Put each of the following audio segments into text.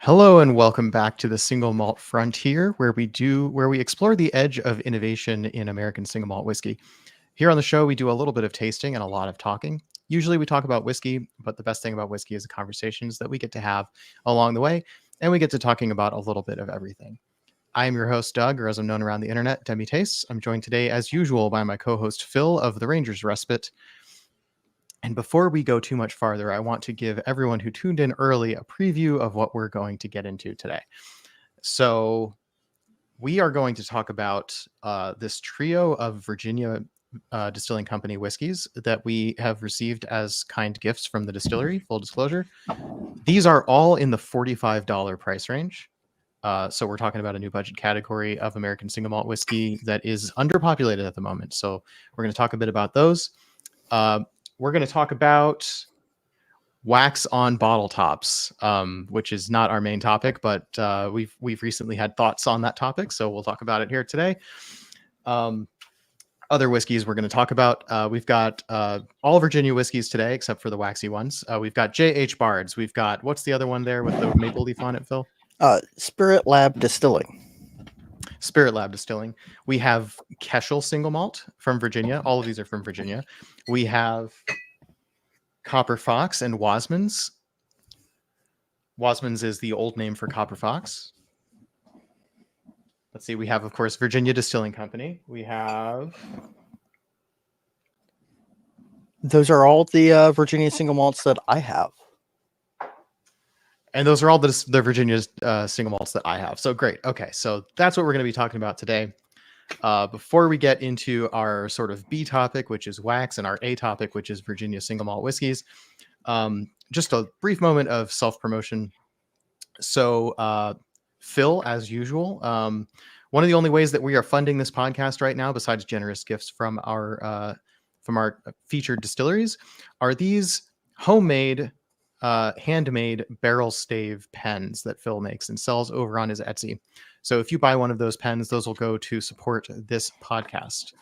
Hello and welcome back to the Single Malt Frontier, where we explore the edge of innovation in American single malt whiskey. Here on the show, we do a little bit of tasting and a lot of talking. Usually we talk about whiskey, but the best thing about whiskey is the conversations that we get to have along the way, and we get to talking about a little bit of everything. I am your host, Doug, or as I'm known around the internet, Demi Tastes. I'm joined today, as usual, by my co-host Phill of the Rangers Respite. And before we go too much farther, I want to give everyone who tuned in early a preview of what we're going to get into today. So we are going to talk about this trio of Virginia Distilling Company whiskeys that we have received as kind gifts from the distillery, full disclosure. These are all in the $45 price range. So we're talking about a new budget category of American single malt whiskey that is underpopulated at the moment. So we're going to talk a bit about those. We're going to talk about wax on bottle tops, which is not our main topic, but we've recently had thoughts on that topic, so we'll talk about it here today. Other whiskeys we're going to talk about. We've got all Virginia whiskeys today, except for the waxy ones. We've got J.H. Bard's. We've got, what's the other one there with the maple leaf on it, Phill? Spirit Lab Distilling. Spirit Lab Distilling. We have Keschel Single Malt from Virginia. All of these are from Virginia. We have Copper Fox and Wasman's. Wasman's is the old name for Copper Fox. Let's see. We have, of course, Virginia Distilling Company. We have... Those are all the Virginia single malts that I have. And those are all the Virginia single malts that I have. So great. Okay, so that's what we're going to be talking about today. Before we get into our sort of B topic, which is wax, and our A topic, which is Virginia single malt whiskeys, just a brief moment of self-promotion. So Phill, as usual, one of the only ways that we are funding this podcast right now, besides generous gifts from our featured distilleries, are these homemade handmade barrel stave pens that Phill makes and sells over on his Etsy. So if you buy one of those pens, those will go to support this podcast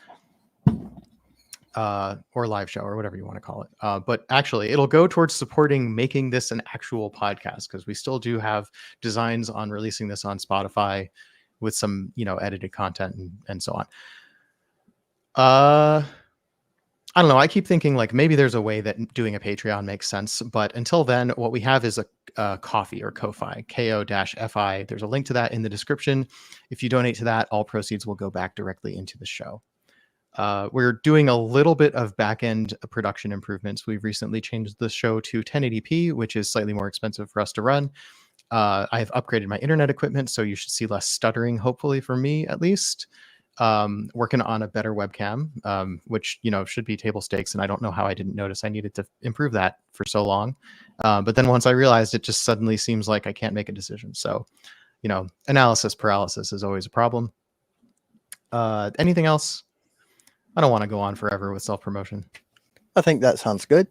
or live show or whatever you want to call it. But actually, it'll go towards supporting making this an actual podcast, because we still do have designs on releasing this on Spotify with some, edited content and so on. I don't know. I keep thinking like maybe there's a way that doing a Patreon makes sense. But until then, what we have is a Ko-fi or Ko-fi, Ko-fi. There's a link to that in the description. If you donate to that, all proceeds will go back directly into the show. We're doing a little bit of back-end production improvements. We've recently changed the show to 1080p, which is slightly more expensive for us to run. I've upgraded my internet equipment, so you should see less stuttering, hopefully for me at least. Working on a better webcam, which should be table stakes, and I don't know how I didn't notice I needed to improve that for so long, but then once I realized, it just suddenly seems like I can't make a decision. So analysis paralysis is always a problem. Anything else? I don't want to go on forever with self-promotion. I think that sounds good.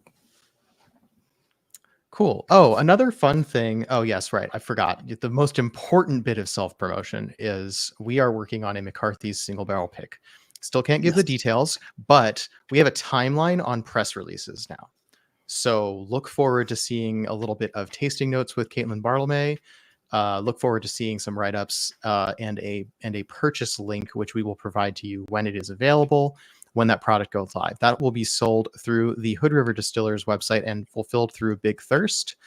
Cool. Oh, another fun thing. Oh, yes, right. I forgot. The most important bit of self-promotion is we are working on a McCarthy's single barrel pick. Still can't give the details, but we have a timeline on press releases now. So look forward to seeing a little bit of tasting notes with Caitlin Bartolome. Look forward to seeing some write-ups and a purchase link, which we will provide to you when it is available, when that product goes live. That will be sold through the Hood River Distillers website and fulfilled through Big Thirst,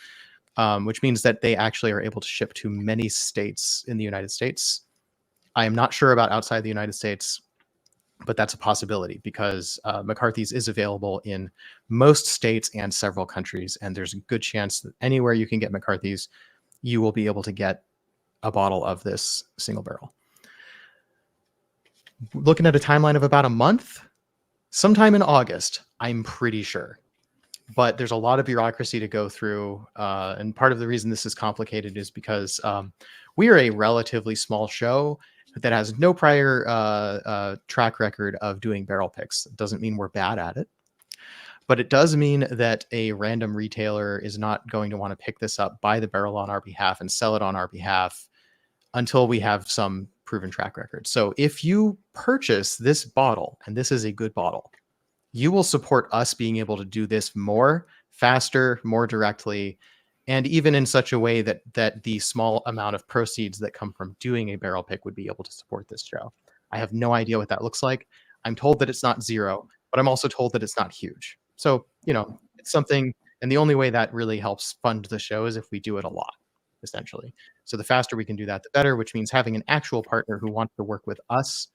which means that they actually are able to ship to many states in the United States. I am not sure about outside the United States, but that's a possibility, because McCarthy's is available in most states and several countries, and there's a good chance that anywhere you can get McCarthy's, you will be able to get a bottle of this single barrel. Looking at a timeline of about a month, sometime in August, I'm pretty sure. But there's a lot of bureaucracy to go through. And part of the reason this is complicated is because we are a relatively small show that has no prior track record of doing barrel picks. It doesn't mean we're bad at it. But it does mean that a random retailer is not going to want to pick this up, buy the barrel on our behalf, and sell it on our behalf until we have some proven track record. So if you purchase this bottle, and this is a good bottle, you will support us being able to do this more, faster, more directly, and even in such a way that the small amount of proceeds that come from doing a barrel pick would be able to support this show. I have no idea what that looks like. I'm told that it's not zero, but I'm also told that it's not huge. So, it's something, and the only way that really helps fund the show is if we do it a lot, essentially. So the faster we can do that, the better, which means having an actual partner who wants to work with us,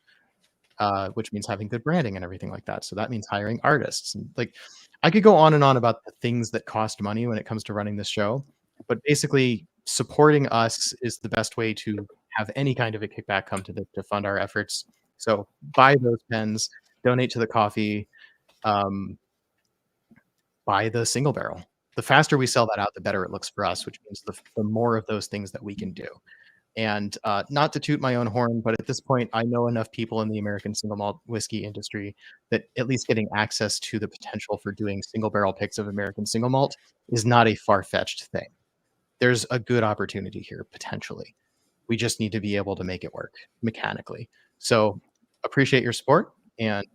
which means having good branding and everything like that. So that means hiring artists. And like, I could go on and on about the things that cost money when it comes to running this show, but basically, supporting us is the best way to have any kind of a kickback come to fund our efforts. So buy those pens, donate to the coffee, um, buy the single barrel. The faster we sell that out, the better it looks for us, which means the more of those things that we can do. And not to toot my own horn, but at this point, I know enough people in the American single malt whiskey industry that at least getting access to the potential for doing single barrel picks of American single malt is not a far-fetched thing. There's a good opportunity here, potentially. We just need to be able to make it work mechanically. So appreciate your support. And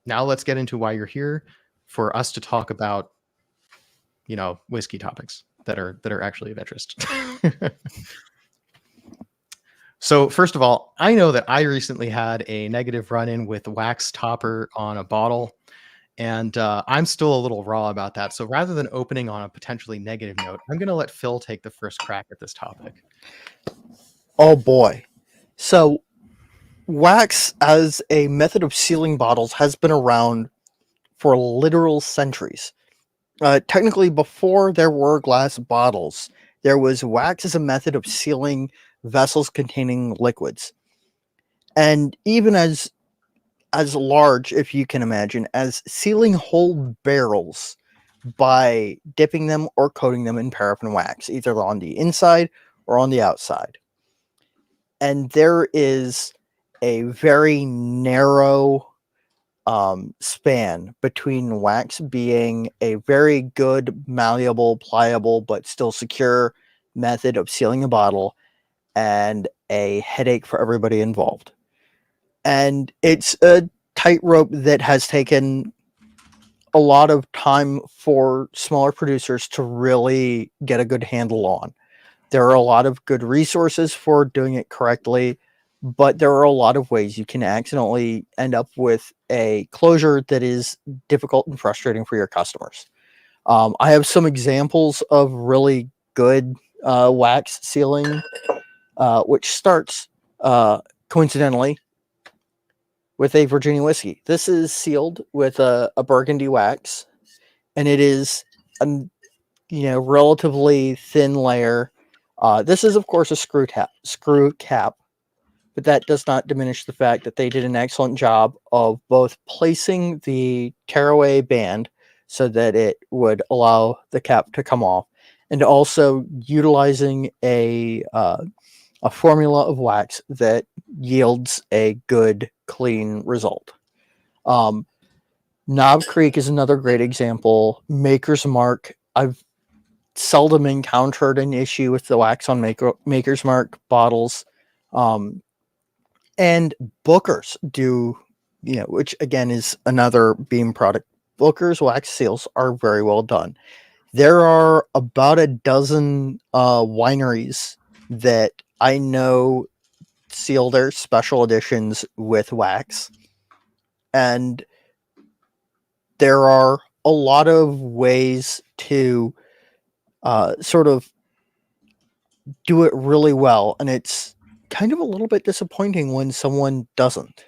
now let's get into why you're here, for us to talk about, whiskey topics that are actually of interest. So first of all, I know that I recently had a negative run-in with wax topper on a bottle, and I'm still a little raw about that. So rather than opening on a potentially negative note, I'm going to let Phill take the first crack at this topic. Oh boy. So wax as a method of sealing bottles has been around for literal centuries. Technically, before there were glass bottles, there was wax as a method of sealing vessels containing liquids. And even as large, if you can imagine, as sealing whole barrels by dipping them or coating them in paraffin wax, either on the inside or on the outside. And there is a very narrow span between wax being a very good, malleable, pliable, but still secure method of sealing a bottle and a headache for everybody involved. And it's a tightrope that has taken a lot of time for smaller producers to really get a good handle on. There are a lot of good resources for doing it correctly, but there are a lot of ways you can accidentally end up with a closure that is difficult and frustrating for your customers. I have some examples of really good wax sealing, which starts coincidentally with a Virginia whiskey. This is sealed with a burgundy wax, and it is a relatively thin layer. This is, of course, a screw cap, but that does not diminish the fact that they did an excellent job of both placing the tearaway band so that it would allow the cap to come off, and also utilizing a formula of wax that yields a good, clean result. Knob Creek is another great example. Maker's Mark, I've seldom encountered an issue with the wax on Maker's Mark bottles. And Booker's do, which again is another Beam product. Booker's wax seals are very well done. There are about a dozen wineries that I know seal their special editions with wax. And there are a lot of ways to sort of do it really well. And it's kind of a little bit disappointing when someone doesn't.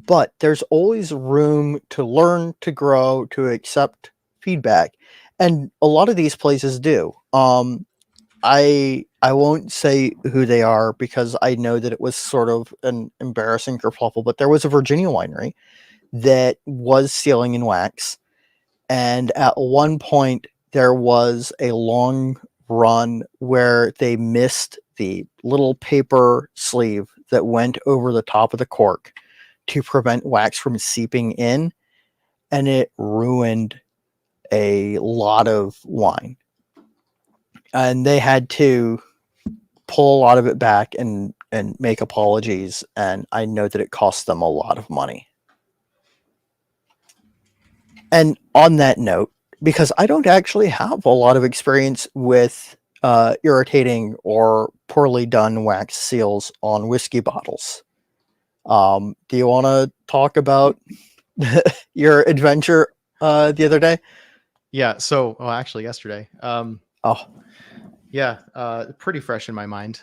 But there's always room to learn, to grow, to accept feedback. And a lot of these places do. I won't say who they are because I know that it was sort of an embarrassing kerfluffle, but there was a Virginia winery that was sealing in wax. And at one point, there was a long run where they missed the little paper sleeve that went over the top of the cork to prevent wax from seeping in. And it ruined a lot of wine. And they had to pull a lot of it back and make apologies, and I know that it cost them a lot of money. And on that note, because I don't actually have a lot of experience with irritating or poorly done wax seals on whiskey bottles. Do you want to talk about your adventure the other day? Yeah. So, well, actually, yesterday. Oh, Yeah. Pretty fresh in my mind.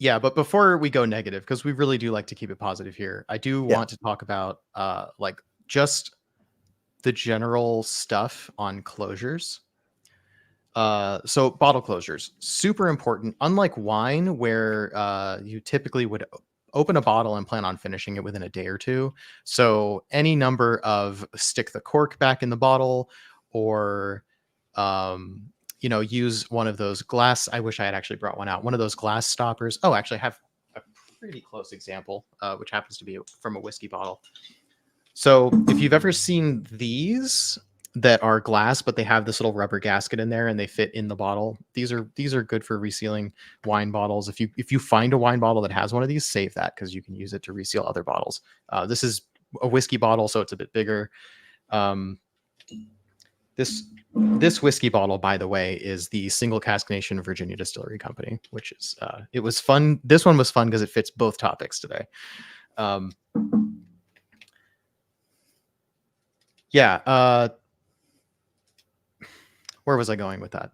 Yeah, but before we go negative, because we really do like to keep it positive here, I do yeah. want to talk about like just the general stuff on closures. So bottle closures, super important. Unlike wine, where you typically would open a bottle and plan on finishing it within a day or two. So any number of stick the cork back in the bottle, or um, use one of those glass. I wish I had actually brought one out. One of those glass stoppers. Oh, actually, I have a pretty close example, which happens to be from a whiskey bottle. So if you've ever seen these that are glass, but they have this little rubber gasket in there and they fit in the bottle, these are good for resealing wine bottles. If you find a wine bottle that has one of these, save that because you can use it to reseal other bottles. This is a whiskey bottle, so it's a bit bigger. Um, this whiskey bottle, by the way, is the Single Cask Nation Virginia Distillery Company, which is it was fun. This one was fun because it fits both topics today. Um, yeah. Where was I going with that?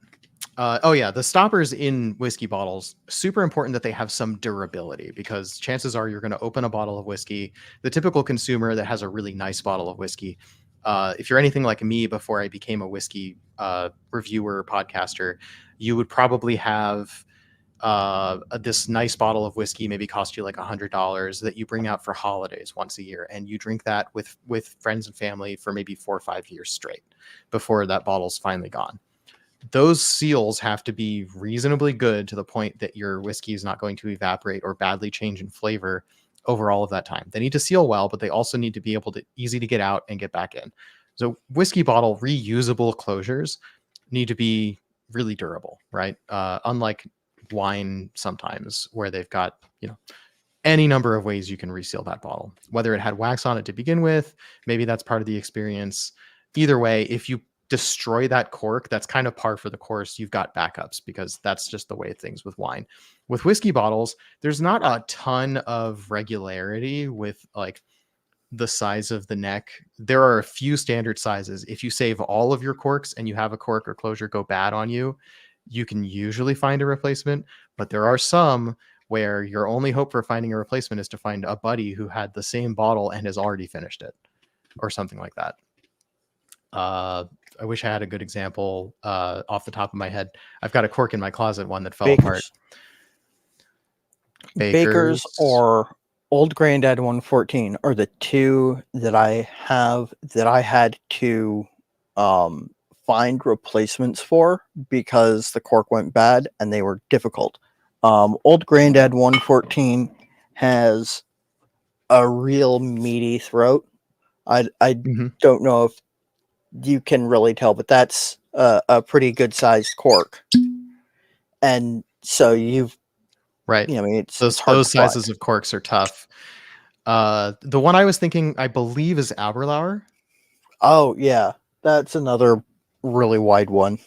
Oh yeah, the stoppers in whiskey bottles, super important that they have some durability, because chances are you're going to open a bottle of whiskey. The typical consumer that has a really nice bottle of whiskey, if you're anything like me before I became a whiskey reviewer podcaster, you would probably have this nice bottle of whiskey maybe cost you like $100 that you bring out for holidays once a year, and you drink that with friends and family for maybe 4 or 5 years straight before that bottle's finally gone. Those seals have to be reasonably good to the point that your whiskey is not going to evaporate or badly change in flavor over all of that time. They need to seal well, but they also need to be able to easy to get out and get back in. So whiskey bottle reusable closures need to be really durable, right? Unlike wine sometimes, where they've got, any number of ways you can reseal that bottle, whether it had wax on it to begin with, maybe that's part of the experience. Either way, if you destroy that cork, that's kind of par for the course. You've got backups, because that's just the way things with wine. With whiskey bottles, there's not a ton of regularity with like the size of the neck. There are a few standard sizes. If you save all of your corks and you have a cork or closure go bad on you, you can usually find a replacement. But there are some where your only hope for finding a replacement is to find a buddy who had the same bottle and has already finished it, or something like that. I wish I had a good example off the top of my head. I've got a cork in my closet, one that fell apart. Bakers or Old Granddad 114 are the two that I have that I had to find replacements for because the cork went bad and they were difficult. Old Granddad 114 has a real meaty throat. I don't know if you can really tell, but that's a pretty good sized cork. And so right. I mean, it's those hard those to find. sizes of corks are tough. The one I was thinking, I believe, is Aberlour. Oh yeah, that's another really wide one.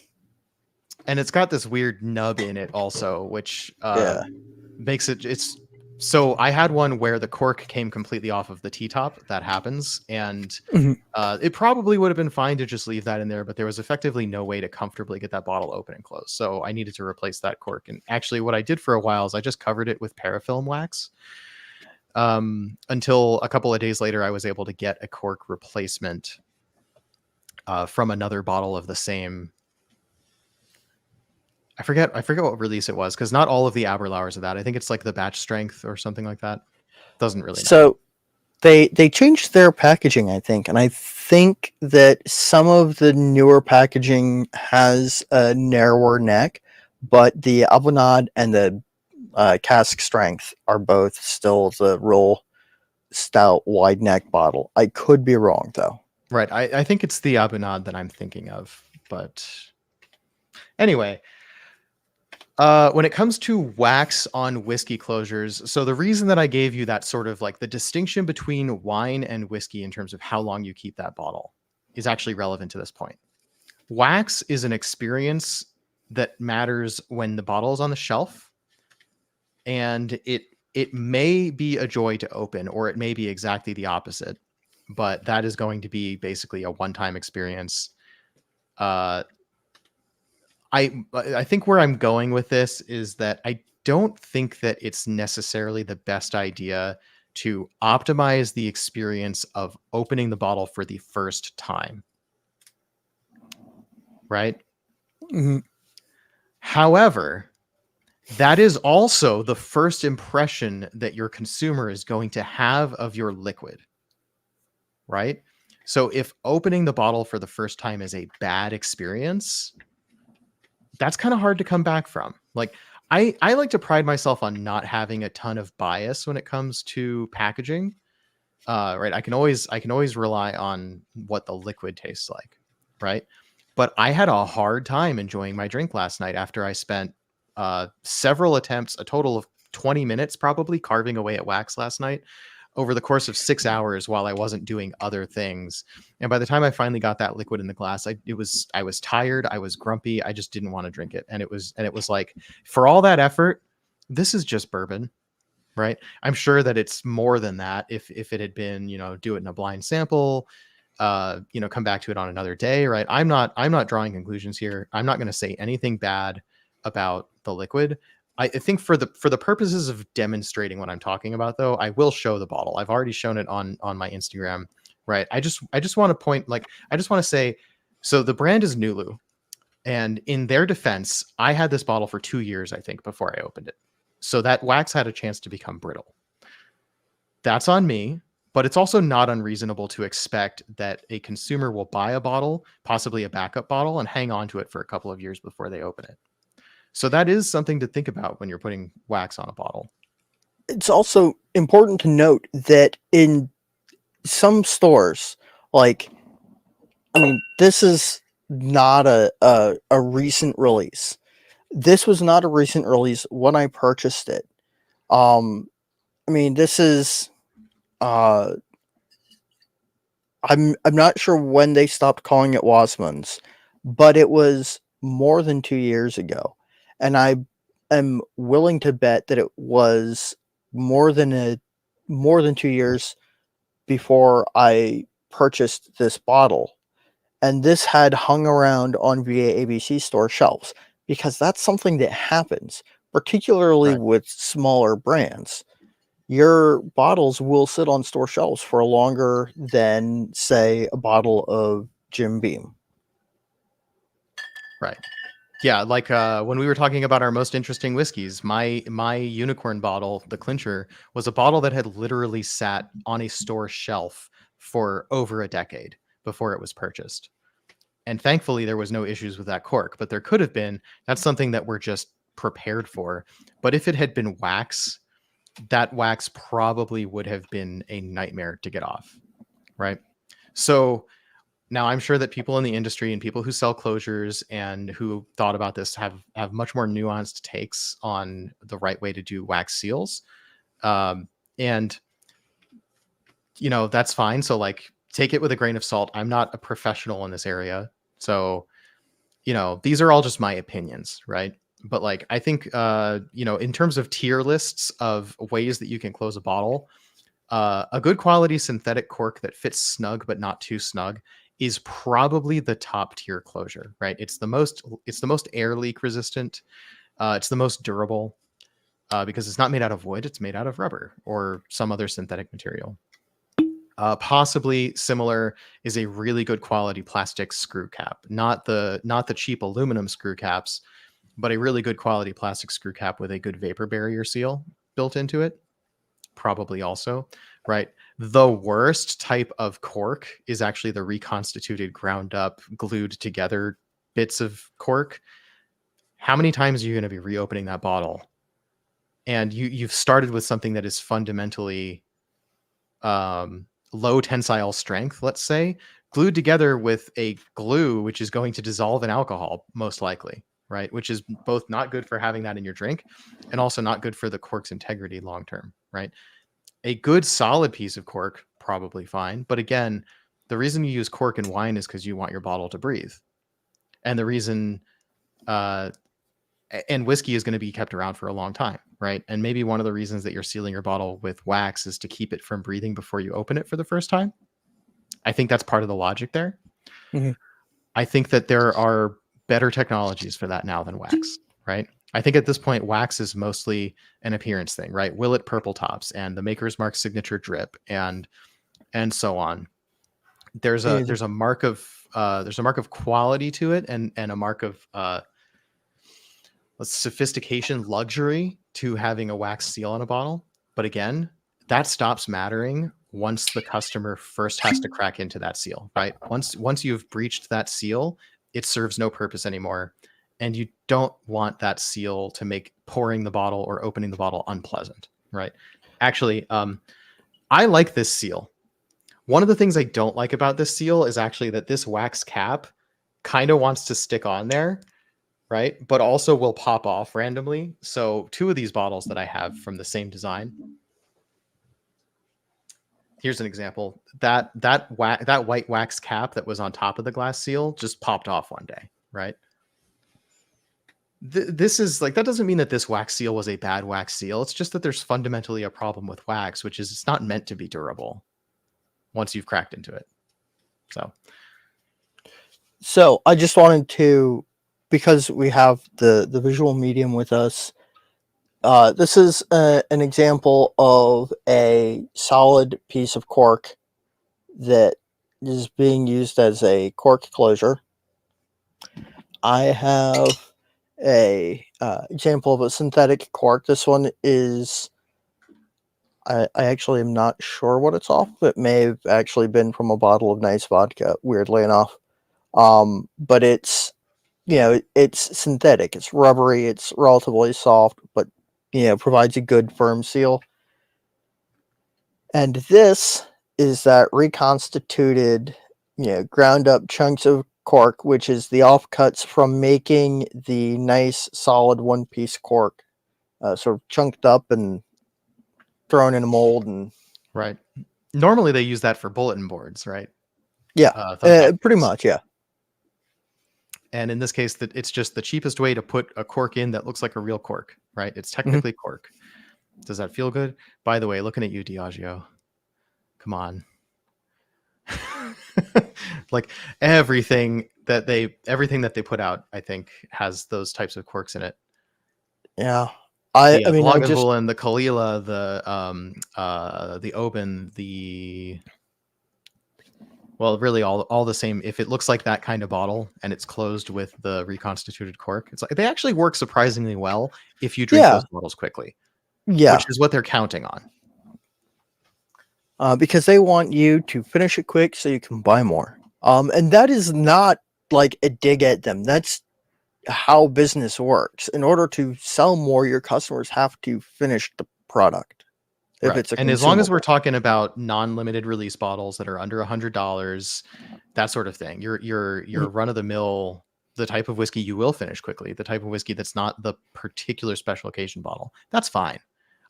And it's got this weird nub in it also, which Yeah. makes it's so I had one where the cork came completely off of the T-top. That happens. And it probably would have been fine to just leave that in there, but there was effectively no way to comfortably get that bottle open and closed. So I needed to replace that cork. And actually what I did for a while is I just covered it with parafilm wax. Until a couple of days later, I was able to get a cork replacement from another bottle of the same. I forget what release it was, because not all of the Aberlours are that. I think it's like the batch strength or something like that. Doesn't really matter. So they changed their packaging, I think, and I think that some of the newer packaging has a narrower neck, but the Abonade and the cask strength are both still the real stout wide neck bottle. I could be wrong though. Right. I think it's the Abonade that I'm thinking of. But anyway, when it comes to wax on whiskey closures, so the reason that I gave you that sort of like the distinction between wine and whiskey in terms of how long you keep that bottle, is actually relevant to this point. Wax is an experience that matters when the bottle is on the shelf, and it may be a joy to open, or it may be exactly the opposite, but that is going to be basically a one-time experience. uh I think where I'm going with this is that I don't think that it's necessarily the best idea to optimize the experience of opening the bottle for the first time, right? Mhm. However, that is also the first impression that your consumer is going to have of your liquid, right? So if opening the bottle for the first time is a bad experience, that's kind of hard to come back from. Like, I like to pride myself on not having a ton of bias when it comes to packaging. Right. I can always rely on what the liquid tastes like. Right. But I had a hard time enjoying my drink last night after I spent several attempts, a total of 20 minutes probably carving away at wax last night over the course of 6 hours while I wasn't doing other things. And by the time I finally got that liquid in the glass, I was tired, I was grumpy, I just didn't want to drink it. And it was like, for all that effort, this is just bourbon, right? I'm sure that it's more than that if it had been, do it in a blind sample, come back to it on another day, right? I'm not drawing conclusions here. I'm not going to say anything bad about the liquid. I think for the purposes of demonstrating what I'm talking about, though, I will show the bottle. I've already shown it on my Instagram, right? I just want to point, like, I just want to say, so the brand is Nulu, and in their defense, I had this bottle for 2 years, I think, before I opened it. So that wax had a chance to become brittle. That's on me, but it's also not unreasonable to expect that a consumer will buy a bottle, possibly a backup bottle, and hang on to it for a couple of years before they open it. So that is something to think about when you're putting wax on a bottle. It's also important to note that in some stores, like, I mean, this is not a recent release. This was not a recent release when I purchased it. Um, I mean, this is uh, I'm not sure when they stopped calling it Wasman's, but it was more than 2 years ago, and I am willing to bet that it was more than a more than 2 years before I purchased this bottle. And this had hung around on VA ABC store shelves because that's something that happens, particularly Right. with smaller brands. Your bottles will sit on store shelves for longer than, say, a bottle of Jim Beam. Right. Yeah, like when we were talking about our most interesting whiskeys, my unicorn bottle, the clincher, was a bottle that had literally sat on a store shelf for over a decade before it was purchased. And thankfully there was no issues with that cork, but there could have been. That's something that we're just prepared for. But if it had been wax, that wax probably would have been a nightmare to get off, right? So now I'm sure that people in the industry and people who sell closures and who thought about this have much more nuanced takes on the right way to do wax seals. And that's fine. So, like, take it with a grain of salt. I'm not a professional in this area. So, these are all just my opinions, right? But, like, I think in terms of tier lists of ways that you can close a bottle, a good quality synthetic cork that fits snug but not too snug is probably the top tier closure, right? It's the most air leak resistant. It's the most durable because it's not made out of wood. It's made out of rubber or some other synthetic material. Possibly similar is a really good quality plastic screw cap, not the cheap aluminum screw caps, but a really good quality plastic screw cap with a good vapor barrier seal built into it. Probably also, right? The worst type of cork is actually the reconstituted, ground up, glued together bits of cork. How many times are you going to be reopening that bottle? And you've started with something that is fundamentally low tensile strength, let's say, glued together with a glue which is going to dissolve in alcohol, most likely, right? Which is both not good for having that in your drink and also not good for the cork's integrity long term, right? A good solid piece of cork, probably fine. But again, The reason you use cork in wine is because you want your bottle to breathe. And the reason, and whiskey is going to be kept around for a long time, right? And maybe one of the reasons that you're sealing your bottle with wax is to keep it from breathing before you open it for the first time. I think that's part of the logic there. Mhm. I think that there are better technologies for that now than wax, right? I think at this point, wax is mostly an appearance thing, right? Willet purple tops and the Maker's Mark signature drip and so on. There's Yeah, a mark of quality to it and a mark of sophistication, luxury to having a wax seal on a bottle. But again, that stops mattering once the customer first has to crack into that seal, right? Once you've breached that seal, it serves no purpose anymore. And you don't want that seal to make pouring the bottle or opening the bottle unpleasant, right? Actually, I like this seal. One of the things I don't like about this seal is actually that this wax cap kind of wants to stick on there, right? But also will pop off randomly. So 2 of these bottles that I have from the same design. Here's an example. That white wax cap that was on top of the glass seal just popped off one day, right? This is like, that doesn't mean that this wax seal was a bad wax seal. It's just that there's fundamentally a problem with wax, which is it's not meant to be durable once you've cracked into it. So I just wanted to, because we have the visual medium with us, this is an example of a solid piece of cork that is being used as a cork closure. I have a example of a synthetic cork. This one is, I actually am not sure what it's off. It may have actually been from a bottle of nice vodka, weirdly enough. But it's, it's synthetic. It's rubbery. It's relatively soft, but, provides a good firm seal. And this is that reconstituted, ground up chunks of cork, which is the offcuts from making the nice solid one piece cork, sort of chunked up and thrown in a mold. And Right. Normally they use that for bulletin boards, right? yeah, Thumbtack pretty boards. much. Yeah. And in this case, that it's just the cheapest way to put a cork in that looks like a real cork, right? It's Mm-hmm. technically cork. Does that feel good? By the way, looking at you, Diageo. Come on. Like everything that they put out, I think, has those types of corks in it. Yeah. I mean, I just, Lagavulin, the Kalila, the Oban, well, really all the same. If it looks like that kind of bottle and it's closed with the reconstituted cork, it's like they actually work surprisingly well if you drink those bottles quickly. Yeah. Which is what they're counting on. Because they want you to finish it quick so you can buy more. And that is not like a dig at them. That's how business works. In order to sell more, your customers have to finish the product. If it's a and as long as we're consumable. talking about non-limited release bottles that are under $100, that sort of thing, your run of the mill, the type of whiskey you will finish quickly, the type of whiskey that's not the particular special occasion bottle, that's fine.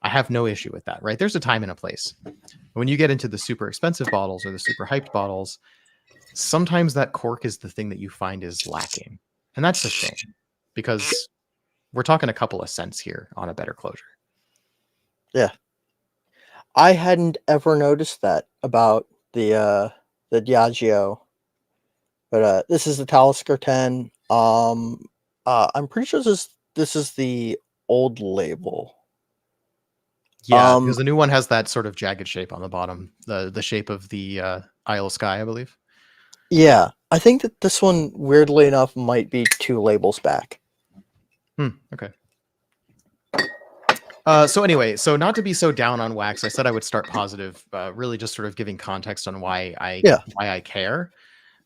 I have no issue with that, right? There's a time and a place. When you get into the super expensive bottles or the super hyped bottles, sometimes that cork is the thing that you find is lacking. And that's a shame because we're talking a couple of cents here on a better closure. Yeah. I hadn't ever noticed that about the Diageo. But this is the Talisker 10. I'm pretty sure this is the old label. Yeah, because the new one has that sort of jagged shape on the bottom, the shape of the Isle of Skye, I believe. Yeah, I think that this one, weirdly enough, might be 2 labels back. Okay. So anyway, so not to be so down on wax, I said I would start positive, really just sort of giving context on why I care.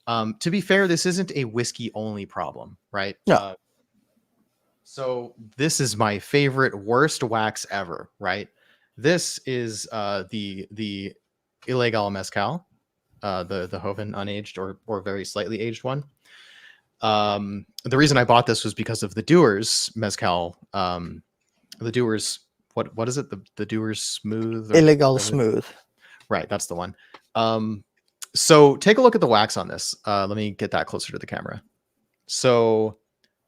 To be fair, this isn't a whiskey only problem, right? No. So this is my favorite worst wax ever, right? This is the Ilegal Mezcal, the Joven unaged or very slightly aged one. The reason I bought this was because of the Dewar's Mezcal. The Dewar's, what is it? The Dewar's Smooth? Illegal Smooth. Right, that's the one. So take a look at the wax on this. Let me get that closer to the camera. So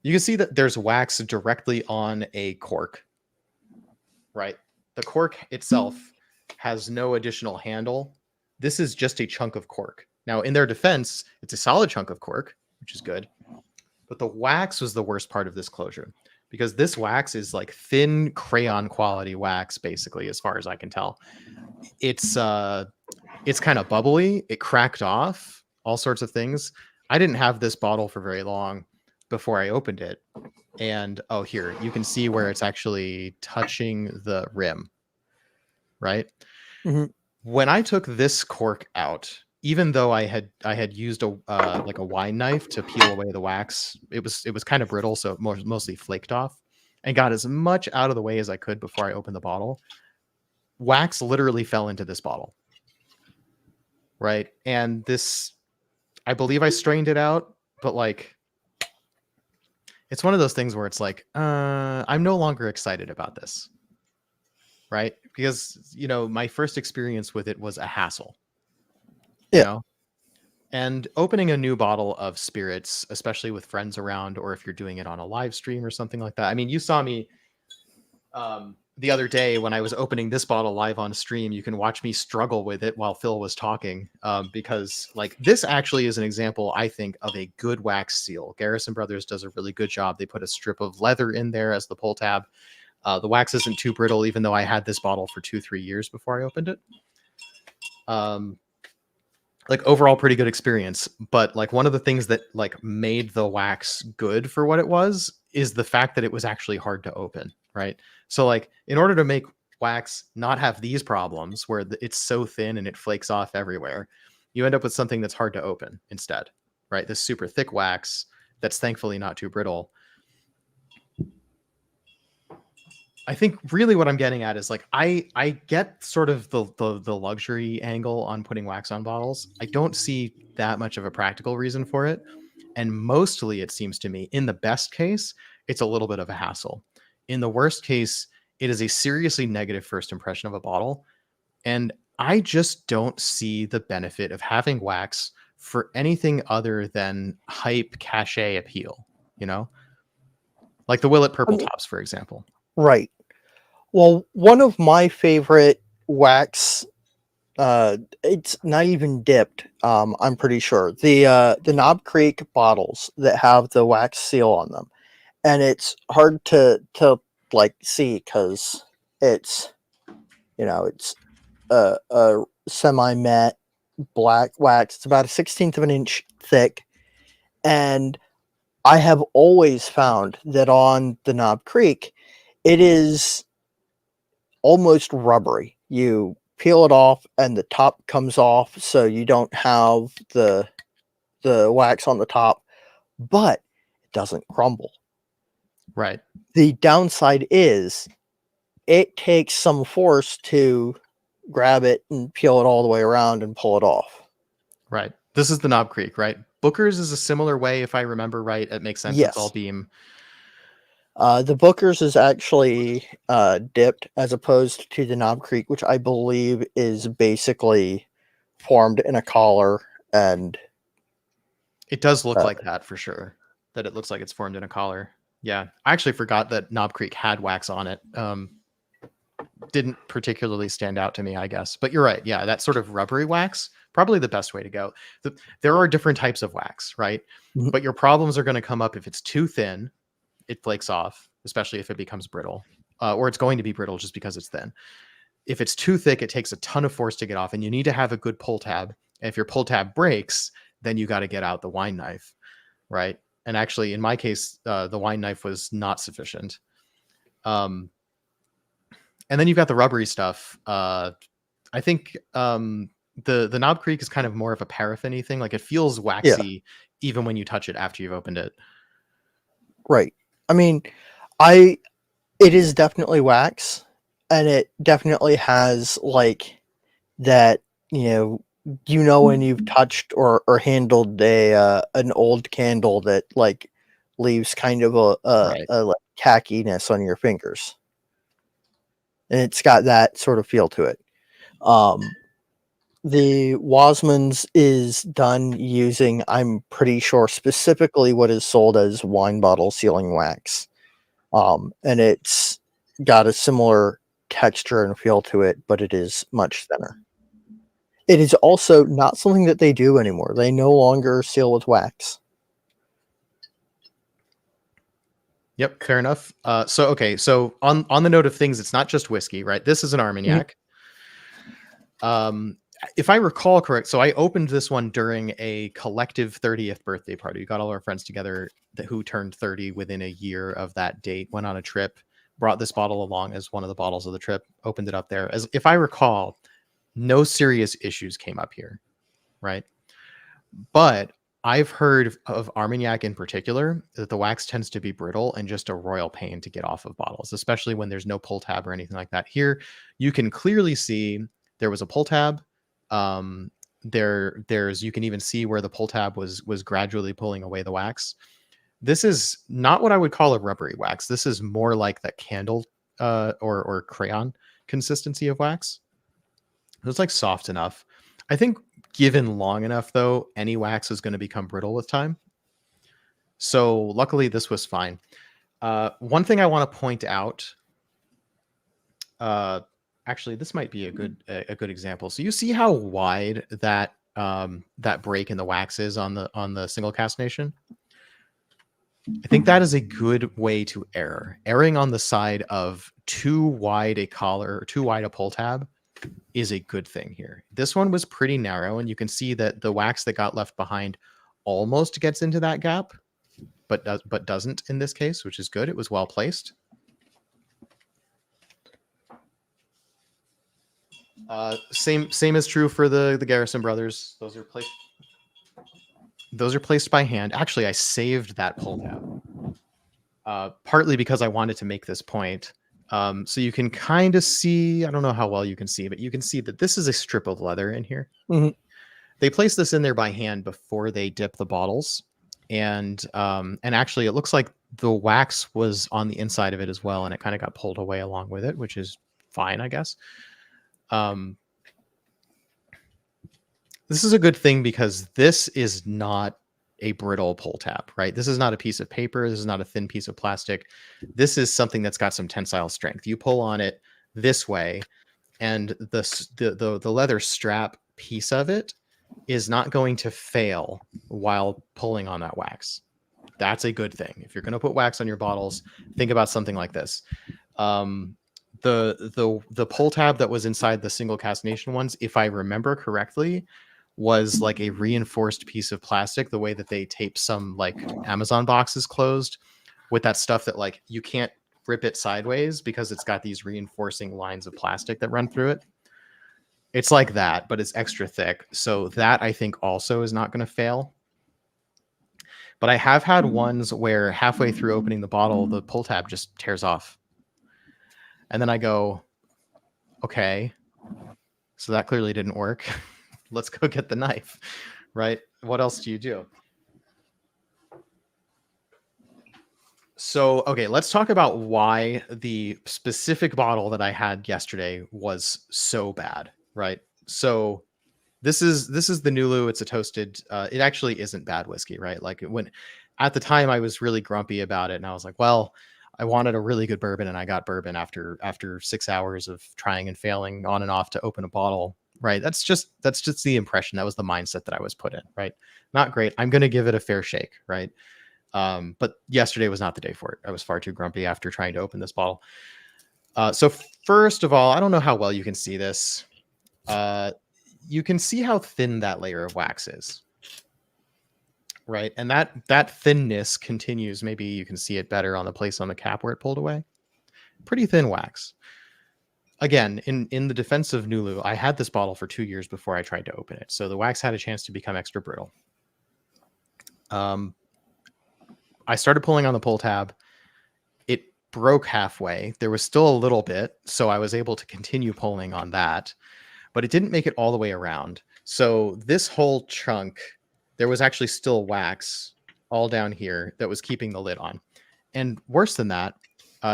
you can see that there's wax directly on a cork, right? The cork itself has no additional handle. This is just a chunk of cork. Now, in their defense, it's a solid chunk of cork, which is good. But the wax was the worst part of this closure because this wax is like thin crayon quality wax, basically, as far as I can tell. It's kind of bubbly. It cracked off, all sorts of things. I didn't have this bottle for very long before I opened it. And oh, here you can see where it's actually touching the rim, right? Mhm. When I took this cork out, even though I had used a like a wine knife to peel away the wax, it was kind of brittle, so it mostly flaked off, and got as much out of the way as I could before I opened the bottle. Wax literally fell into this bottle, right? And this, I believe I strained it out, but like, it's one of those things where it's like, I'm no longer excited about this, right? Because, you know, my first experience with it was a hassle, you Yeah. know? And opening a new bottle of spirits, especially with friends around, or if you're doing it on a live stream or something like that. I mean, you saw me the other day when I was opening this bottle live on stream. You can watch me struggle with it while Phill was talking, because like this actually is an example, I think, of a good wax seal. Garrison Brothers does a really good job. They put a strip of leather in there as the pull tab. The wax isn't too brittle, even though I had this bottle for 2-3 years before I opened it. Like overall pretty good experience, but like one of the things that like made the wax good for what it was is the fact that it was actually hard to open, right? So like in order to make wax not have these problems where it's so thin and it flakes off everywhere, you end up with something that's hard to open instead, right? This super thick wax that's thankfully not too brittle. I think really what I'm getting at is like I get sort of the luxury angle on putting wax on bottles. I don't see that much of a practical reason for it. And mostly it seems to me, in the best case, it's a little bit of a hassle. In the worst case, it is a seriously negative first impression of a bottle. And I just don't see the benefit of having wax for anything other than hype cachet appeal, you know? Like the Willet I Purple mean, Tops, for example. right. Well, one of my favorite wax, it's not even dipped. I'm pretty sure the Knob Creek bottles that have the wax seal on them, and it's hard to like see because it's it's a semi matte black wax. It's about a 16th of an inch thick, and I have always found that on the Knob Creek, it is almost rubbery. You peel it off and the top comes off so you don't have the wax on the top, but it doesn't crumble. Right. The downside is it takes some force to grab it and peel it all the way around and pull it off. Right. This is the Knob Creek, right? Booker's is a similar way, if I remember right. It makes sense. It's all Yes. beam. The Booker's is actually dipped as opposed to the Knob Creek, which I believe is basically formed in a collar and It does look uh, like that for sure. That it looks like it's formed in a collar. Yeah. I actually forgot that Knob Creek had wax on it. Didn't particularly stand out to me, I guess. But you're right. Yeah, that sort of rubbery wax, probably the best way to go. There are different types of wax, right? Mhm. But your problems are going to come up if it's too thin, it flakes off, especially if it becomes brittle, or it's going to be brittle just because it's thin. If it's too thick, it takes a ton of force to get off, and you need to have a good pull tab. And if your pull tab breaks, then you got to get out the wine knife, right? And actually, in my case, the wine knife was not sufficient. And then you've got the rubbery stuff. I think the Knob Creek is kind of more of a paraffin-y thing. Like it feels Yeah, waxy even when you touch it after you've opened it. right. I mean, I it is definitely wax, and it definitely has like that. When you've touched or handled an old candle that like leaves kind of Right. a like tackiness on your fingers, and it's got that sort of feel to it. Um, The Wasman's is done using, I'm pretty sure, specifically what is sold as wine bottle sealing wax. And it's got a similar texture and feel to it, but it is much thinner. It is also not something that they do anymore. They no longer seal with wax. Yep, fair enough. So on the note of things, it's not just whiskey, right? This is an Armagnac. If I recall correct, so I opened this one during a collective 30th birthday party. We got all our friends together who turned 30 within a year of that date, went on a trip, brought this bottle along as one of the bottles of the trip, opened it up there. As if I recall, no serious issues came up here, right? But I've heard of Armagnac in particular that the wax tends to be brittle and just a royal pain to get off of bottles, especially when there's no pull tab or anything like that. Here, you can clearly see there was a pull tab. There's you can even see where the pull tab was gradually pulling away the wax. This is not what I would call a rubbery wax. This is more like that candle or crayon consistency of wax. It's like soft enough. I think given long enough, though, any wax is going to become brittle with time. So luckily, this was fine. One thing I want to point out, actually, this might be a good example. So you see how wide that that break in the wax is on the single cast nation. I think that is a good way to err. Erring on the side of too wide a collar, or too wide a pull tab, is a good thing here. This one was pretty narrow, and you can see that the wax that got left behind almost gets into that gap, but doesn't in this case, which is good. It was well placed. Same is true for the Garrison brothers. Those are placed by hand. Actually, I saved that pull tab, partly because I wanted to make this point. So you can kind of see, I don't know how well you can see, but you can see that this is a strip of leather in here. Mm-hmm. They place this in there by hand before they dip the bottles. And actually it looks like the wax was on the inside of it as well. And it kind of got pulled away along with it, which is fine, I guess. This is a good thing because this is not a brittle pull tab, right? This is not a piece of paper. This is not a thin piece of plastic. This is something that's got some tensile strength. You pull on it this way, and the leather strap piece of it is not going to fail while pulling on that wax. That's a good thing. If you're going to put wax on your bottles, think about something like this. The pull tab that was inside the single cast nation ones, if I remember correctly, was like a reinforced piece of plastic, the way that they tape some like Amazon boxes closed with that stuff that like you can't rip it sideways because it's got these reinforcing lines of plastic that run through it. It's like that, but it's extra thick. So that I think also is not going to fail. But I have had ones where halfway through opening the bottle, the pull tab just tears off. And then I go, okay, so that clearly didn't work. Let's go get the knife, right? What else do you do? So, okay, let's talk about why the specific bottle that I had yesterday was so bad, right? So this is the Nulu. It's a toasted. It actually isn't bad whiskey, right? Like when at the time I was really grumpy about it, and I was like, well, I wanted a really good bourbon, and I got bourbon after 6 hours of trying and failing on and off to open a bottle. Right. That's just the impression. That was the mindset that I was put in. Right. Not great. I'm going to give it a fair shake. Right. But yesterday was not the day for it. I was far too grumpy after trying to open this bottle. So first of all, I don't know how well you can see this. You can see how thin that layer of wax is. Right. And that thinness continues. Maybe you can see it better on the place on the cap where it pulled away. Pretty thin wax. Again, in the defense of Nulu, I had this bottle for 2 years before I tried to open it. So the wax had a chance to become extra brittle. I started pulling on the pull tab. It broke halfway. There was still a little bit, so I was able to continue pulling on that, but it didn't make it all the way around. So this whole chunk, there was actually still wax all down here that was keeping the lid on. And worse than that,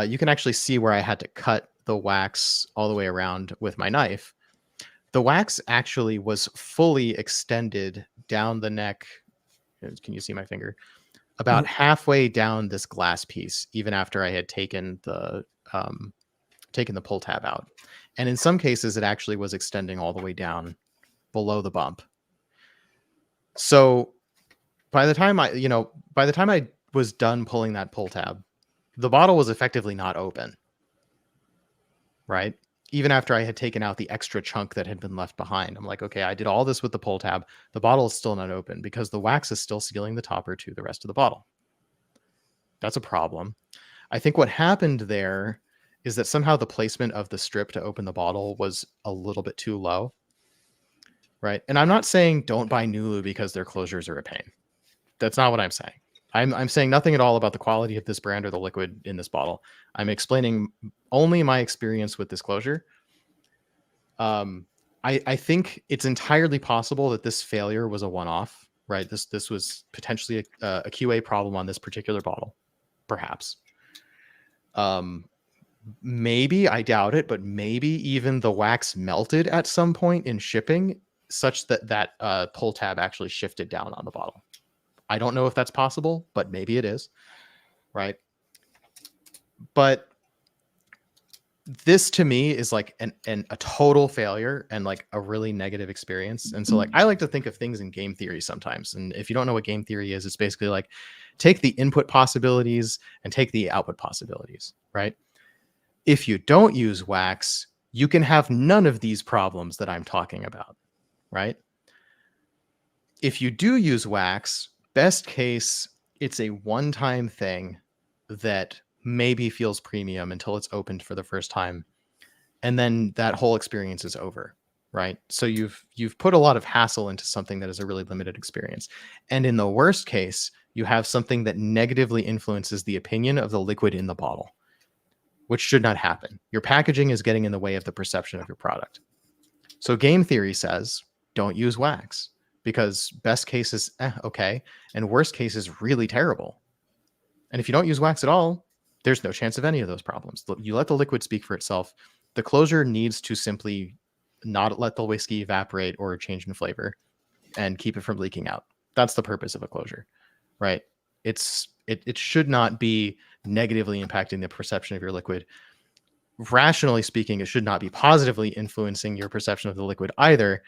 you can actually see where I had to cut the wax all the way around with my knife The wax actually was fully extended down the neck. Can you see my finger? About Mhm. halfway down this glass piece, even after I had taken the pull tab out. And in some cases, it actually was extending all the way down below the bump. So by the time I was done pulling that pull tab, the bottle was effectively not open, right? Even after I had taken out the extra chunk that had been left behind. I'm like, okay, I did all this with the pull tab. The bottle is still not open because the wax is still sealing the topper to the rest of the bottle. That's a problem. I think what happened there is that somehow the placement of the strip to open the bottle was a little bit too low, right? And I'm not saying don't buy Nulu because their closures are a pain. That's not what I'm saying. I'm saying nothing at all about the quality of this brand or the liquid in this bottle. I'm explaining only my experience with this closure. I think it's entirely possible that this failure was a one-off, right? This was potentially a QA problem on this particular bottle, perhaps. Maybe, I doubt it, but maybe even the wax melted at some point in shipping, such that pull tab actually shifted down on the bottle. I don't know if that's possible, but maybe it is, right? But this to me is like a total failure and like a really negative experience. And so like I like to think of things in game theory sometimes. And if you don't know what game theory is, it's basically like take the input possibilities and take the output possibilities, right? If you don't use wax, you can have none of these problems that I'm talking about, right? If you do use wax, best case, it's a one-time thing that maybe feels premium until it's opened for the first time. And then that whole experience is over, right? So you've put a lot of hassle into something that is a really limited experience. And in the worst case, you have something that negatively influences the opinion of the liquid in the bottle, which should not happen. Your packaging is getting in the way of the perception of your product. So game theory says, don't use wax because best case is okay, and worst case is really terrible. And if you don't use wax at all, there's no chance of any of those problems. You let the liquid speak for itself. The closure needs to simply not let the whiskey evaporate or change in flavor and keep it from leaking out. That's the purpose of a closure, right? It should not be negatively impacting the perception of your liquid. Rationally speaking, it should not be positively influencing your perception of the liquid either.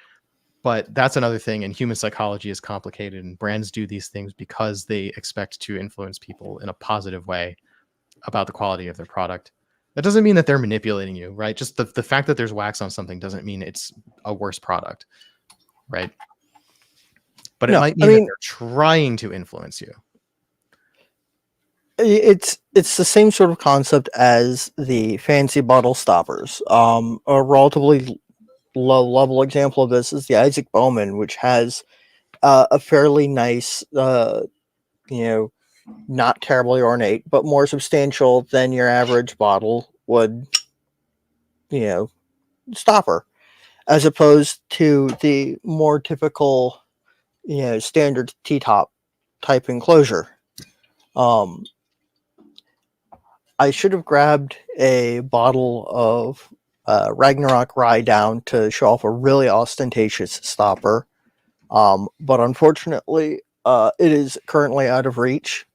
But that's another thing, and human psychology is complicated, and brands do these things because they expect to influence people in a positive way about the quality of their product. That doesn't mean that they're manipulating you, right? Just the fact that there's wax on something doesn't mean it's a worse product, right? But it No, might I mean that mean they're trying to influence you. it's the same sort of concept as the fancy bottle stoppers. A relatively low level example of this is the Isaac Bowman, which has a fairly nice, you know, not terribly ornate, but more substantial than your average bottle would, you know, stopper, as opposed to the more typical, standard T-top type enclosure. Um, I should have grabbed a bottle of Ragnarok Rye down to show off a really ostentatious stopper, but unfortunately, it is currently out of reach.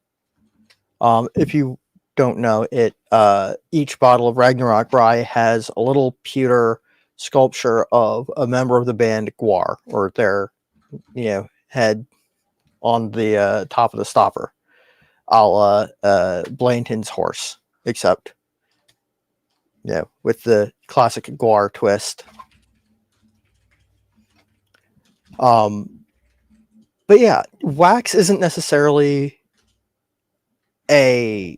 If you don't know it, each bottle of Ragnarok Rye has a little pewter sculpture of a member of the band Gwar, or their head on the top of the stopper, a la Blanton's horse, except with the classic Gwar twist. But yeah, wax isn't necessarily a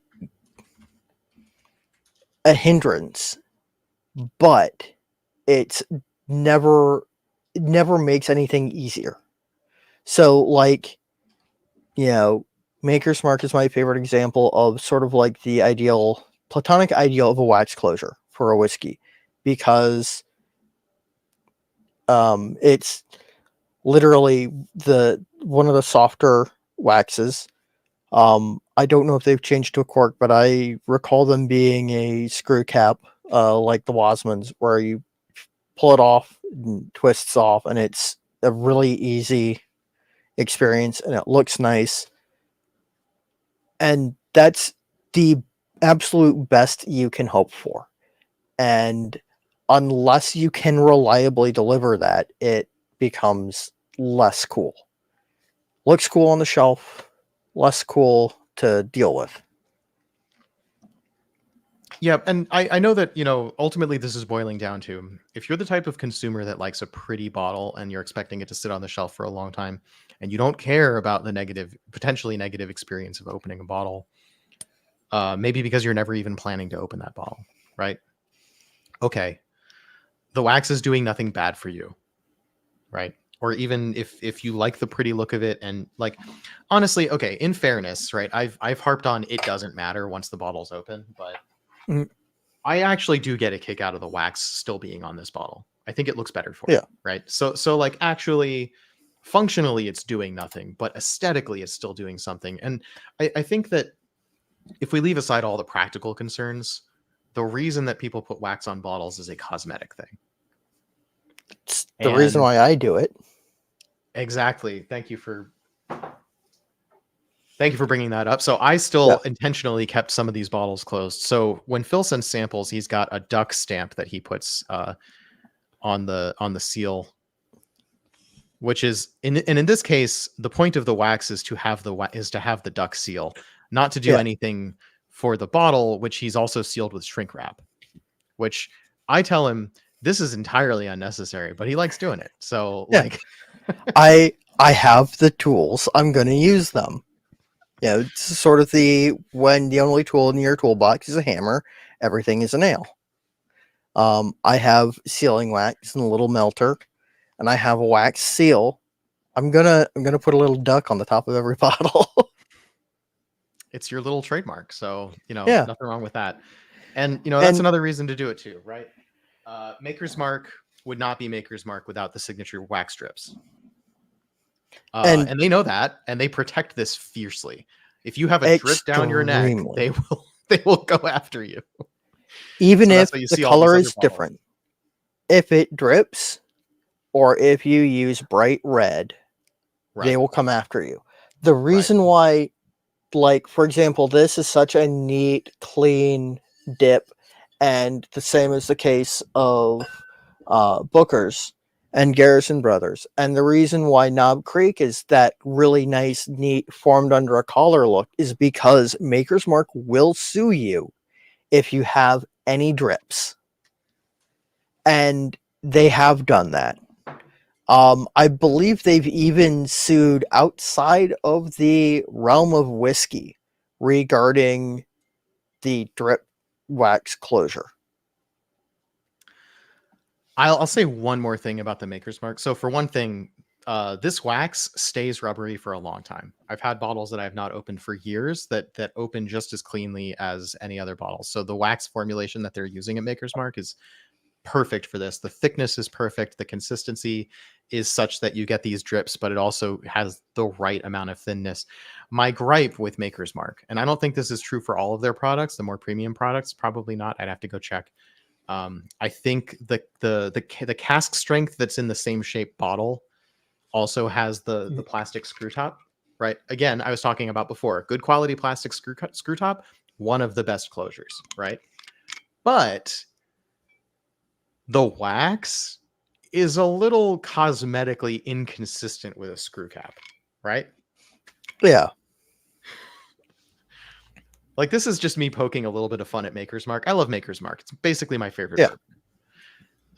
hindrance, but it's never it never makes anything easier. So like, Maker's Mark is my favorite example of sort of like the platonic ideal of a wax closure for a whiskey, because it's literally one of the softer waxes. I don't know if they've changed to a cork, but I recall them being a screw cap, like the Wasmans, where you pull it off, and twists off, and it's a really easy experience, and it looks nice. And that's the absolute best you can hope for. And unless you can reliably deliver that, it becomes less cool. Looks cool on the shelf, less cool to deal with. Yeah, and I know that, ultimately this is boiling down to, if you're the type of consumer that likes a pretty bottle and you're expecting it to sit on the shelf for a long time, and you don't care about the potentially negative experience of opening a bottle, maybe because you're never even planning to open that bottle, right? Okay, the wax is doing nothing bad for you, right? Or even if you like the pretty look of it, and like, honestly, okay, in fairness, right? I've harped on it doesn't matter once the bottle's open, but Mhm. I actually do get a kick out of the wax still being on this bottle. I think it looks better for Yeah. it, right? So like, actually, functionally it's doing nothing, but aesthetically it's still doing something. And I think that if we leave aside all the practical concerns, the reason that people put wax on bottles is a cosmetic thing. It's the reason And why I do it. exactly. Thank you for bringing that up. So I Yeah. still intentionally kept some of these bottles closed. So when Phill sends samples, he's got a duck stamp that he puts on the seal, which is and in this case, the point of the wax is to have the duck seal, not to do Yeah. anything for the bottle, which he's also sealed with shrink wrap, which I tell him this is entirely unnecessary, but he likes doing it. So Yeah. like, I have the tools. I'm going to use them. It's sort of when the only tool in your toolbox is a hammer, everything is a nail. I have sealing wax and a little melter, and I have a wax seal. I'm gonna put a little duck on the top of every bottle. it's your little trademark. So, Yeah. nothing wrong with that. And, that's And another reason to do it too, right? Maker's Mark would not be Maker's Mark without the signature wax strips. and And they know that, and they protect this fiercely. If you have a drip down your neck, extremely, they will go after you. even So that's if why you the see all these color other is bottles. different, if it drips, or if you use bright red, they Right. will come after you. The reason why, like, for example, this is such a neat, clean dip, and the same is the case of Booker's and Garrison Brothers. And the reason why Knob Creek is that really nice, neat, formed under a collar look is because Maker's Mark will sue you if you have any drips. And they have done that. I believe they've even sued outside of the realm of whiskey regarding the drip wax closure. I'll say one more thing about the Maker's Mark. So for one thing, this wax stays rubbery for a long time. I've had bottles that I have not opened for years that open just as cleanly as any other bottles. So the wax formulation that they're using at Maker's Mark is perfect for this. The thickness is perfect. The consistency is such that you get these drips, but it also has the right amount of thinness. My gripe with Maker's Mark, and I don't think this is true for all of their products, the more premium products, probably not. I'd have to go check. I think the cask strength that's in the same shape bottle also has the plastic screw top, right? Again, I was talking about before, good quality plastic screw top, one of the best closures, right? But the wax is a little cosmetically inconsistent with a screw cap, right? Yeah. Like, this is just me poking a little bit of fun at Maker's Mark. I love Maker's Mark. It's basically my favorite Yeah.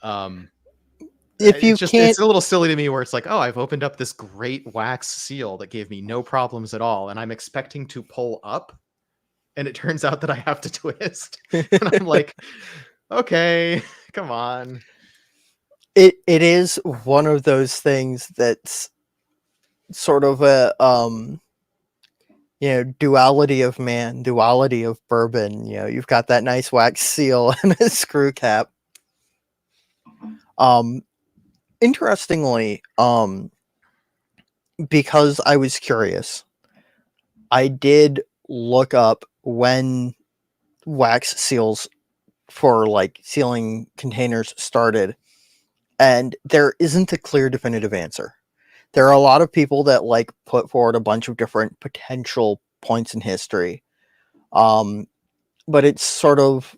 bourbon. If you It's can't, a little silly to me where it's like, oh, I've opened up this great wax seal that gave me no problems at all, and I'm expecting to pull up, and it turns out that I have to twist. And I'm like, okay, come on. it is one of those things that's sort of a duality of man, duality of bourbon. You've got that nice wax seal and a screw cap. Interestingly, because I was curious, I did look up when wax seals for like sealing containers started, and there isn't a clear definitive answer. There are a lot of people that like put forward a bunch of different potential points in history. But it's sort of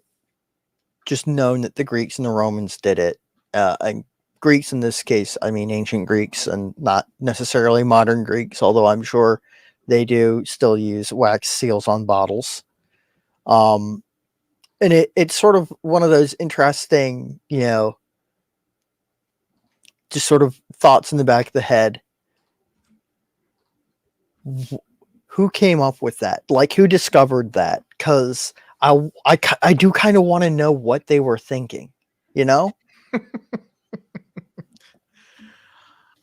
just known that the Greeks and the Romans did it. And Greeks in this case, I mean ancient Greeks and not necessarily modern Greeks, although I'm sure they do still use wax seals on bottles. And it's sort of one of those interesting, just sort of thoughts in the back of the head. Who came up with that? Like, who discovered that? Because I do kind of want to know what they were thinking, you know?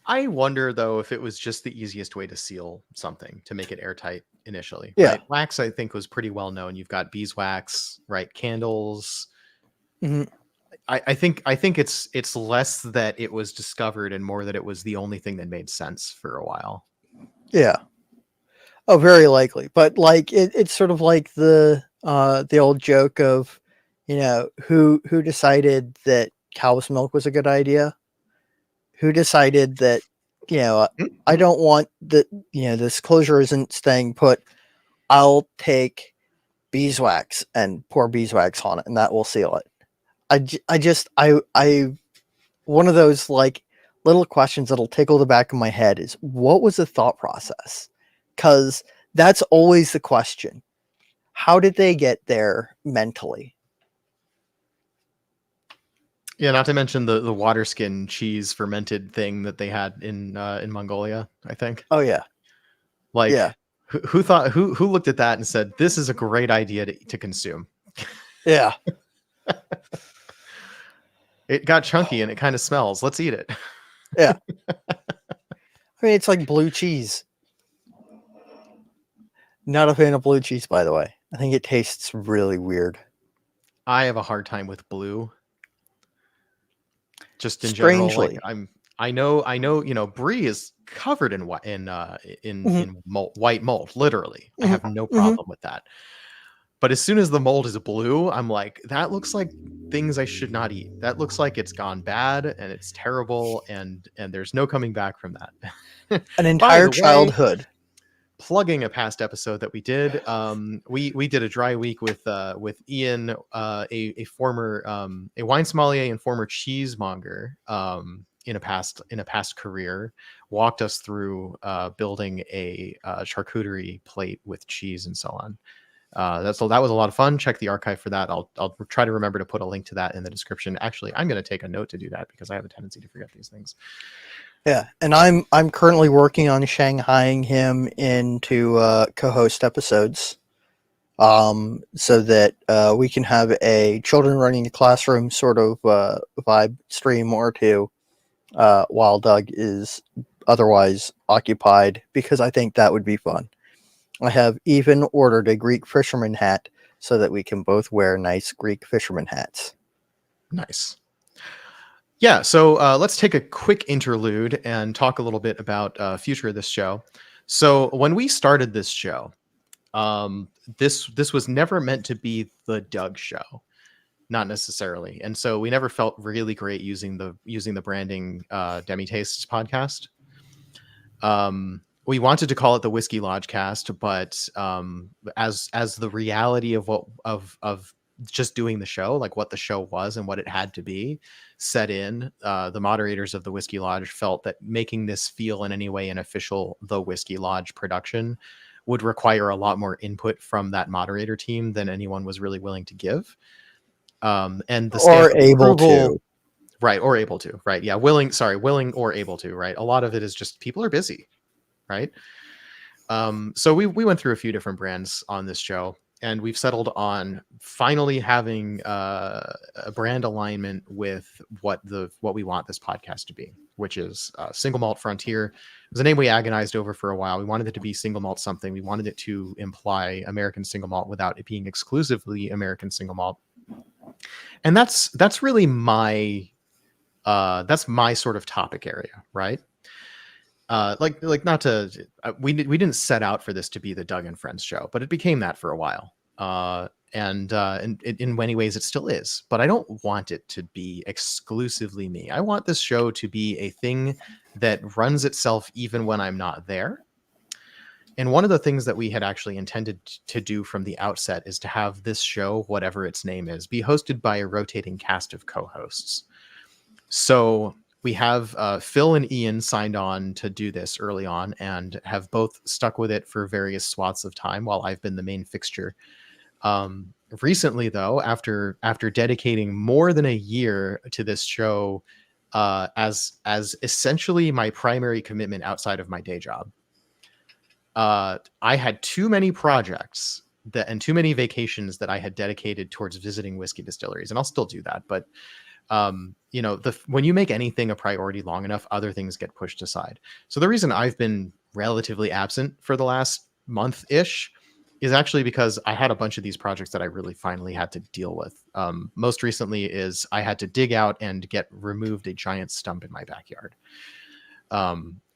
I wonder though if it was just the easiest way to seal something to make it airtight initially, Yeah. right? Wax, I think, was pretty well known. You've got beeswax, right? Candles. Mhm. I think it's less that it was discovered and more that it was the only thing that made sense for a while. Yeah. Oh, very likely. But like it's sort of like the old joke of, who decided that cow's milk was a good idea? Who decided that, I don't want the this closure isn't staying put. I'll take beeswax and pour beeswax on it and that will seal it. I one of those like little questions that'll tickle the back of my head is what was the thought process? Because that's always the question. How did they get there mentally? Yeah, not to mention the water skin cheese fermented thing that they had in Mongolia, I think. Oh yeah, Like yeah, who looked at that and said this is a great idea to consume? yeah. It got chunky and it kind of smells. Let's eat it. Yeah. I mean, it's like blue cheese. Not a fan of blue cheese, by the way. I think it tastes really weird. I have a hard time with blue. Just in general, like Strangely. I know, brie is covered in Mhm, white mold, literally. I mhm, have no mhm. problem with that. But as soon as the mold is blue, I'm like, that looks like things I should not eat. That looks like it's gone bad and it's terrible and there's no coming back from that. An By entire the way, childhood. plugging a past episode that we did, we did a dry week with Ian, a former a wine sommelier and former cheesemonger, in a past career, walked us through building a charcuterie plate with cheese and so on. That was a lot of fun. Check the archive for that. I'll try to remember to put a link to that in the description. Actually, I'm going to take a note to do that because I have a tendency to forget these things. Yeah, and I'm currently working on shanghaiing him into co-host episodes, so that we can have a children running a classroom sort of vibe stream or two, while Doug is otherwise occupied, because I think that would be fun. I have even ordered a Greek fisherman hat so that we can both wear nice Greek fisherman hats. Nice. Yeah, so let's take a quick interlude and talk a little bit about future of this show. So when we started this show, this was never meant to be the Doug show, not necessarily, and so we never felt really great using the branding Demi Tastes podcast. We wanted to call it the Whiskey Lodge Cast, but as the reality of what of just doing the show, like what the show was and what it had to be, set in, the moderators of the Whiskey Lodge felt that making this feel in any way an official The Whiskey Lodge production would require a lot more input from that moderator team than anyone was really willing to give. And the stamp Or of able approval, to. right, or able to, right? Yeah, willing or able to, right? A lot of it is just people are busy, right? So we went through a few different brands on this show, and we've settled on finally having a brand alignment with what we want this podcast to be, which is Single Malt Frontier. It was a name we agonized over for a while. We wanted it to be Single Malt something. We wanted it to imply American Single Malt without it being exclusively American Single Malt. And that's really my that's my sort of topic area, right? Like not to we didn't set out for this to be the Doug and Friends show, but it became that for a while. And in many ways it still is, but I don't want it to be exclusively me. I want this show to be a thing that runs itself even when I'm not there. And one of the things that we had actually intended to do from the outset is to have this show, whatever its name is, be hosted by a rotating cast of co-hosts. So we have Phill and Ian signed on to do this early on and have both stuck with it for various swaths of time while I've been the main fixture. Recently, though, after dedicating more than a year to this show as essentially my primary commitment outside of my day job, I had too many projects and too many vacations that I had dedicated towards visiting whiskey distilleries, and I'll still do that. But when you make anything a priority long enough, other things get pushed aside. So the reason I've been relatively absent for the last month-ish is actually because I had a bunch of these projects that I really finally had to deal with. Most recently is I had to dig out and get removed a giant stump in my backyard,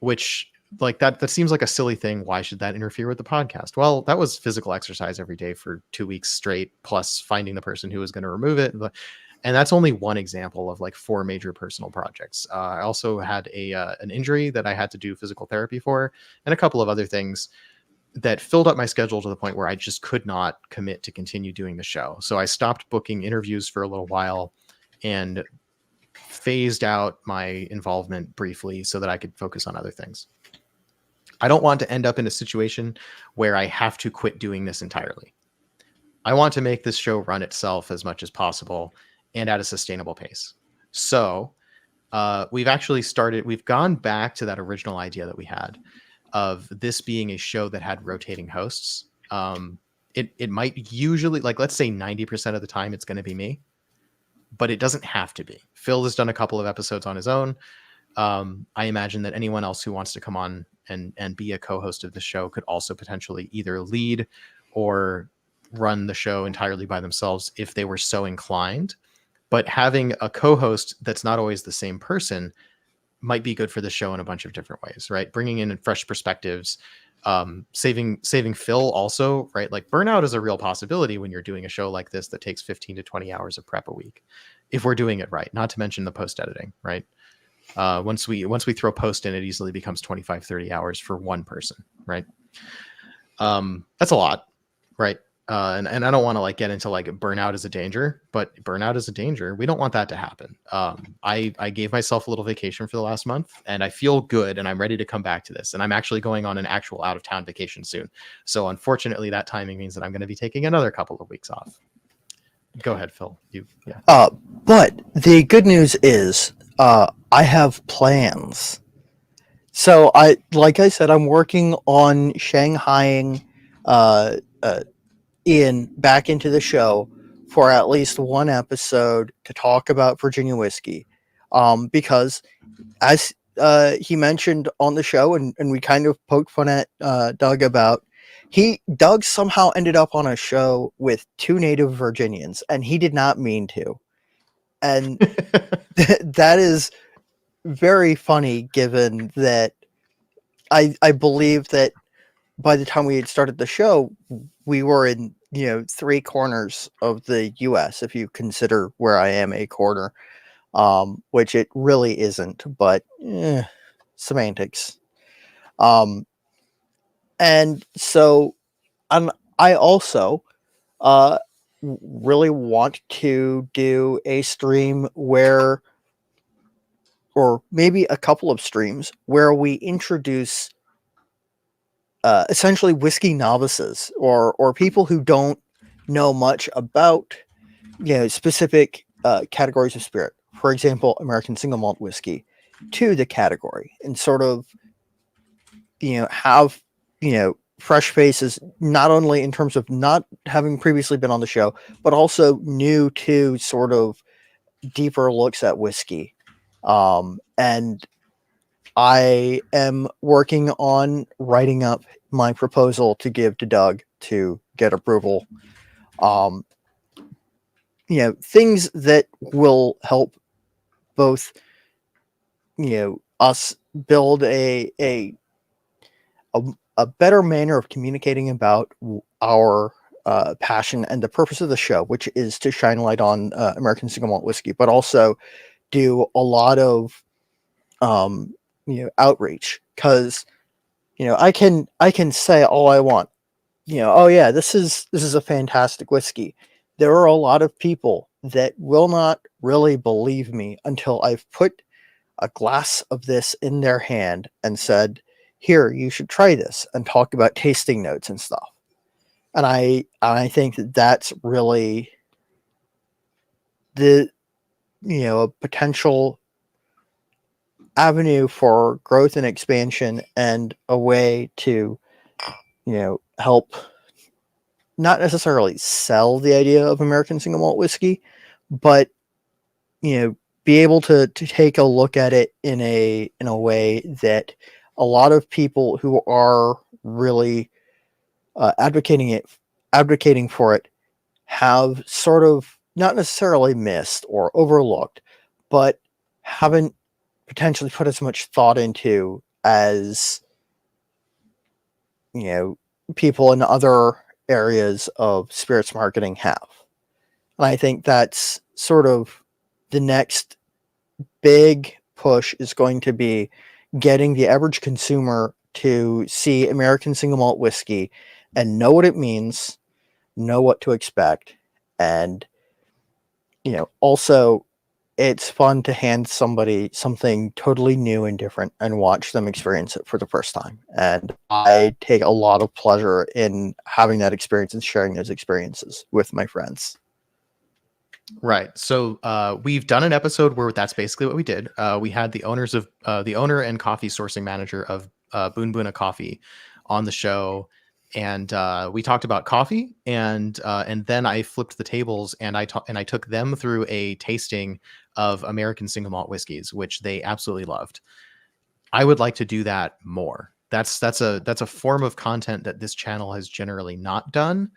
which like that seems like a silly thing. Why should that interfere with the podcast? Well, that was physical exercise every day for 2 weeks straight, plus finding the person who was going to remove it. And that's only one example of like 4 major personal projects. I also had an injury that I had to do physical therapy for, and a couple of other things that filled up my schedule to the point where I just could not commit to continue doing the show. So I stopped booking interviews for a little while and phased out my involvement briefly so that I could focus on other things. I don't want to end up in a situation where I have to quit doing this entirely. I want to make this show run itself as much as possible and at a sustainable pace. So we've gone back to that original idea that we had of this being a show that had rotating hosts. It might usually, like, let's say 90% of the time it's going to be me, but it doesn't have to be. Phill has done a couple of episodes on his own. I imagine that anyone else who wants to come on and be a co-host of the show could also potentially either lead or run the show entirely by themselves if they were so inclined. But having a co-host that's not always the same person might be good for the show in a bunch of different ways, right? Bringing in fresh perspectives, saving Phill also, right? Like burnout is a real possibility when you're doing a show like this that takes 15 to 20 hours of prep a week, if we're doing it right, not to mention the post editing, right? Once we throw post in, it easily becomes 25, 30 hours for one person, right? That's a lot, right? And I don't want to like get into like burnout is a danger, but burnout is a danger. We don't want that to happen. I gave myself a little vacation for the last month and I feel good and I'm ready to come back to this. And I'm actually going on an actual out of town vacation soon. So unfortunately that timing means that I'm going to be taking another couple of weeks off. Go ahead, Phill. But the good news is, I have plans. So like I said, I'm working on Shanghaiing Ian back into the show for at least one episode to talk about Virginia whiskey, because as he mentioned on the show, and we kind of poked fun at Doug about, Doug somehow ended up on a show with 2 native Virginians, and he did not mean to. And that is very funny, given that I believe that by the time we had started the show, we were in 3 corners of the U.S. if you consider where I am a corner, which it really isn't, but semantics. And so I also really want to do a stream where, or maybe a couple of streams, where we introduce essentially whiskey novices or people who don't know much about specific categories of spirit. For example, American Single Malt whiskey to the category, and sort of have fresh faces, not only in terms of not having previously been on the show, but also new to sort of deeper looks at whiskey. And I am working on writing up my proposal to give to Doug to get approval. Things that will help both, us build a better manner of communicating about our passion and the purpose of the show, which is to shine light on American Single Malt whiskey, but also do a lot of outreach, because I can say all I want, oh yeah, this is a fantastic whiskey. There are a lot of people that will not really believe me until I've put a glass of this in their hand and said, here, you should try this, and talk about tasting notes and stuff. And I think that that's really the a potential avenue for growth and expansion, and a way to help not necessarily sell the idea of American single malt whiskey, but be able to take a look at it in a way that a lot of people who are really advocating for it have sort of not necessarily missed or overlooked, but haven't potentially put as much thought into as people in other areas of spirits marketing have. And I think that's sort of the next big push, is going to be getting the average consumer to see American single malt whiskey and know what it means, know what to expect, and also it's fun to hand somebody something totally new and different and watch them experience it for the first time. And I take a lot of pleasure in having that experience and sharing those experiences with my friends. Right. So we've done an episode where that's basically what we did. We had the owner and coffee sourcing manager of Boon Boona Coffee on the show, and we talked about coffee, and then I flipped the tables, and I took them through a tasting of American single malt whiskeys, which they absolutely loved. I would like to do that more. That's a form of content that this channel has generally not done,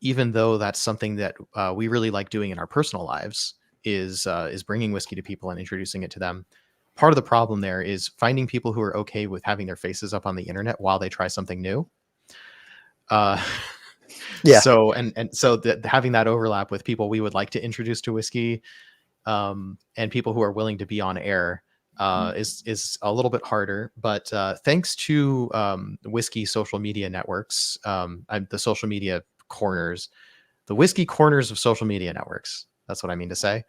even though that's something that we really like doing in our personal lives, is bringing whiskey to people and introducing it to them. Part of the problem there is finding people who are okay with having their faces up on the internet while they try something new. Yeah. So having that overlap with people we would like to introduce to whiskey, and people who are willing to be on air, is a little bit harder. But thanks to whiskey social media networks, the social media corners, the whiskey corners of social media networks. That's what I mean to say.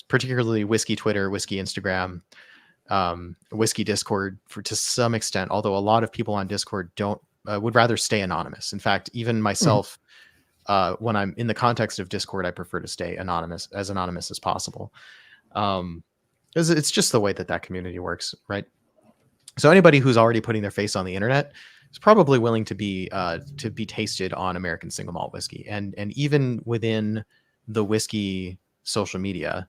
Particularly whiskey Twitter, whiskey Instagram, whiskey Discord, to some extent. Although a lot of people on Discord would rather stay anonymous. In fact, even myself, when I'm in the context of Discord, I prefer to stay anonymous as possible. Because it's just the way that community works, right? So anybody who's already putting their face on the internet is probably willing to be tasted on American single malt whiskey, and even within the whiskey social media,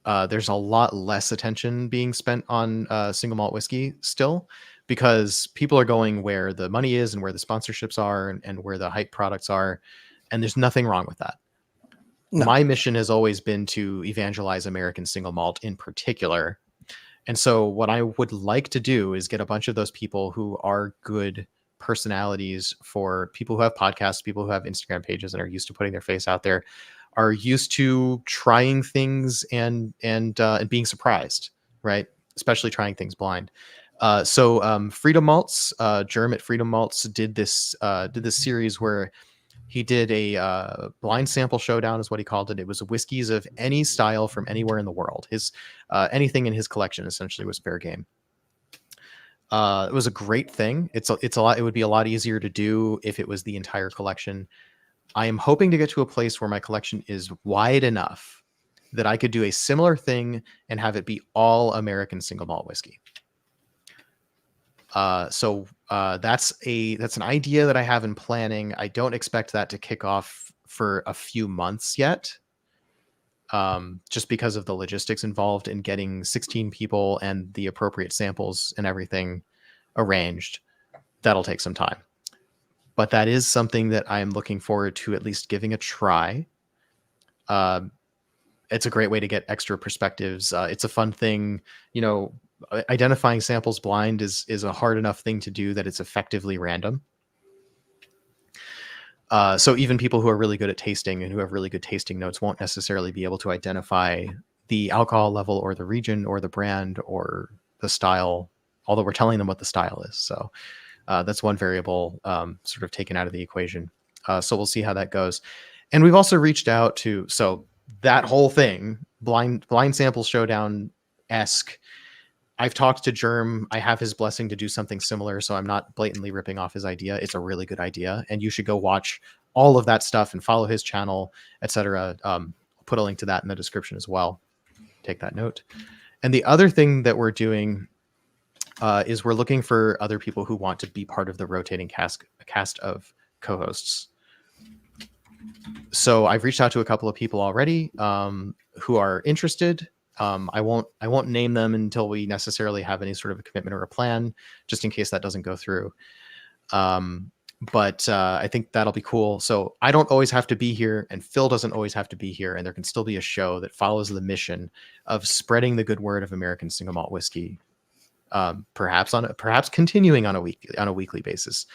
there's a lot less attention being spent on single malt whiskey still, because people are going where the money is and where the sponsorships are, and where the hype products are, and there's nothing wrong with that. No. My mission has always been to evangelize American single malt in particular. And so what I would like to do is get a bunch of those people who are good personalities, for people who have podcasts, people who have Instagram pages and are used to putting their face out there, are used to trying things and being surprised, right? Especially trying things blind. So Freedom Malts, Germ at Freedom Malts did this series where he did a blind sample showdown, is what he called it. It was whiskeys of any style from anywhere in the world. His anything in his collection essentially was fair game. It was a great thing. It's a lot. It would be a lot easier to do if it was the entire collection. I am hoping to get to a place where my collection is wide enough that I could do a similar thing and have it be all American single malt whiskey. So that's an idea that I have in planning. I don't expect that to kick off for a few months yet, just because of the logistics involved in getting 16 people and the appropriate samples and everything arranged. That'll take some time, but that is something that I'm looking forward to at least giving a try. It's a great way to get extra perspectives. It's a fun thing, identifying samples blind is a hard enough thing to do that it's effectively random. So even people who are really good at tasting and who have really good tasting notes won't necessarily be able to identify the alcohol level or the region or the brand or the style, although we're telling them what the style is. So that's one variable sort of taken out of the equation. So we'll see how that goes. And we've also reached out to, so that whole thing, blind sample showdown-esque. I've talked to Germ. I have his blessing to do something similar, so I'm not blatantly ripping off his idea. It's a really good idea, and you should go watch all of that stuff and follow his channel, etc. I'll put a link to that in the description as well. Take that note. And the other thing that we're doing is we're looking for other people who want to be part of the rotating cast of co-hosts. So I've reached out to a couple of people already who are interested. I won't name them until we necessarily have any sort of a commitment or a plan, just in case that doesn't go through. But I think that'll be cool. So I don't always have to be here, and Phill doesn't always have to be here, and there can still be a show that follows the mission of spreading the good word of American single malt whiskey. Perhaps continuing on a weekly basis.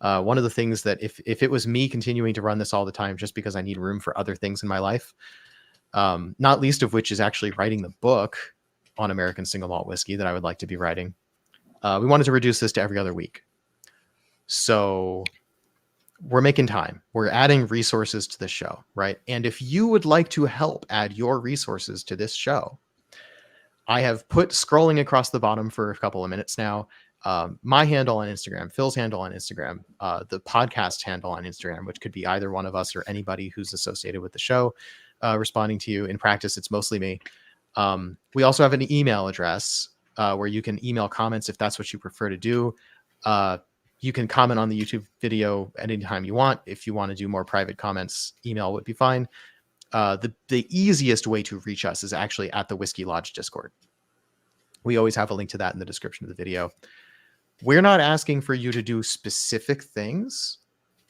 One of the things that if it was me continuing to run this all the time, just because I need room for other things in my life, not least of which is actually writing the book on American single malt whiskey that I would like to be writing. We wanted to reduce this to every other week. So we're making time. We're adding resources to the show, right? And if you would like to help add your resources to this show, I have put scrolling across the bottom for a couple of minutes now, my handle on Instagram, Phil's handle on Instagram, the podcast handle on Instagram, which could be either one of us or anybody who's associated with the show responding to you. In practice, it's mostly me. We also have an email address where you can email comments if that's what you prefer to do. You can comment on the YouTube video at any time you want. If you want to do more private comments, email would be fine. The easiest way to reach us is actually at the Whiskey Lodge Discord. We always have a link to that in the description of the video. We're not asking for you to do specific things.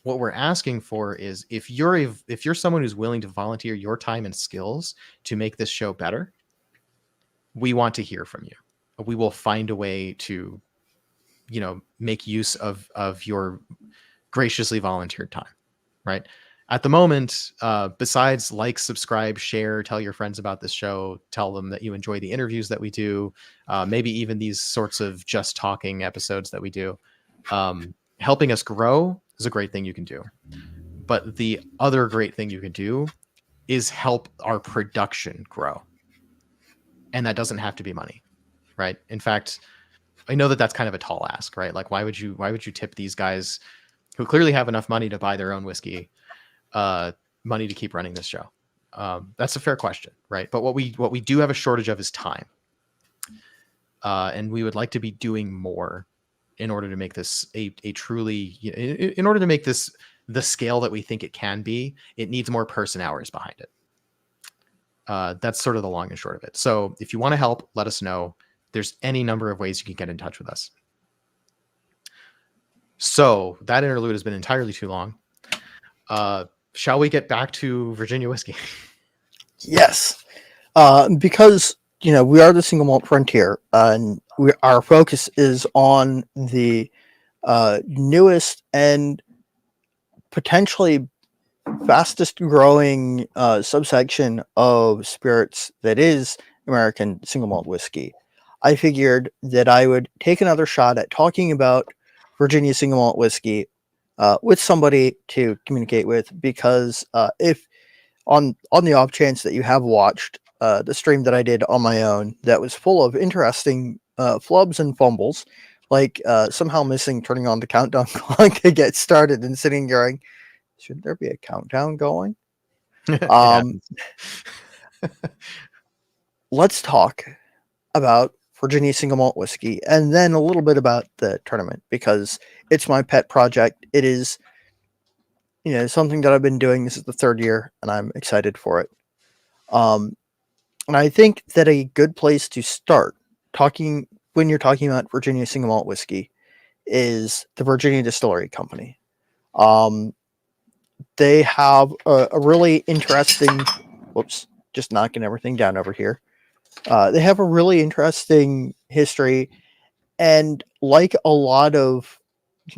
What we're asking for is if you're someone who's willing to volunteer your time and skills to make this show better, we want to hear from you. We will find a way to, make use of your graciously volunteered time, right? At the moment, besides like, subscribe, share, tell your friends about this show, tell them that you enjoy the interviews that we do, maybe even these sorts of just talking episodes that we do. Helping us grow is a great thing you can do. But the other great thing you can do is help our production grow. And that doesn't have to be money, right? In fact, I know that that's kind of a tall ask, right? Like, why would you tip these guys who clearly have enough money to buy their own whiskey money to keep running this show? That's a fair question, right? But what we do have a shortage of is time. And we would like to be doing more in order to make this a truly, in order to make this the scale that we think it can be. It needs more person hours behind it. That's sort of the long and short of it. So if you want to help, let us know. There's any number of ways you can get in touch with us. So that interlude has been entirely too long. Shall we get back to Virginia whiskey? Yes. Because, we are the single malt frontier, and our focus is on the newest and potentially fastest growing subsection of spirits that is American single malt whiskey. I figured that I would take another shot at talking about Virginia single malt whiskey with somebody to communicate with, because if on the off chance that you have watched the stream that I did on my own that was full of interesting flubs and fumbles, like somehow missing turning on the countdown clock to get started and sitting going, should there be a countdown going? Let's talk about Virginia single malt whiskey, and then a little bit about the tournament, because it's my pet project. It is, something that I've been doing. This is the third year, and I'm excited for it. And I think that a good place to start talking when you're talking about Virginia single malt whiskey is the Virginia Distillery Company. They have a really interesting. Whoops, just knocking everything down over here. They have a really interesting history, and like a lot of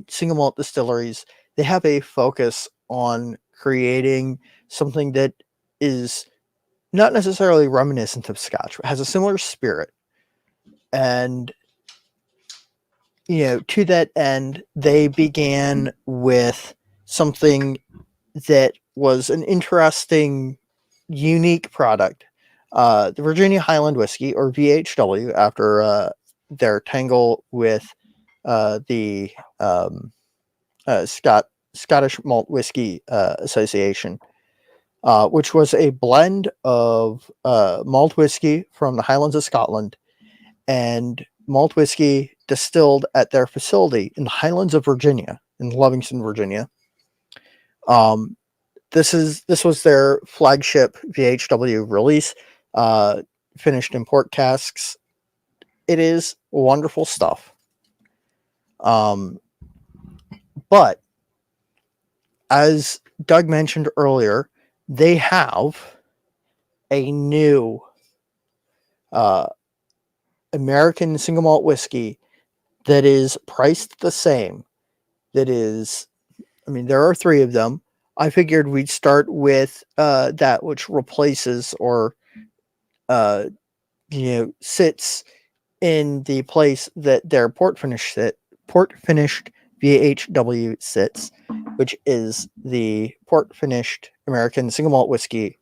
single malt distilleries, they have a focus on creating something that is not necessarily reminiscent of Scotch, but has a similar spirit. And, to that end, they began with something that was an interesting, unique product. The Virginia Highland Whiskey, or VHW, after their tangle with the Scottish Malt Whiskey Association, which was a blend of malt whiskey from the Highlands of Scotland and malt whiskey distilled at their facility in the Highlands of Virginia, in Livingston, Virginia. This was their flagship VHW release, finished in port casks. It is wonderful stuff. But as Doug mentioned earlier, they have a new American single malt whiskey that is priced the same. That is, there are 3 of them. I figured we'd start with that which replaces or sits in the place that their port finished VHW sits, which is the port finished American single malt whiskey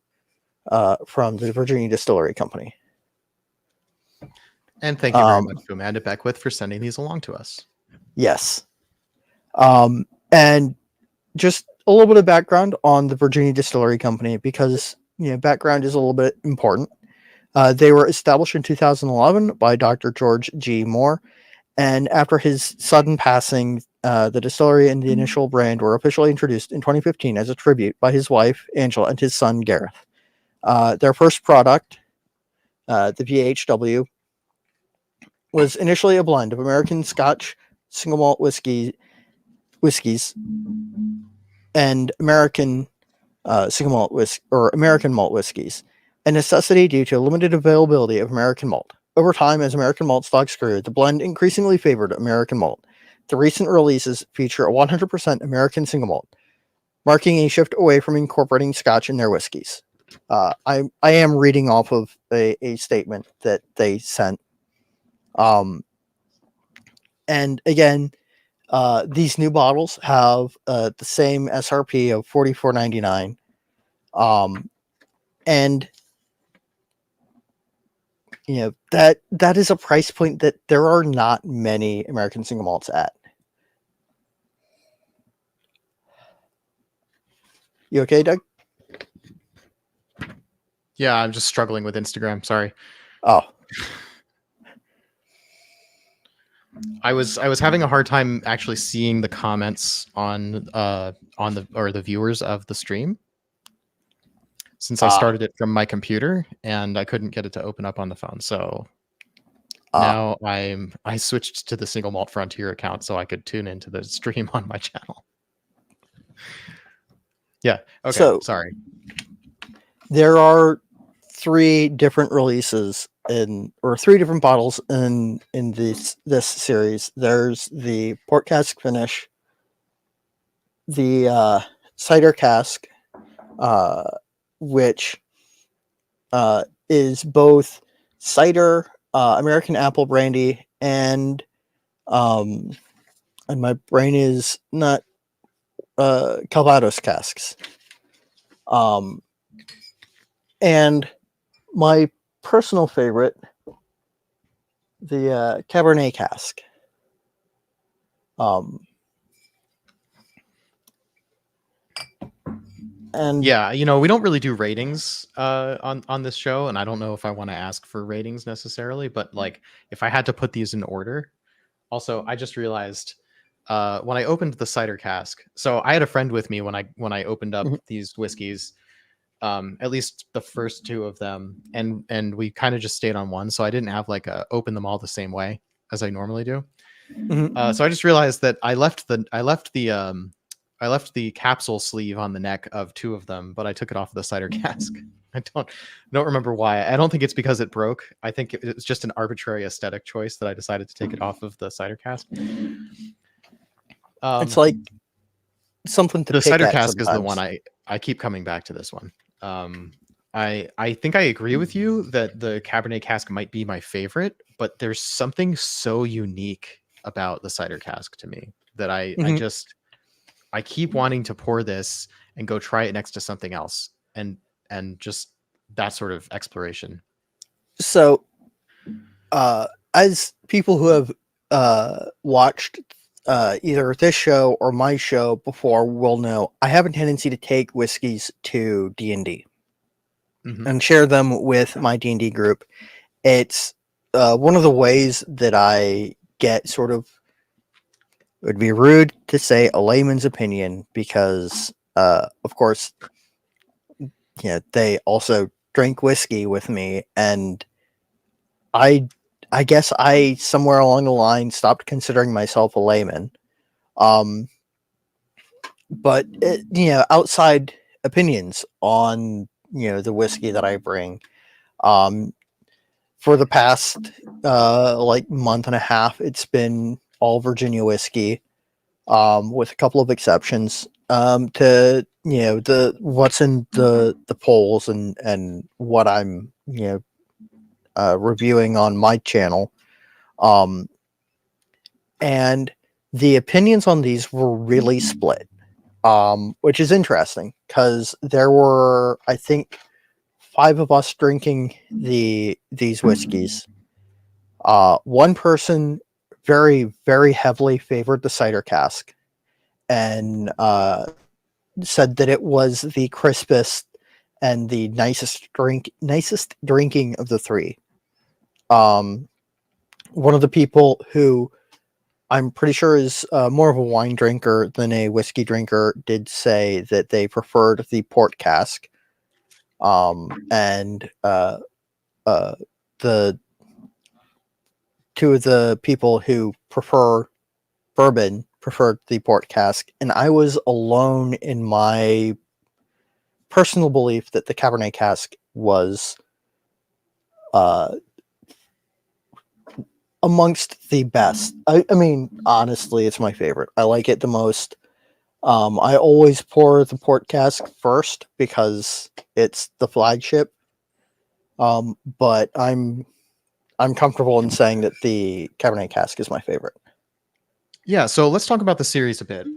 from the Virginia Distillery Company. And thank you very much to Amanda Beckwith for sending these along to us. Yes. And just a little bit of background on the Virginia Distillery Company, because background is a little bit important. They were established in 2011 by Dr. George G. Moore, and after his sudden passing, the distillery and the initial brand were officially introduced in 2015 as a tribute by his wife, Angela, and his son, Gareth. Their first product, the VHW, was initially a blend of American Scotch single malt whiskeys and American single malt American malt whiskeys, a necessity due to limited availability of American malt. Over time, as American malt stocks grew, the blend increasingly favored American malt. The recent releases feature a 100% American single malt, marking a shift away from incorporating Scotch in their whiskeys. I am reading off of a statement that they sent. And again, these new bottles have the same SRP of $44.99. And that is a price point that there are not many American single malts at. You okay, Doug? Yeah, I'm just struggling with Instagram. Sorry. Oh. I was having a hard time actually seeing the comments on the viewers of the stream, since I started it from my computer and I couldn't get it to open up on the phone. So now I switched to the Single Malt Frontier account so I could tune into the stream on my channel. Yeah. Okay. So, sorry. There are 3 different releases or 3 different bottles in this series. There's the port cask finish, the cider cask, which is both cider, American apple brandy, and my brain is not Calvados casks. And my personal favorite, the Cabernet cask. And yeah, we don't really do ratings on this show, and I don't know if I want to ask for ratings necessarily, but like if I had to put these in order. Also, I just realized when I opened the cider cask, so I had a friend with me when I opened up these whiskeys, at least the first 2 of them, and we kind of just stayed on one, so I didn't have like open them all the same way as I normally do. So I just realized that I left the capsule sleeve on the neck of 2 of them, but I took it off of the cider cask. I don't remember why. I don't think it's because it broke. I think it's just an arbitrary aesthetic choice that I decided to take it off of the cider cask. It's like something to The pick cider at cask is the one sometimes. I keep coming back to this one. I think I agree with you that the Cabernet cask might be my favorite, but there's something so unique about the cider cask to me that I Mhm. just I keep wanting to pour this and go try it next to something else, and just that sort of exploration. So, as people who have watched either this show or my show before will know, I have a tendency to take whiskeys to D&D Hmm. and share them with my D&D group. It's one of the ways that I get sort of, it would be rude to say a layman's opinion because, of course, they also drink whiskey with me, and I I guess I somewhere along the line stopped considering myself a layman. Um, but outside opinions on the whiskey that I bring. Um, for the past like month and a half, it's been all Virginia whiskey, with a couple of exceptions. To the what's in the polls and what I'm reviewing on my channel. Um, and the opinions on these were really split, which is interesting because there were, I think, 5 of us drinking these whiskeys. One person very, very heavily favored the cider cask and said that it was the crispest and the nicest drinking of the three. Um, One of the people who I'm pretty sure is more of a wine drinker than a whiskey drinker did say that they preferred the port cask. And uh, the two of the people who prefer bourbon preferred the port cask, and I was alone in my personal belief that the Cabernet cask was uh, amongst the best. I mean, honestly, it's my favorite. I like it the most. I always pour the port cask first because it's the flagship. But I'm comfortable in saying that the Cabernet cask is my favorite. Yeah, so let's talk about the series a bit.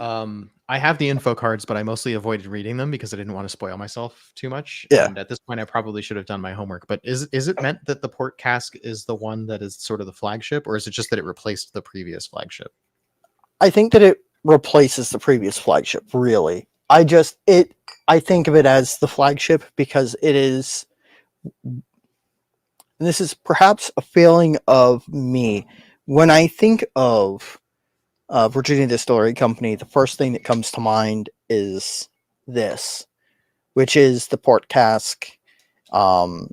I have the info cards, but I mostly avoided reading them because I didn't want to spoil myself too much. Yeah, And at this point, I probably should have done my homework. But is it meant that the port cask is the one that is sort of the flagship, or is it just that it replaced the previous flagship? I think that it replaces the previous flagship. Really, I think of it as the flagship because it is. And this is perhaps a failing of me. When I think of Virginia Distillery Company, the first thing that comes to mind is this, which is the port cask. Um,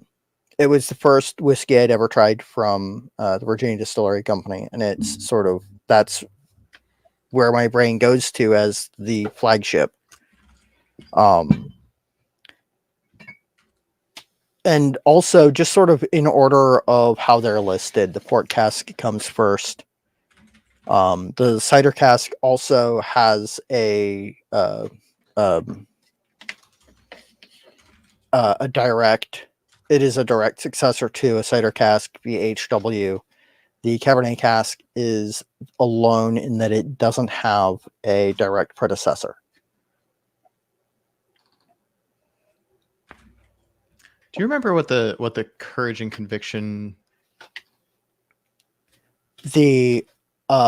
it was the first whiskey I'd ever tried from the Virginia Distillery Company, and it's sort of that's where my brain goes to as the flagship. Um, and also, just sort of in order of how they're listed, the port cask comes first. The cider cask also has um, a direct. It is a direct successor to a cider cask VHW. The Cabernet cask is alone in that it doesn't have a direct predecessor. Do you remember what the courage and conviction? The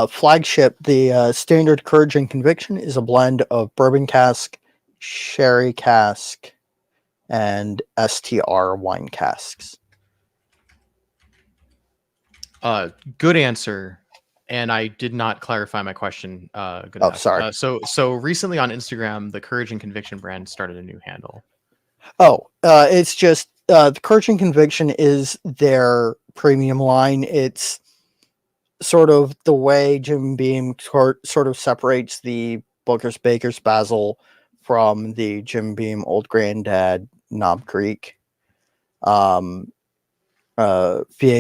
flagship, the standard Courage and Conviction, is a blend of bourbon cask, sherry cask, and STR wine casks. Good answer. And I did not clarify my question good Oh, enough. sorry. So recently on Instagram, the Courage and Conviction brand started a new handle. Oh, it's just the Courage and Conviction is their premium line. It's sort of the way Jim Beam sort of separates the Booker's Baker's Basil from the Jim Beam Old Granddad Knob Creek. VA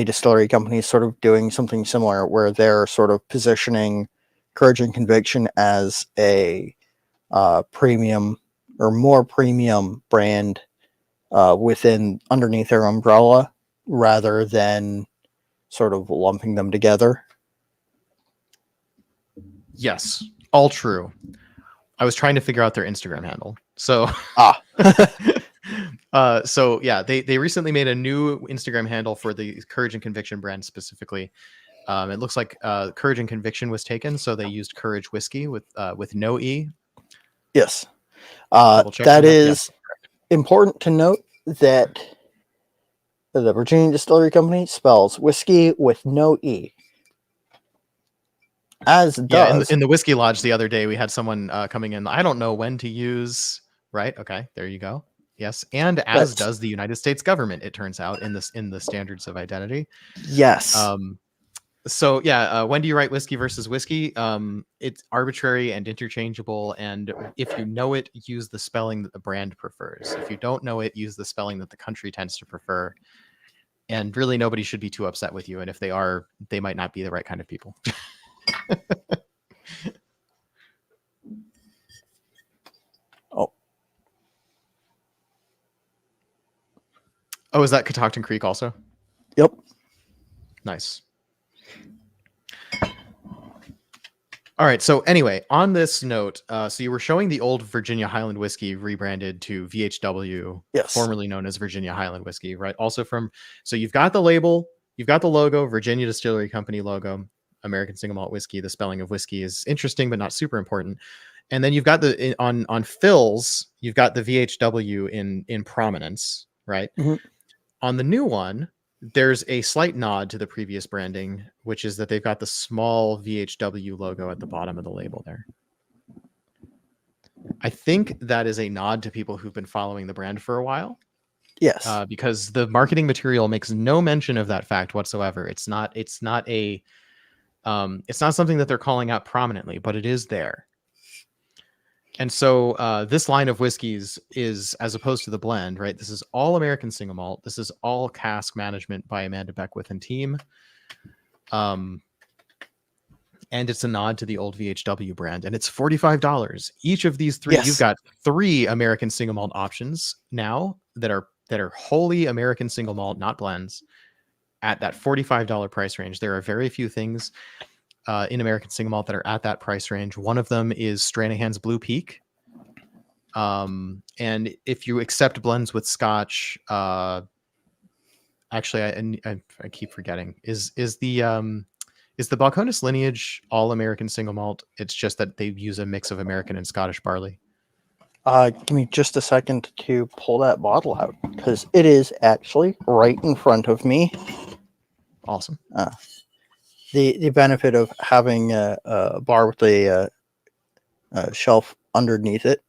Distillery Company is sort of doing something similar where they're sort of positioning Courage and Conviction as a premium or more premium brand within underneath their umbrella rather than sort of lumping them together. Yes, all true. I was trying to figure out their Instagram handle. So so yeah, they recently made a new Instagram handle for the Courage and Conviction brand specifically. It looks like Courage and Conviction was taken, so they used Courage Whiskey with no E. Yes. Double check That is yes. important to note that the Virginia Distillery Company spells whiskey with no E. As it does. In the Whiskey Lodge the other day, we had someone coming in. I don't know when to use. Right. Okay. There you go. Yes. And as does the United States government, it turns out in the standards of identity. Yes. So yeah, when do you write whiskey versus whiskey? It's arbitrary and interchangeable. And if you know it, use the spelling that the brand prefers. If you don't know it, use the spelling that the country tends to prefer. And really, nobody should be too upset with you. And if they are, they might not be the right kind of people. Oh, is that Catoctin Creek also? Yep. Nice. All right. So anyway, on this note, so you were showing the old Virginia Highland whiskey rebranded to VHW, yes, formerly known as Virginia Highland whiskey, right? Also so you've got the label, you've got the logo, Virginia Distillery Company logo, American Single Malt Whiskey. The spelling of whiskey is interesting, but not super important. And then you've got on Phil's, you've got the VHW in prominence, right? Mm-hmm. On the new one, there's a slight nod to the previous branding, which is that they've got the small VHW logo at the bottom of the label there. I think that is a nod to people who've been following the brand for a while. Yes. Because the marketing material makes no mention of that fact whatsoever. It's not something that they're calling out prominently, but it is there. And so this line of whiskeys is, as opposed to the blend, right? This is all American Single Malt. This is all cask management by Amanda Beckwith and team. And it's a nod to the old VHW brand. And it's $45. Each of these three, You've got 3 American Single Malt options now that are wholly American Single Malt, not blends, at that $45 price range. There are very few things in American Single Malt that are at that price range. One of them is Stranahan's Blue Peak. And if you accept blends with Scotch, actually, I keep forgetting. Is the Balcones lineage all American Single Malt? It's just that they use a mix of American and Scottish barley. Give me just a second to pull that bottle out, because it is actually right in front of me. Awesome. The benefit of having a bar with a shelf underneath it.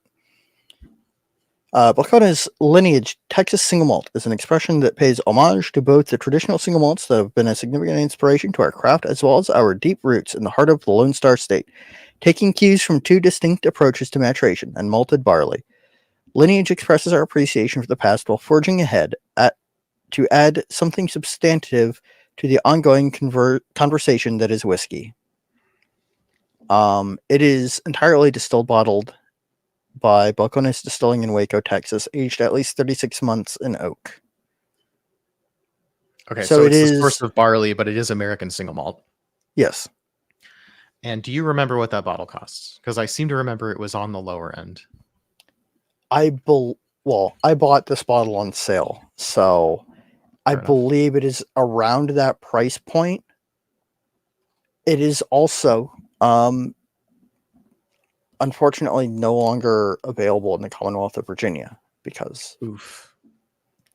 Balcones lineage Texas Single Malt is an expression that pays homage to both the traditional single malts that have been a significant inspiration to our craft, as well as our deep roots in the heart of the Lone Star State, taking cues from 2 distinct approaches to maturation and malted barley. Lineage expresses our appreciation for the past while forging ahead to add something substantive to the ongoing conversation that is whiskey. It is entirely distilled bottled by Balcones Distilling in Waco, Texas, aged at least 36 months in oak. Okay, so it's the source of barley, but it is American Single Malt. Yes. And do you remember what that bottle costs? Because I seem to remember it was on the lower end. I bought this bottle on sale, so I believe it is around that price point. It is also, unfortunately, no longer available in the Commonwealth of Virginia because,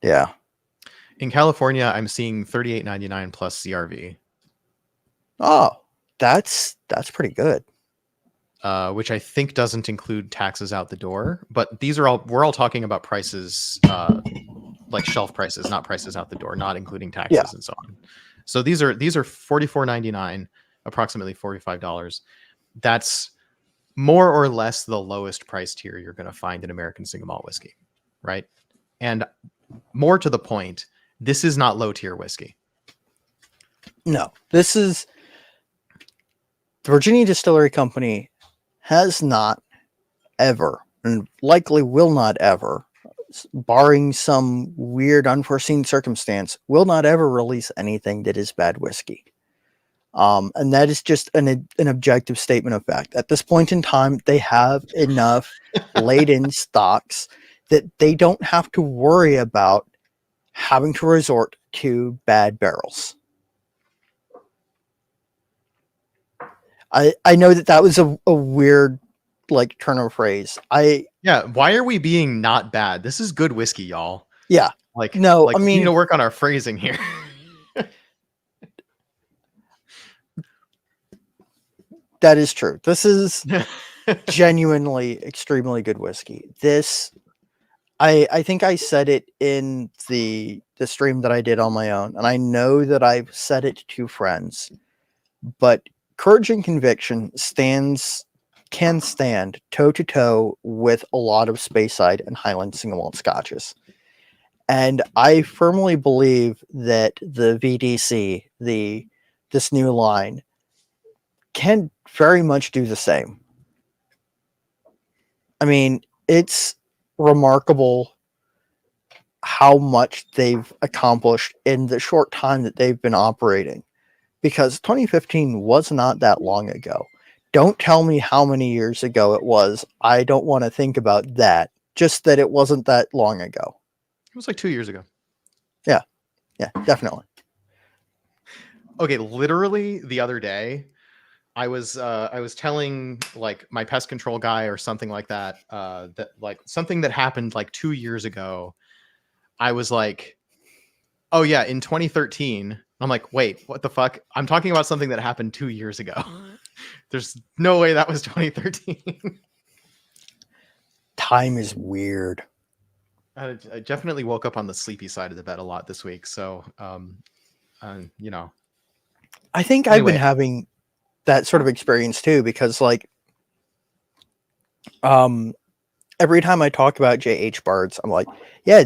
yeah. In California, I'm seeing $38.99 plus CRV. Oh, that's pretty good. Which I think doesn't include taxes out the door, but we're all talking about prices, like shelf prices, not prices out the door, not including taxes and so on. So these are $44.99, approximately $45. That's more or less the lowest price tier you're going to find in American Single Malt whiskey, right? And more to the point, this is not low tier whiskey. No, this is the Virginia Distillery Company has not, ever, and likely will not ever, barring some weird unforeseen circumstance, will not ever release anything that is bad whiskey. And that is just an objective statement of fact. At this point in time, they have enough laid-in stocks that they don't have to worry about having to resort to bad barrels. I know that was a weird like turn of phrase. Yeah, why are we being not bad? This is good whiskey, y'all. Yeah. Like, No, like I we mean, need to work on our phrasing here. that is true. This is genuinely extremely good whiskey. This, I think I said it in the stream that I did on my own, and I know that I've said it to friends, but Courage and Conviction can stand toe to toe with a lot of Speyside and Highland single malt scotches. And I firmly believe that the VDC, this new line, can very much do the same. I mean, it's remarkable how much they've accomplished in the short time that they've been operating, because 2015 was not that long ago. Don't tell me how many years ago it was. I don't want to think about that. Just that it wasn't that long ago. It was like 2 years ago. Yeah, definitely. Okay, literally the other day, I was telling like my pest control guy or something like that, that like something that happened like 2 years ago. I was like, oh yeah, in 2013. I'm like, wait, what the fuck? I'm talking about something that happened 2 years ago. There's no way that was 2013. Time is weird. I definitely woke up on the sleepy side of the bed a lot this week. So, you know, I think I've been having that sort of experience too, because like, every time I talk about JH Bards, I'm like, yeah,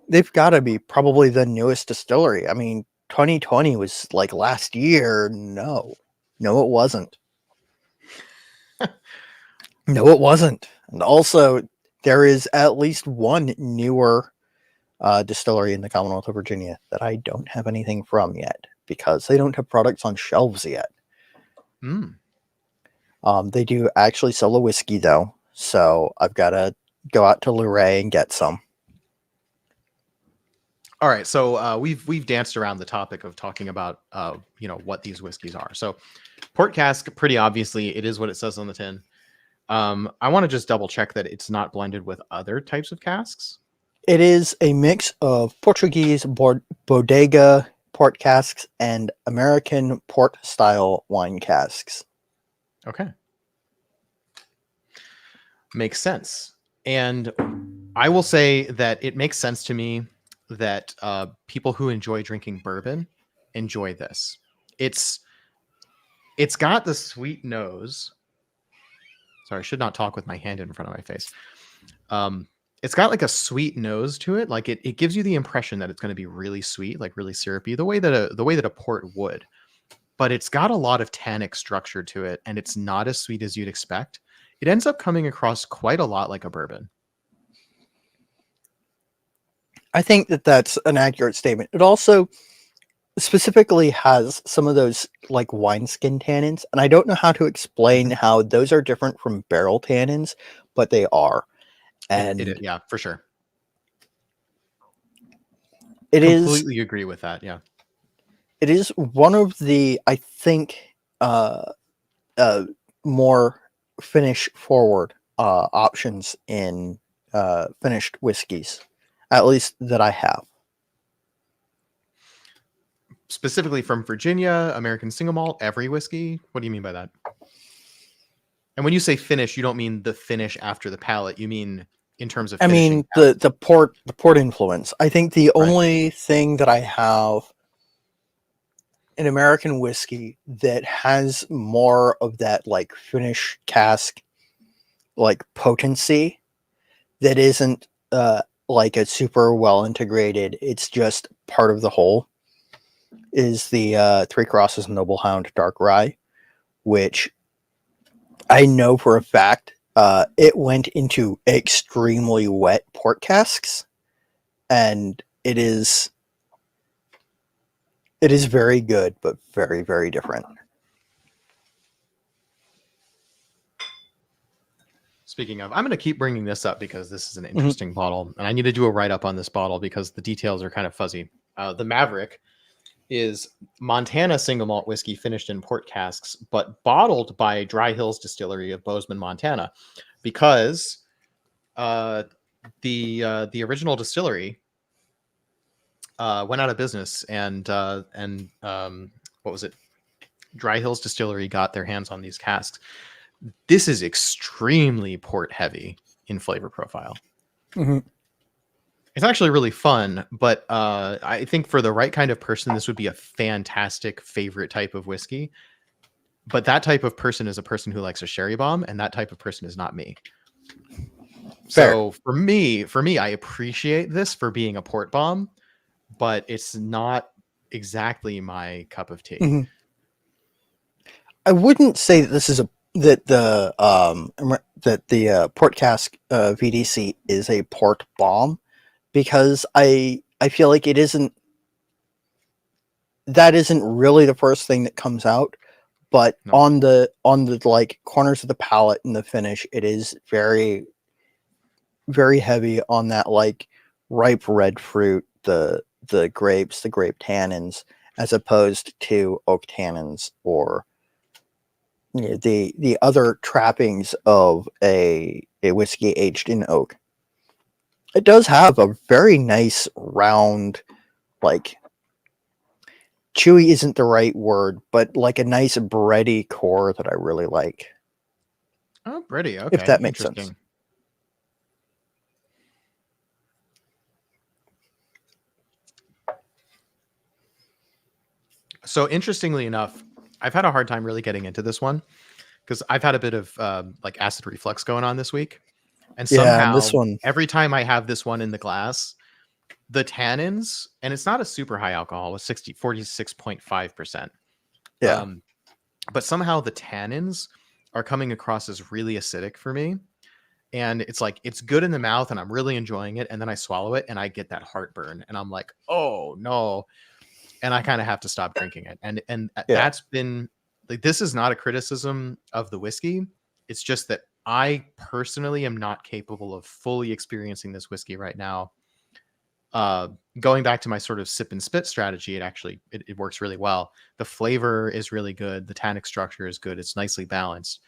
they've got to be probably the newest distillery. I mean, 2020 was like last year. No, it wasn't. No, it wasn't. And also, there is at least one newer distillery in the Commonwealth of Virginia that I don't have anything from yet, because they don't have products on shelves yet. They do actually sell a whiskey though, so I've got to go out to Luray and get some. All right, so we've danced around the topic of talking about what these whiskeys are. So port cask, pretty obviously, it is what it says on the tin. I want to just double check that it's not blended with other types of casks. It is a mix of Portuguese bodega port casks and American port style wine casks. Okay, makes sense. And I will say that it makes sense to me that people who enjoy drinking bourbon enjoy this. It's got the sweet nose. Sorry, I should not talk with my hand in front of my face. It's got like a sweet nose to it. Like it gives you the impression that it's going to be really sweet, like really syrupy, the way that a port would. But it's got a lot of tannic structure to it, and it's not as sweet as you'd expect. It ends up coming across quite a lot like a bourbon. I think that that's an accurate statement. It also specifically has some of those like wineskin tannins, and I don't know how to explain how those are different from barrel tannins, but they are. And yeah, for sure. It completely agree with that. Yeah. It is one of the, I think, more finish forward options in finished whiskeys, at least that I have. Specifically from Virginia, American Single Malt, every whiskey. What do you mean by that? And when you say finish, you don't mean the finish after the palate. You mean in terms of finishing. I mean the port influence. I think the only thing that I have in American whiskey that has more of that like finish cask like potency that isn't like a super well integrated, it's just part of the whole, is the Three Crosses Noble Hound Dark Rye, which I know for a fact it went into extremely wet port casks, and it is very good, but very, very different. Speaking of, I'm going to keep bringing this up because this is an Mm-hmm. interesting bottle, and I need to do a write-up on this bottle because the details are kind of fuzzy. The Maverick is Montana single malt whiskey finished in port casks, but bottled by Dry Hills Distillery of Bozeman, Montana, because the original distillery went out of business, and what was it? Dry Hills Distillery got their hands on these casks. This is extremely port heavy in flavor profile. Mm-hmm. It's actually really fun, but I think for the right kind of person, this would be a fantastic favorite type of whiskey. But that type of person is a person who likes a sherry bomb, and that type of person is not me. Fair. So for me, I appreciate this for being a port bomb, but it's not exactly my cup of tea. Mm-hmm. I wouldn't say that this is that the port cask VDC is a port bomb, because I feel like that isn't really the first thing that comes out, but No. on the like corners of the palate and the finish, it is very, very heavy on that like ripe red fruit, the grapes, the grape tannins, as opposed to oak tannins or the other trappings of a whiskey aged in oak. It does have a very nice round, like, chewy isn't the right word, but like a nice bready core that I really like. Oh, bready. Okay, If that makes interesting. sense. So interestingly enough, I've had a hard time really getting into this one because I've had a bit of like acid reflux going on this week. And Yeah, and somehow this one, every time I have this one in the glass, the tannins, and it's not a super high alcohol, with 46.5%. yeah. But somehow the tannins are coming across as really acidic for me. And it's like, it's good in the mouth and I'm really enjoying it. And then I swallow it and I get that heartburn and I'm like, oh no. And I kind of have to stop drinking it. And that's been like, this is not a criticism of the whiskey. It's just that I personally am not capable of fully experiencing this whiskey right now. Going back to my sort of sip and spit strategy, it works really well. The flavor is really good. The tannic structure is good. It's nicely balanced.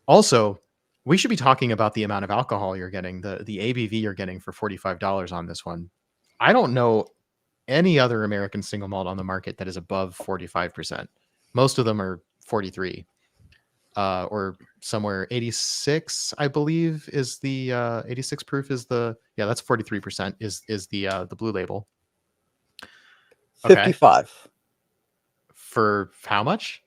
Also, we should be talking about the amount of alcohol you're getting, the ABV you're getting for $45 on this one. I don't know any other American single malt on the market that is above 45%. Most of them are 43. Or somewhere 86, I believe, is the 86 proof is that's 43% is the blue label. Okay. 55. For how much?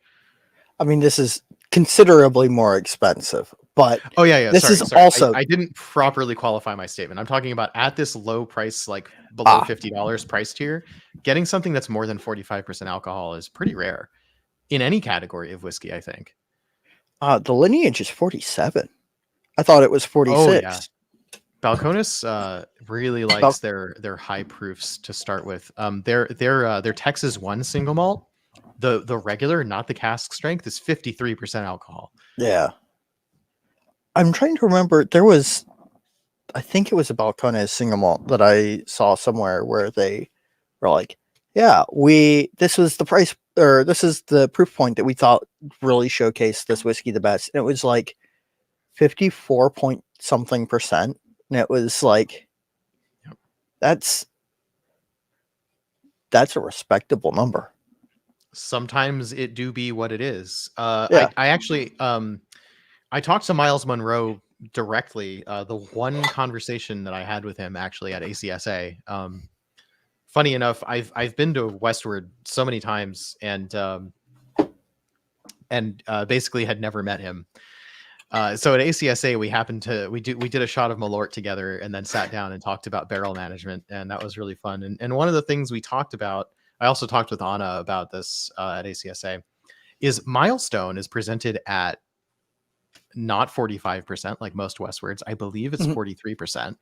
I mean, this is considerably more expensive, but this sorry, is also I didn't properly qualify my statement. I'm talking about at this low price, like below $50 price tier, getting something that's more than 45% alcohol is pretty rare in any category of whiskey, I think. the lineage is 47. I thought it was 46. Oh yeah. Balcones really likes their high proofs to start with. Their Texas 1 single malt, the regular, not the cask strength, is 53% alcohol. Yeah. I'm trying to remember. I think it was a Balcones single malt that I saw somewhere where they were like, yeah, this was the price, or this is the proof point that we thought really showcased this whiskey the best. And it was like 54 point something percent. And it was like, Yep. That's a respectable number. Sometimes it do be what it is. Yeah. I actually I talked to Miles Monroe directly. The one conversation that I had with him actually at ACSA. Funny enough, I've been to Westward so many times and basically had never met him. So at ACSA, we did a shot of Malort together and then sat down and talked about barrel management, and that was really fun. And one of the things we talked about, I also talked with Anna about this at ACSA, is Milestone is presented at not 45% like most Westwards. I believe it's Mhm. 43%.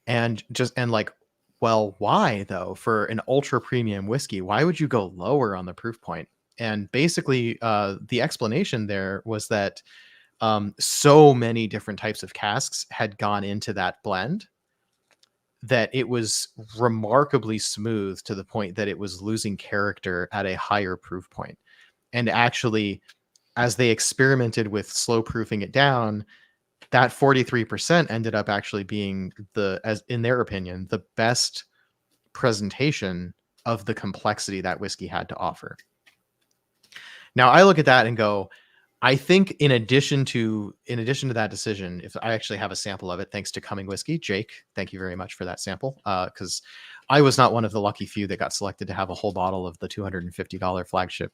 And like, well, why though? For an ultra premium whiskey, why would you go lower on the proof point? And basically, the explanation there was that so many different types of casks had gone into that blend that it was remarkably smooth to the point that it was losing character at a higher proof point. And actually, as they experimented with slow proofing it down, that 43% ended up actually being as in their opinion, the best presentation of the complexity that whiskey had to offer. Now I look at that and go, I think in addition to that decision, if I actually have a sample of it, thanks to Cumming Whiskey, Jake, thank you very much for that sample. Because I was not one of the lucky few that got selected to have a whole bottle of the $250 flagship.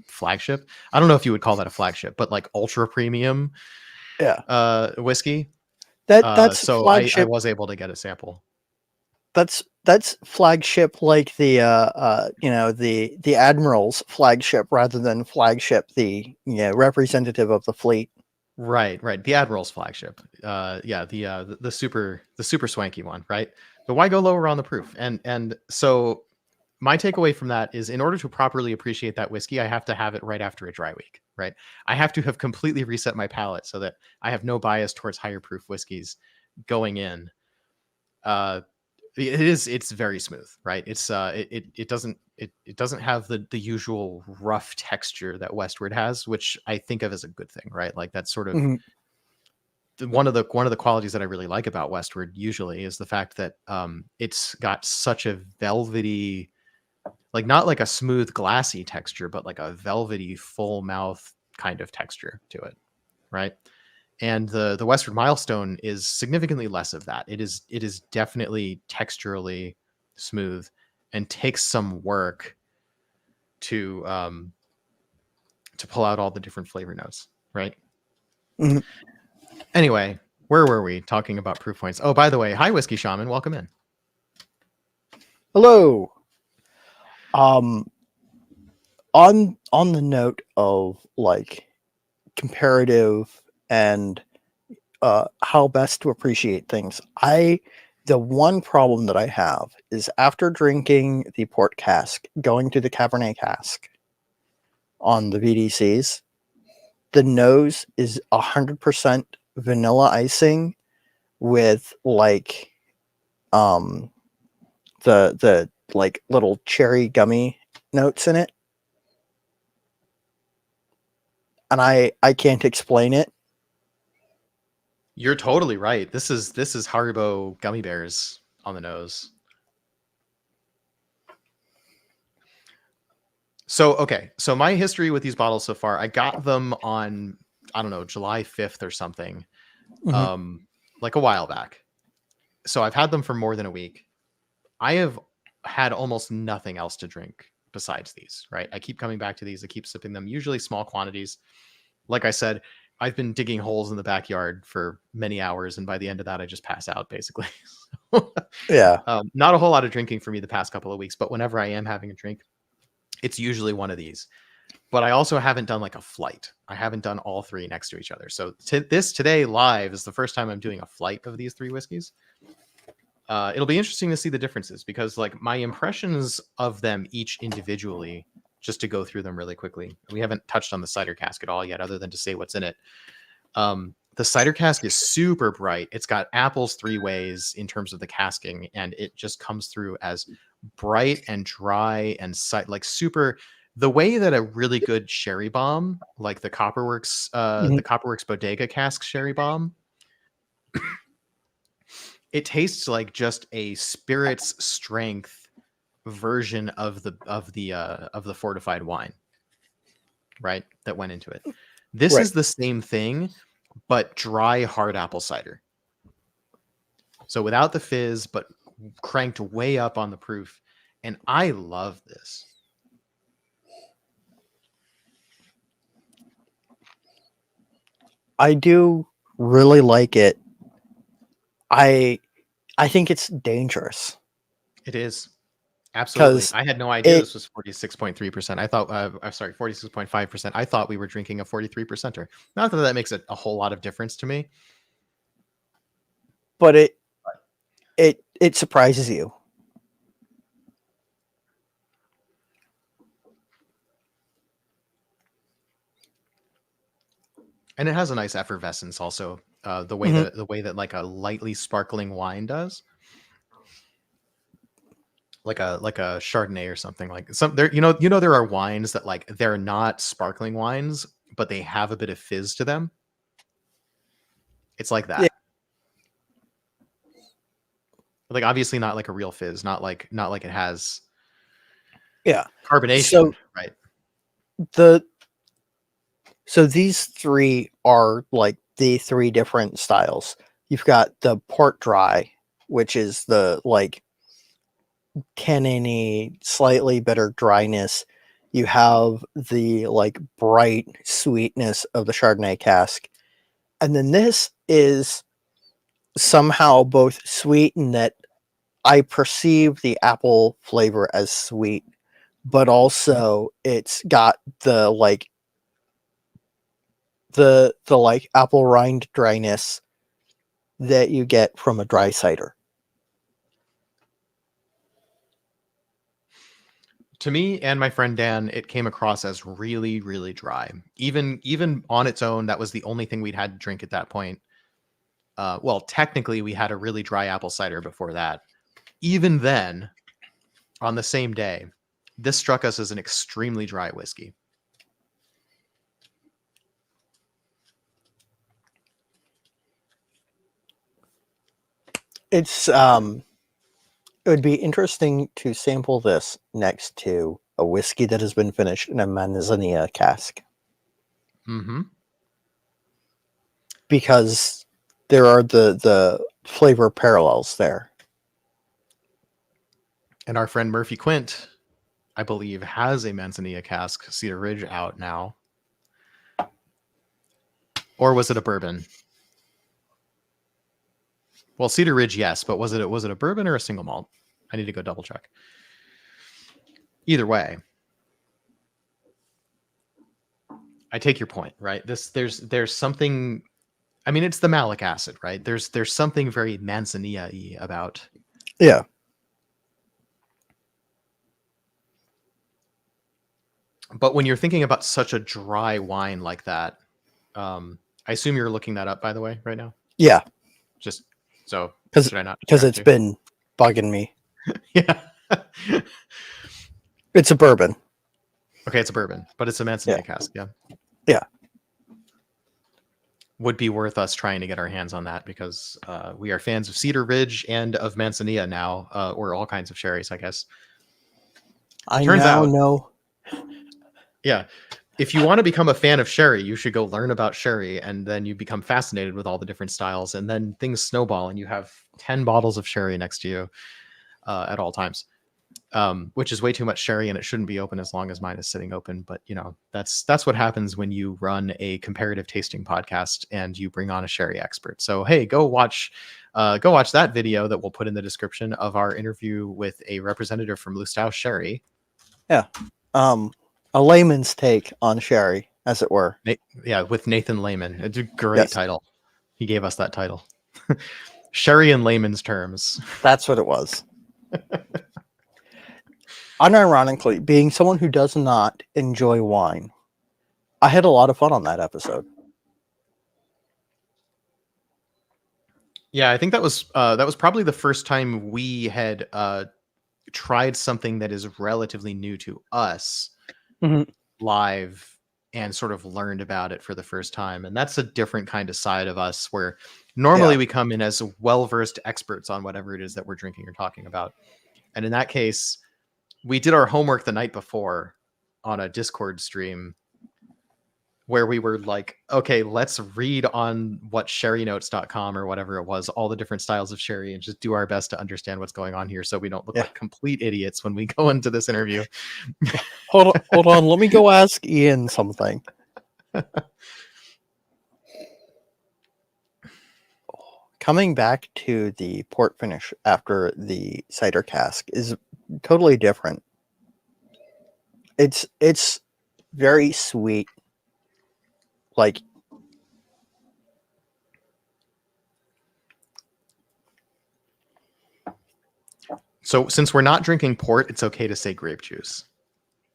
Flagship. I don't know if you would call that a flagship, but like ultra premium whiskey. That's So I flagship. was able to get a sample. That's flagship, like the the admiral's flagship, rather than flagship, the representative of the fleet. Right. The Admiral's flagship. Yeah, the super swanky one, right? But why go lower on the proof? And so my takeaway from that is, in order to properly appreciate that whiskey, I have to have it right after a dry week, right? I have to have completely reset my palate so that I have no bias towards higher proof whiskeys going in. It's very smooth, right? It doesn't have the usual rough texture that Westward has, which I think of as a good thing, right? Like that's sort of Mhm. one of the qualities that I really like about Westward usually is the fact that it's got such a velvety, like not like a smooth glassy texture, but like a velvety full mouth kind of texture to it, right? And the Westward Milestone is significantly less of that. It is definitely texturally smooth and takes some work to pull out all the different flavor notes, right? Mhm. Anyway, where were we talking about proof points? Oh, by the way, hi Whiskey Shaman, welcome in. Hello. Um, on the note of like comparative and how best to appreciate things, the one problem that I have is, after drinking the port cask, going to the Cabernet cask on the VDCs, the nose is 100% vanilla icing with like um the like little cherry gummy notes in it, and I can't explain it. You're totally right. This is Haribo gummy bears on the nose. So, okay. So my history with these bottles so far, I got them on, I don't know, July 5th or something, Mhm. like a while back. So I've had them for more than a week. I have had almost nothing else to drink besides these, right? I keep coming back to these. I keep sipping them, usually small quantities. Like I said, I've been digging holes in the backyard for many hours, and by the end of that, I just pass out, basically. Yeah. Not a whole lot of drinking for me the past couple of weeks, but whenever I am having a drink, it's usually one of these. But I also haven't done like a flight. I haven't done all three next to each other. So today live is the first time I'm doing a flight of these three whiskeys. It'll be interesting to see the differences, because like my impressions of them each individually, just to go through them really quickly. We haven't touched on the cider cask at all yet, other than to say what's in it. The cider cask is super bright. It's got apples three ways in terms of the casking, and it just comes through as bright and dry and like super. The way that a really good sherry bomb, like the Mhm. Copperworks Bodega cask sherry bomb, it tastes like just a spirit's strength version of the fortified wine, right? That went into it. This Right. is the same thing, but dry hard apple cider. So without the fizz, but cranked way up on the proof. And I love this. I do really like it. I I think it's dangerous. It is. Absolutely. 'Cause I had no idea it this was 46.3%. I thought, I'm sorry, 46.5%. I thought we were drinking a 43 percenter. Not that that makes a whole lot of difference to me. but it surprises you. And it has a nice effervescence also. Mhm. The way that like a lightly sparkling wine does. Like a Chardonnay or something like some there there are wines that like they're not sparkling wines, but they have a bit of fizz to them. It's like Yeah. that. Like obviously not like a real fizz, not like it has Yeah. carbonation, So right? the so these three are like the three different styles. You've got the port dry, which is the like tanniny, slightly bitter dryness. You have the like bright sweetness of the Chardonnay cask. And then this is somehow both sweet in that I perceive the apple flavor as sweet, but also it's got the like the like apple rind dryness that you get from a dry cider. To me and my friend Dan, it came across as really, really dry. Even on its own, that was the only thing we'd had to drink at that point. Well, technically, we had a really dry apple cider before that. Even then, on the same day, this struck us as an extremely dry whiskey. It's it would be interesting to sample this next to a whiskey that has been finished in a manzanilla cask Mm-hmm. because there are the flavor parallels there. And our friend Murphy Quint, I believe, has a Manzanilla cask Cedar Ridge out now. Or was it a bourbon? Well, Cedar Ridge, yes, but was it a bourbon or a single malt? I need to go double check. Either way, I take your point, right? There's something. I mean, it's the malic acid, right? There's something very Manzanilla-y about. Yeah. But when you're thinking about such a dry wine like that, I assume you're looking that up, by the way, right now. Yeah. Just so Because should I not because distract it's you? been bugging me. Yeah. It's a bourbon. Okay, it's a bourbon, but it's a Yeah. Manzanilla cask. Yeah. Yeah. Would be worth us trying to get our hands on that because we are fans of Cedar Ridge and of Manzanilla now, or all kinds of sherries, I guess. I Turns now out, know. yeah, if you want to become a fan of sherry, you should go learn about sherry, and then you become fascinated with all the different styles, and then things snowball, and you have 10 bottles of sherry next to you at all times. Which is way too much sherry, and it shouldn't be open as long as mine is sitting open. But that's what happens when you run a comparative tasting podcast and you bring on a sherry expert. So hey, go watch that video that we'll put in the description of our interview with a representative from Lustau Sherry. Yeah. A layman's take on sherry, as it were. Yeah, with Nathan Lehman. It's a great Yes. title. He gave us that title. Sherry in layman's terms. That's what it was. Unironically, being someone who does not enjoy wine, I had a lot of fun on that episode. Yeah, I think that was probably the first time we had tried something that is relatively new to us Mhm. live and sort of learned about it for the first time. And that's a different kind of side of us where normally Yeah. we come in as well-versed experts on whatever it is that we're drinking or talking about. And in that case, we did our homework the night before on a Discord stream where we were like, okay, let's read on what sherrynotes.com or whatever it was, all the different styles of sherry, and just do our best to understand what's going on here so we don't look Yeah. like complete idiots when we go into this interview. Hold on. Let me go ask Ian something. Coming back to the port finish after the cider cask is totally different. It's very sweet. Like, So since we're not drinking port, it's okay to say grape juice.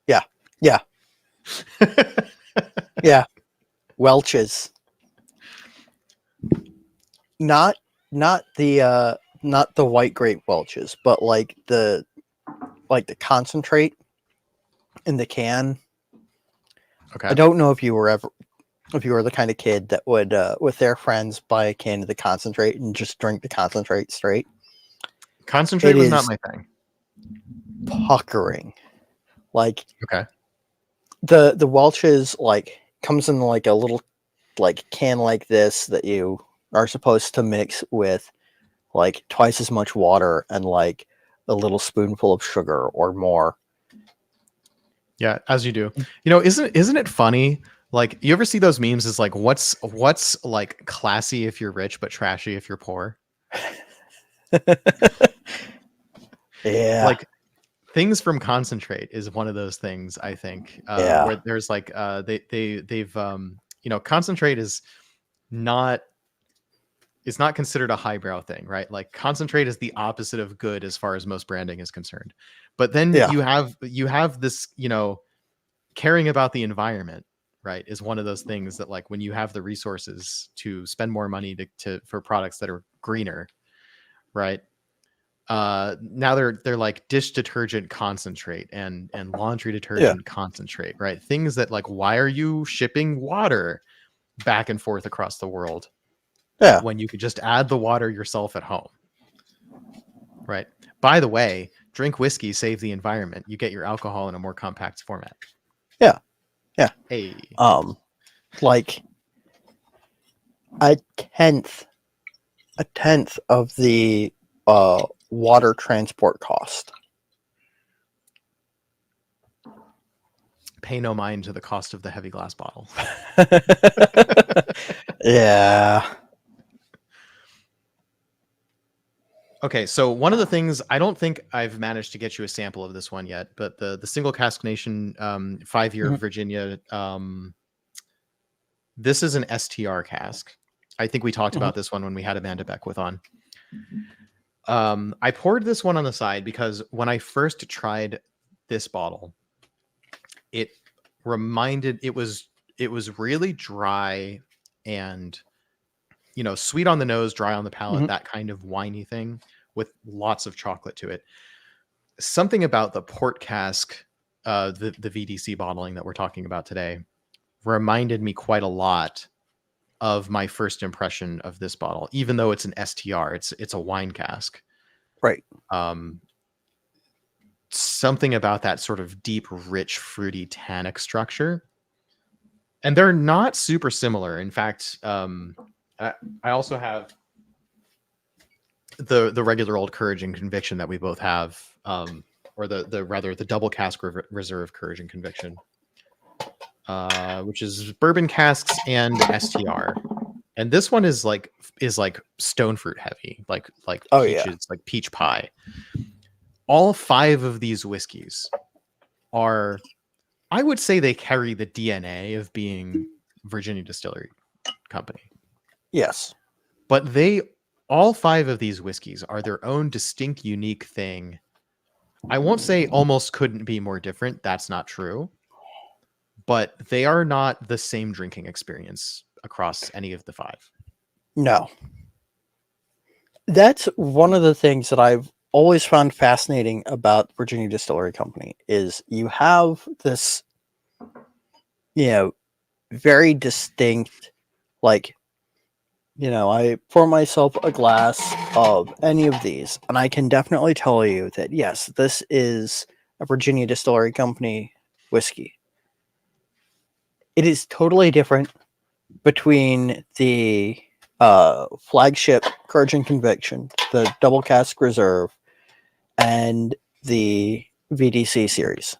yeah, yeah, yeah. Welch's. Not not the white grape Welch's, but like the concentrate in the can. Okay. I don't know if you were the kind of kid that would with their friends buy a can of the concentrate and just drink the concentrate straight. Concentrate It was not is my thing. puckering. Like Okay. the Welch's like comes in like a little like can like this that you are supposed to mix with like twice as much water and like a little spoonful of sugar or more. Yeah, as you do. You know, isn't it funny? Like, you ever see those memes? Is like, what's like classy if you're rich, but trashy if you're poor? Yeah. Like, things from concentrate is one of those things. I think Yeah. where there's like they've you know, concentrate not is not considered a highbrow thing, right? Like, concentrate is the opposite of good as far as most branding is concerned. But then Yeah. you have this, you know, caring about the environment, right, is one of those things that, like, when you have the resources to spend more money to for products that are greener, right? Now they're like dish detergent concentrate and laundry Yeah. detergent concentrate, right? Things that, like, why are you shipping water back and forth across the world Yeah. when you could just add the water yourself at home, right? By the way, drink whiskey, save the environment. You get your alcohol in a more compact format. Yeah. Yeah. Hey, Like a tenth of the water transport cost. pay no mind to the cost of the heavy glass bottle. Yeah. Okay, so one of the things, I don't think I've managed to get you a sample of this one yet, but the Single Cask Nation 5-year Mhm. Virginia, this is an STR cask. I think we talked Mhm. about this one when we had Amanda Beckwith on. I poured this one on the side because when I first tried this bottle, it was really dry and, you know, sweet on the nose, dry on the palate, Mhm. that kind of winey thing with lots of chocolate to it. Something about the port cask, the VDC bottling that we're talking about today, reminded me quite a lot of my first impression of this bottle, even though it's an STR. It's a wine cask. Right. Um, Something about that sort of deep, rich, fruity tannic structure, and they're not super similar. In fact, I also have the regular old Courage and Conviction that we both have, or the double cask reserve Courage and Conviction, which is bourbon casks and STR. And this one is like stone fruit heavy, like Oh yeah. peaches, like peach pie. All 5 of these whiskeys are, I would say, they carry the DNA of being Virginia Distillery Company. Yes. But all 5 of these whiskeys are their own distinct, unique thing. I won't say almost couldn't be more different. That's not true. But they are not the same drinking experience across any of the 5. No. That's one of the things that I've always found fascinating about Virginia Distillery Company is you have this, you know, very distinct, like, you know, I pour myself a glass of any of these, and I can definitely tell you that yes, this is a Virginia Distillery Company whiskey. It is totally different between the flagship Courage and Conviction, the Double Cask Reserve, and the VDC series.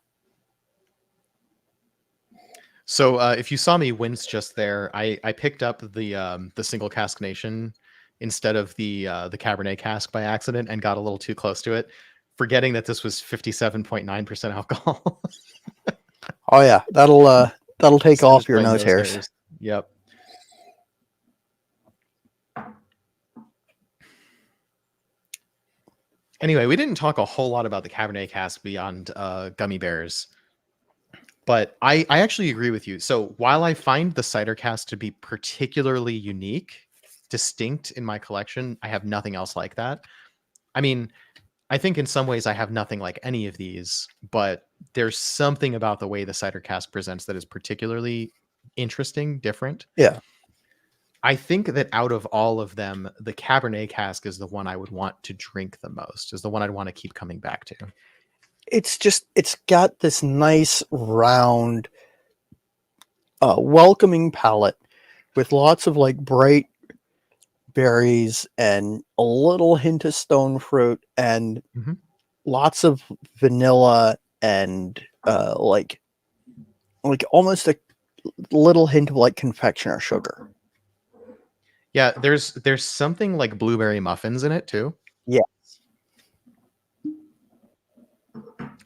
So if you saw me wince just there, I picked up the Single Cask Nation instead of the Cabernet cask by accident and got a little too close to it. forgetting that this was 57.9% alcohol. Oh yeah, that'll take Send off us your my nose hairs. Yep. Anyway, we didn't talk a whole lot about the Cabernet cask beyond gummy bears. But I actually agree with you. So while I find the cider cask to be particularly unique, distinct in my collection, I have nothing else like that. I mean, I think in some ways I have nothing like any of these, but there's something about the way the cider cask presents that is particularly interesting, different. Yeah. I think that out of all of them, the Cabernet cask is the one I would want to drink the most, is the one I'd want to keep coming back to. It's got this nice round welcoming palate with lots of like bright berries and a little hint of stone fruit and Mhm. lots of vanilla and like almost a little hint of like confectioner sugar. Yeah, there's something like blueberry muffins in it too. Yeah.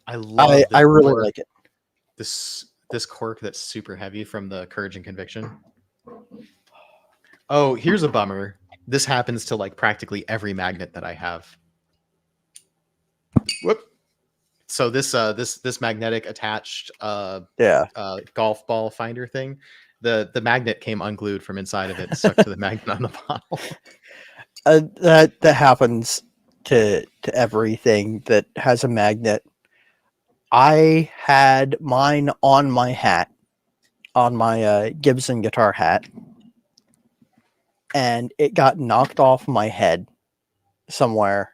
I love I this really cork, like it. this cork that's super heavy from the Courage and Conviction. Oh, here's a bummer. This happens to like practically every magnet that I have. Whoop. So this magnetic attached Yeah. golf ball finder thing, the magnet came unglued from inside of it, stuck to the magnet on the bottle. That happens to everything that has a magnet. I had mine on my hat, on my Gibson guitar hat, and it got knocked off my head somewhere.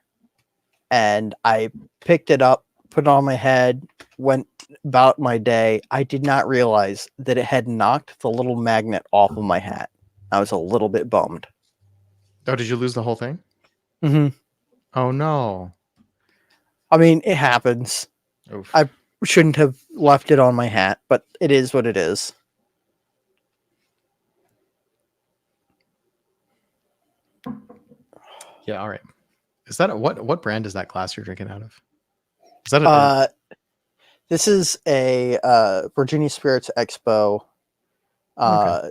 And I picked it up, put it on my head, went about my day. I did not realize that it had knocked the little magnet off of my hat. I was a little bit bummed. Oh, did you lose the whole thing? Mm-hmm. Oh no. I mean, it happens. Oof. I shouldn't have left it on my hat, but it is what it is. Yeah, all right. Is that what brand is that glass you're drinking out of? Is that a This is a Virginia Spirits Expo okay.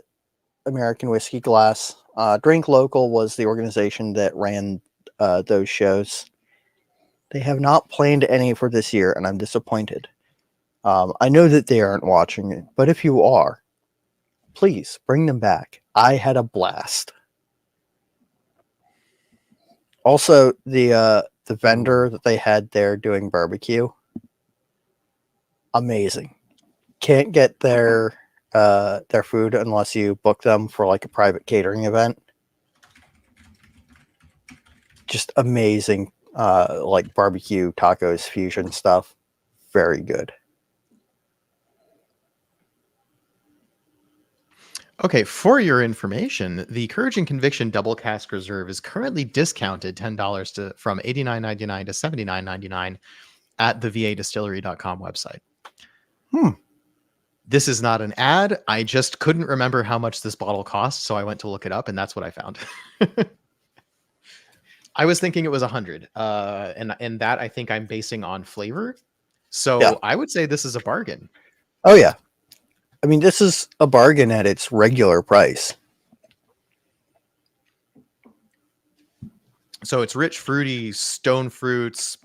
American whiskey glass. Drink Local was the organization that ran those shows. They have not planned any for this year, and I'm disappointed. I know that they aren't watching it, but if you are, please bring them back. I had a blast. Also, the vendor that they had there doing barbecue, amazing. Can't get their food unless you book them for like a private catering event. Just amazing, like barbecue, tacos, fusion stuff. Very good. Okay, for your information, the Courage and Conviction Double Cask Reserve is currently discounted $10 from $89.99 to $79.99 at the vadistillery.com website. This is not an ad. I just couldn't remember how much this bottle cost, so I went to look it up, and that's what I found. I was thinking it was 100, and that I think I'm basing on flavor. So Yeah. I would say this is a bargain. Oh yeah. I mean, this is a bargain at its regular price. So it's rich, fruity, stone fruits,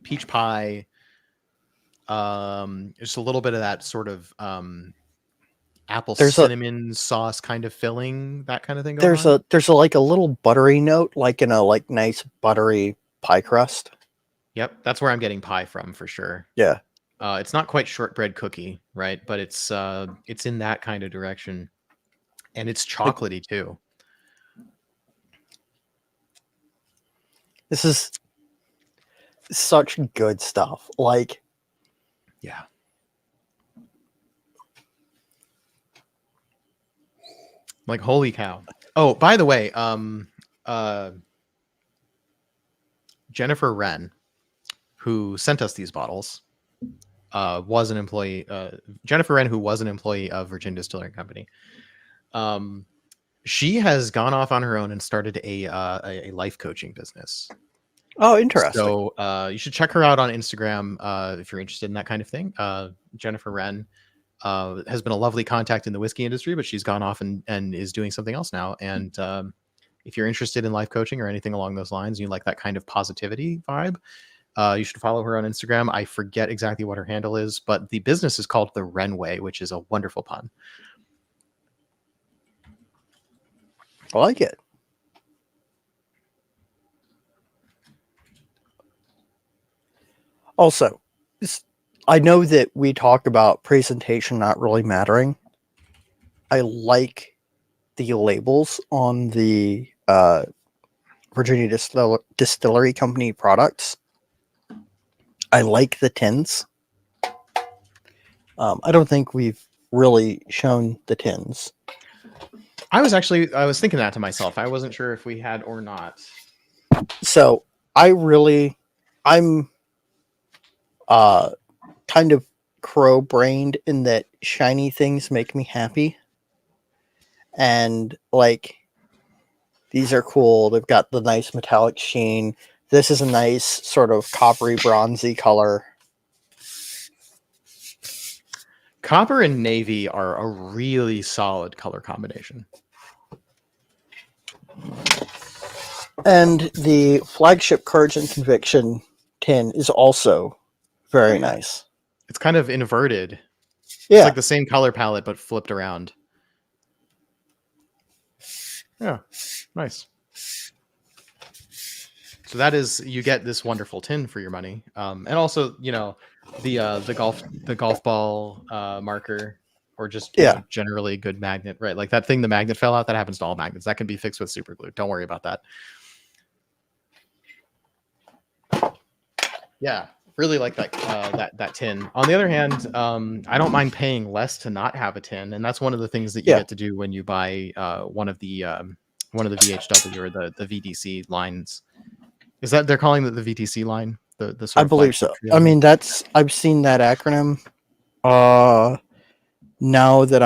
peach pie, just a little bit of that sort of apple cinnamon sauce kind of filling, that kind of thing going on. There's like a little buttery note, like in a like nice buttery pie crust. Yep, that's where I'm getting pie from for sure. Yeah. It's not quite shortbread cookie, right? But it's in that kind of direction, and it's chocolatey too. This is such good stuff. Like, yeah. Like, holy cow. Oh, by the way, Jennifer Wren, who sent us these bottles, was an employee. Jennifer Wren, who was an employee of Virginia Distillery Company. She has gone off on her own and started a life coaching business. Oh, interesting. So you should check her out on Instagram if you're interested in that kind of thing. Jennifer Wren has been a lovely contact in the whiskey industry, but she's gone off and is doing something else now. And if you're interested in life coaching or anything along those lines, you like that kind of positivity vibe, you should follow her on Instagram. I forget exactly what her handle is, but the business is called The Renway, which is a wonderful pun. I like it. Also, I know that we talk about presentation not really mattering. I like the labels on the Virginia Distillery Company products. I like the tins. I don't think we've really shown the tins. I was thinking that to myself. I wasn't sure if we had or not. So I'm kind of crow-brained in that shiny things make me happy. And like, these are cool. They've got the nice metallic sheen. This is a nice sort of coppery bronzy color. Copper and navy are a really solid color combination. And the flagship Courage and Conviction tin is also very nice. It's kind of inverted. Yeah. It's like the same color palette, but flipped around. Yeah, nice. So that is, you get this wonderful tin for your money, and also, you know, the golf ball marker, or just you know, generally good magnet, right? Like that thing, the magnet fell out. That happens to all magnets. That can be fixed with super glue. Don't worry about that. Yeah, really like that that tin. On the other hand, I don't mind paying less to not have a tin, and that's one of the things that you get to do when you buy one of the VHW or the VDC lines. Is that they're calling it the VDC line? The sort I of believe so. trio? I mean, I've seen that acronym. Now that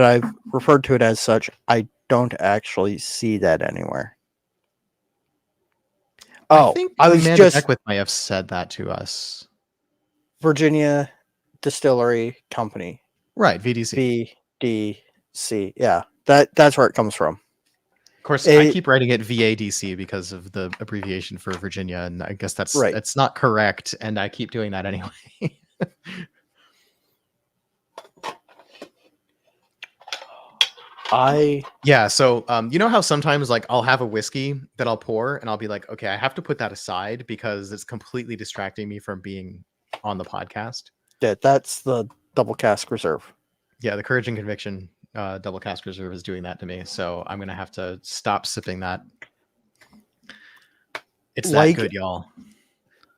I've referred to it as such, I don't actually see that anywhere. I think Amanda Beckwith may have said that to us. Virginia Distillery Company. Right, VDC. VDC. Yeah, that's where it comes from. Of course, I keep writing it VADC because of the abbreviation for Virginia, and I guess that's right. It's not correct, and I keep doing that anyway. So you know how sometimes like I'll have a whiskey that I'll pour and I'll be like, okay, I have to put that aside because it's completely distracting me from being on the podcast. Yeah, that's the double cask reserve. Yeah, the Courage and Conviction double cask reserve is doing that to me, so I'm gonna have to stop sipping that. It's that good, y'all.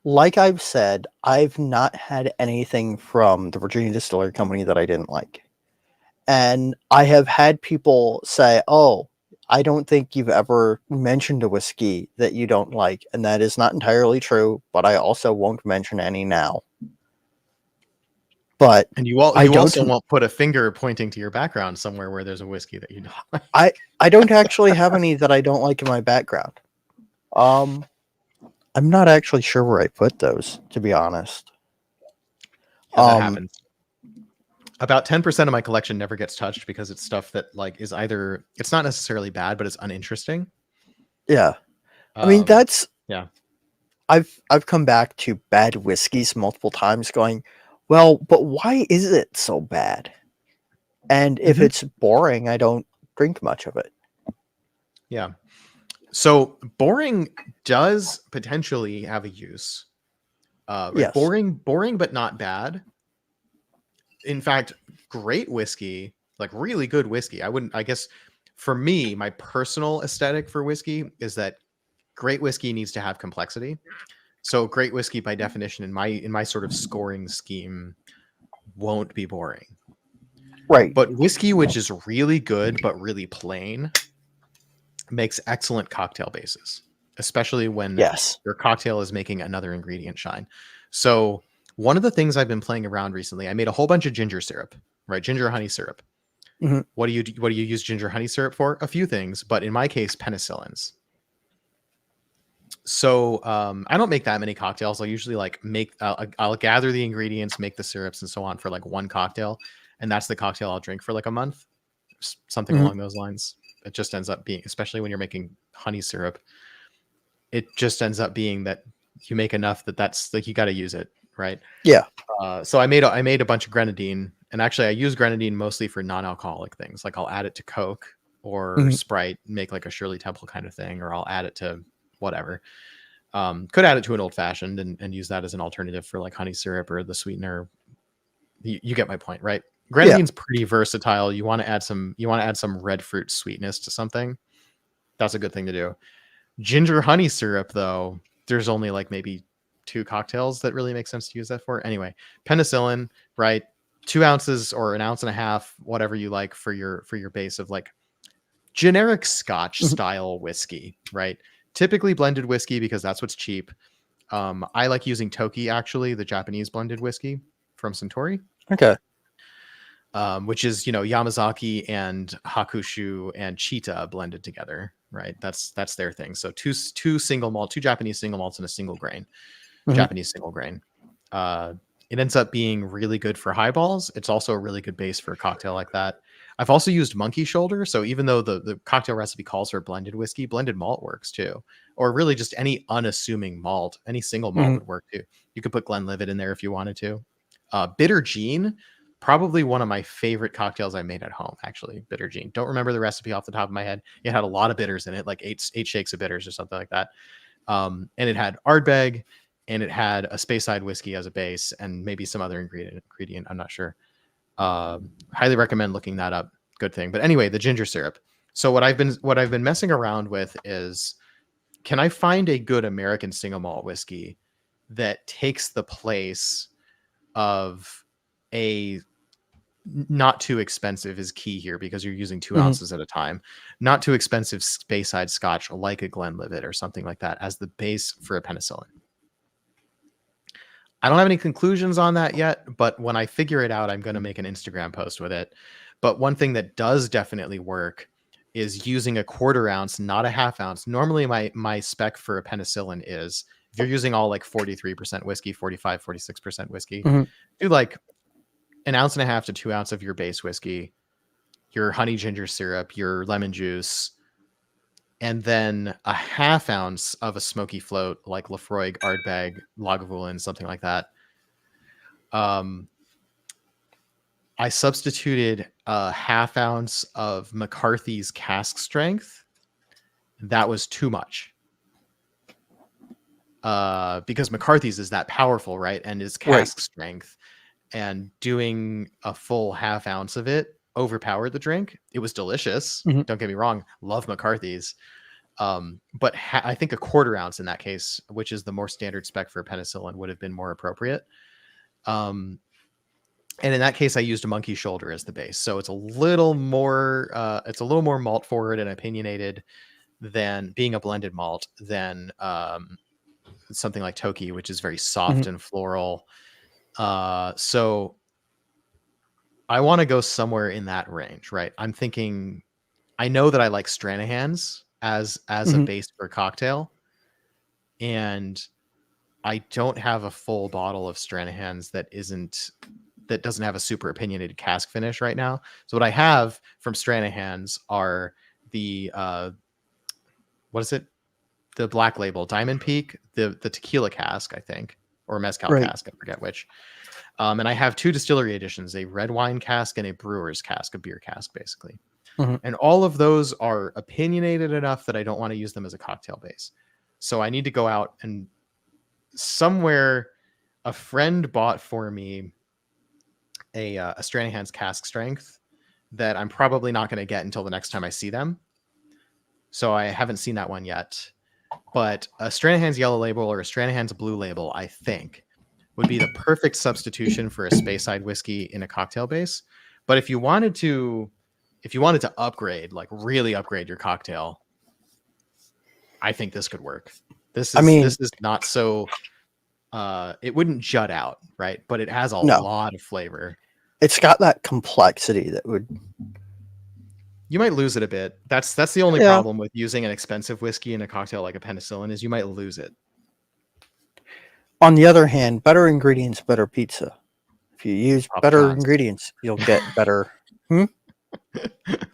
Like I've said, I've not had anything from the Virginia Distillery Company that I didn't like. And I have had people say, oh, I don't think you've ever mentioned a whiskey that you don't like. And that is not entirely true, but I also won't mention any now. But you also won't put a finger pointing to your background somewhere where there's a whiskey that you don't like. I don't actually have any that I don't like in my background. I'm not actually sure where I put those, to be honest. Yeah, that happens. About 10% of my collection never gets touched because it's stuff that like is either, it's not necessarily bad, but it's uninteresting. Yeah. I mean, I've come back to bad whiskeys multiple times going, well, but why is it so bad? And if it's boring, I don't drink much of it. Yeah. So boring does potentially have a use. Yes. Boring, but not bad. In fact, great whiskey, like really good whiskey. I guess for me, my personal aesthetic for whiskey is that great whiskey needs to have complexity. So great whiskey by definition in my sort of scoring scheme won't be boring. Right. But whiskey which is really good but really plain makes excellent cocktail bases, especially when your cocktail is making another ingredient shine. So one of the things I've been playing around recently, I made a whole bunch of ginger syrup, right? Ginger honey syrup. Mhm. What do you use ginger honey syrup for? A few things, but in my case, penicillins. So I don't make that many cocktails. I'll usually like I'll gather the ingredients, make the syrups, and so on for like one cocktail, and that's the cocktail I'll drink for like a month, something Mhm. along those lines. It just ends up being, especially when you're making honey syrup, it just ends up being that you make enough that that's like you got to use it, right? Yeah. So I made a bunch of grenadine, and actually I use grenadine mostly for non-alcoholic things. Like I'll add it to Coke or Mhm. Sprite, make like a Shirley Temple kind of thing, or I'll add it to whatever. Could add it to an old fashioned and use that as an alternative for like honey syrup or the sweetener. You get my point, right? Yeah. Grenadine's pretty versatile. You want to add some red fruit sweetness to something. That's a good thing to do. Ginger honey syrup, though, there's only like maybe 2 cocktails that really make sense to use that for. Anyway, penicillin, right? 2 ounces or an ounce and a half, whatever you like for your base of like generic Scotch Mhm. style whiskey, right? Typically blended whiskey because that's what's cheap. I like using Toki, actually, the Japanese blended whiskey from Suntory, Okay. which is, Yamazaki and Hakushu and Cheetah blended together, right? That's their thing. So two Japanese single malts and a single grain, Mhm. Japanese single grain. It ends up being really good for highballs. It's also a really good base for a cocktail like that. I've also used monkey shoulder. So even though the cocktail recipe calls for blended whiskey, blended malt works too. Or really just any unassuming malt, any single malt Mhm. would work too. You could put Glenlivet in there if you wanted to. Bitter Gene, probably one of my favorite cocktails I made at home, actually. Bitter Gene. Don't remember the recipe off the top of my head. It had a lot of bitters in it, like eight shakes of bitters or something like that. And it had Ardbeg, and it had a Speyside whiskey as a base, and maybe some other ingredient. I'm not sure. Highly recommend looking that up. Good thing. But anyway, the ginger syrup. So what I've been messing around with is, can I find a good American single malt whiskey that takes the place of a not too expensive is key here, because you're using 2 Mhm. ounces at a time. Not too expensive Speyside Scotch like a Glenlivet or something like that as the base for a penicillin. I don't have any conclusions on that yet, but when I figure it out, I'm going to make an Instagram post with it. But one thing that does definitely work is using a quarter ounce, not a half ounce. Normally my spec for a penicillin is, if you're using all like 43% whiskey, 45, 46% whiskey, Mhm. do like an ounce and a half to 2 ounce of your base whiskey, your honey ginger syrup, your lemon juice, and then a half ounce of a smoky float like Lafroig, Ardbeg, Lagavulin, something like that. Um, I substituted a half ounce of McCarthy's cask strength. That was too much. Because McCarthy's is that powerful, right? And is Right. cask strength. And doing a full half ounce of it overpowered the drink. It was delicious. Mhm. Don't get me wrong. Love McCarthy's. But I think a quarter ounce in that case, which is the more standard spec for penicillin, would have been more appropriate. And in that case, I used a monkey shoulder as the base, so it's a little more malt forward and opinionated than being a blended malt than something like Toki, which is very soft Mhm. and floral. So I want to go somewhere in that range, right? I'm thinking, I know that I like Stranahan's as a Mhm. base for a cocktail, and I don't have a full bottle of Stranahan's that doesn't have a super opinionated cask finish right now. So what I have from Stranahan's are the what is it? The Black Label Diamond Peak, the tequila cask, I think, or mezcal Right. cask, I forget which. And I have 2 distillery editions, a red wine cask and a brewer's cask, a beer cask, basically. Mhm. And all of those are opinionated enough that I don't want to use them as a cocktail base. So I need to go out and somewhere, a friend bought for me a Stranahan's cask strength that I'm probably not going to get until the next time I see them. So I haven't seen that one yet. But a Stranahan's yellow label or a Stranahan's blue label, I think, would be the perfect substitution for a Speyside whiskey in a cocktail base. But if you wanted to upgrade, like really upgrade your cocktail, I think this could work. This I is mean, this is not so it wouldn't jut out, right? But it has a no. lot of flavor. It's got that complexity that would You might lose it a bit. That's the only Yeah. problem with using an expensive whiskey in a cocktail like a penicillin is you might lose it. On the other hand, better ingredients, better pizza. If you use Papa better John's. ingredients, you'll get better. Hmm?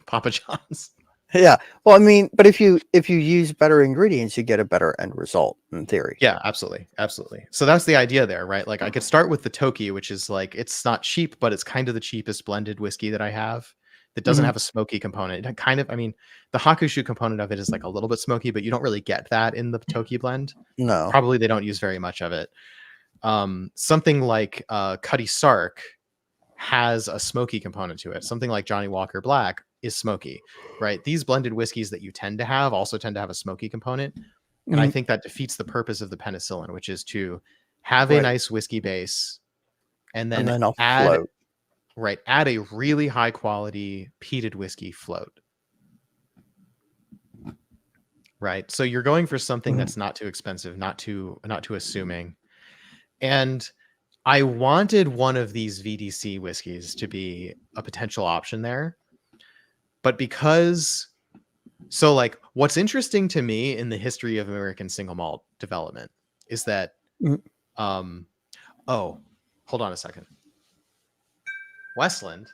Papa John's. Yeah. Well, I mean, but if you use better ingredients, you get a better end result in theory. Yeah, absolutely. Absolutely. So that's the idea there, right? Like I could start with the Toki, which is like it's not cheap, but it's kind of the cheapest blended whiskey that I have that doesn't Mhm. have a smoky component. It kind of, I mean, the Hakushu component of it is like a little bit smoky, but you don't really get that in the Toki blend. No. Probably they don't use very much of it. Something like Cutty Sark has a smoky component to it. Something like Johnny Walker Black is smoky, right? These blended whiskeys that you tend to have also tend to have a smoky component. And I Mhm. think that defeats the purpose of the penicillin, which is to have a Right. nice whiskey base and And then then I'll add float. add a really high quality peated whiskey float. Right. So you're going for something Mhm. that's not too expensive, not too assuming. And I wanted one of these VDC whiskeys to be a potential option there. But because so like what's interesting to me in the history of American single malt development is that Mhm. oh, hold on a second. Westland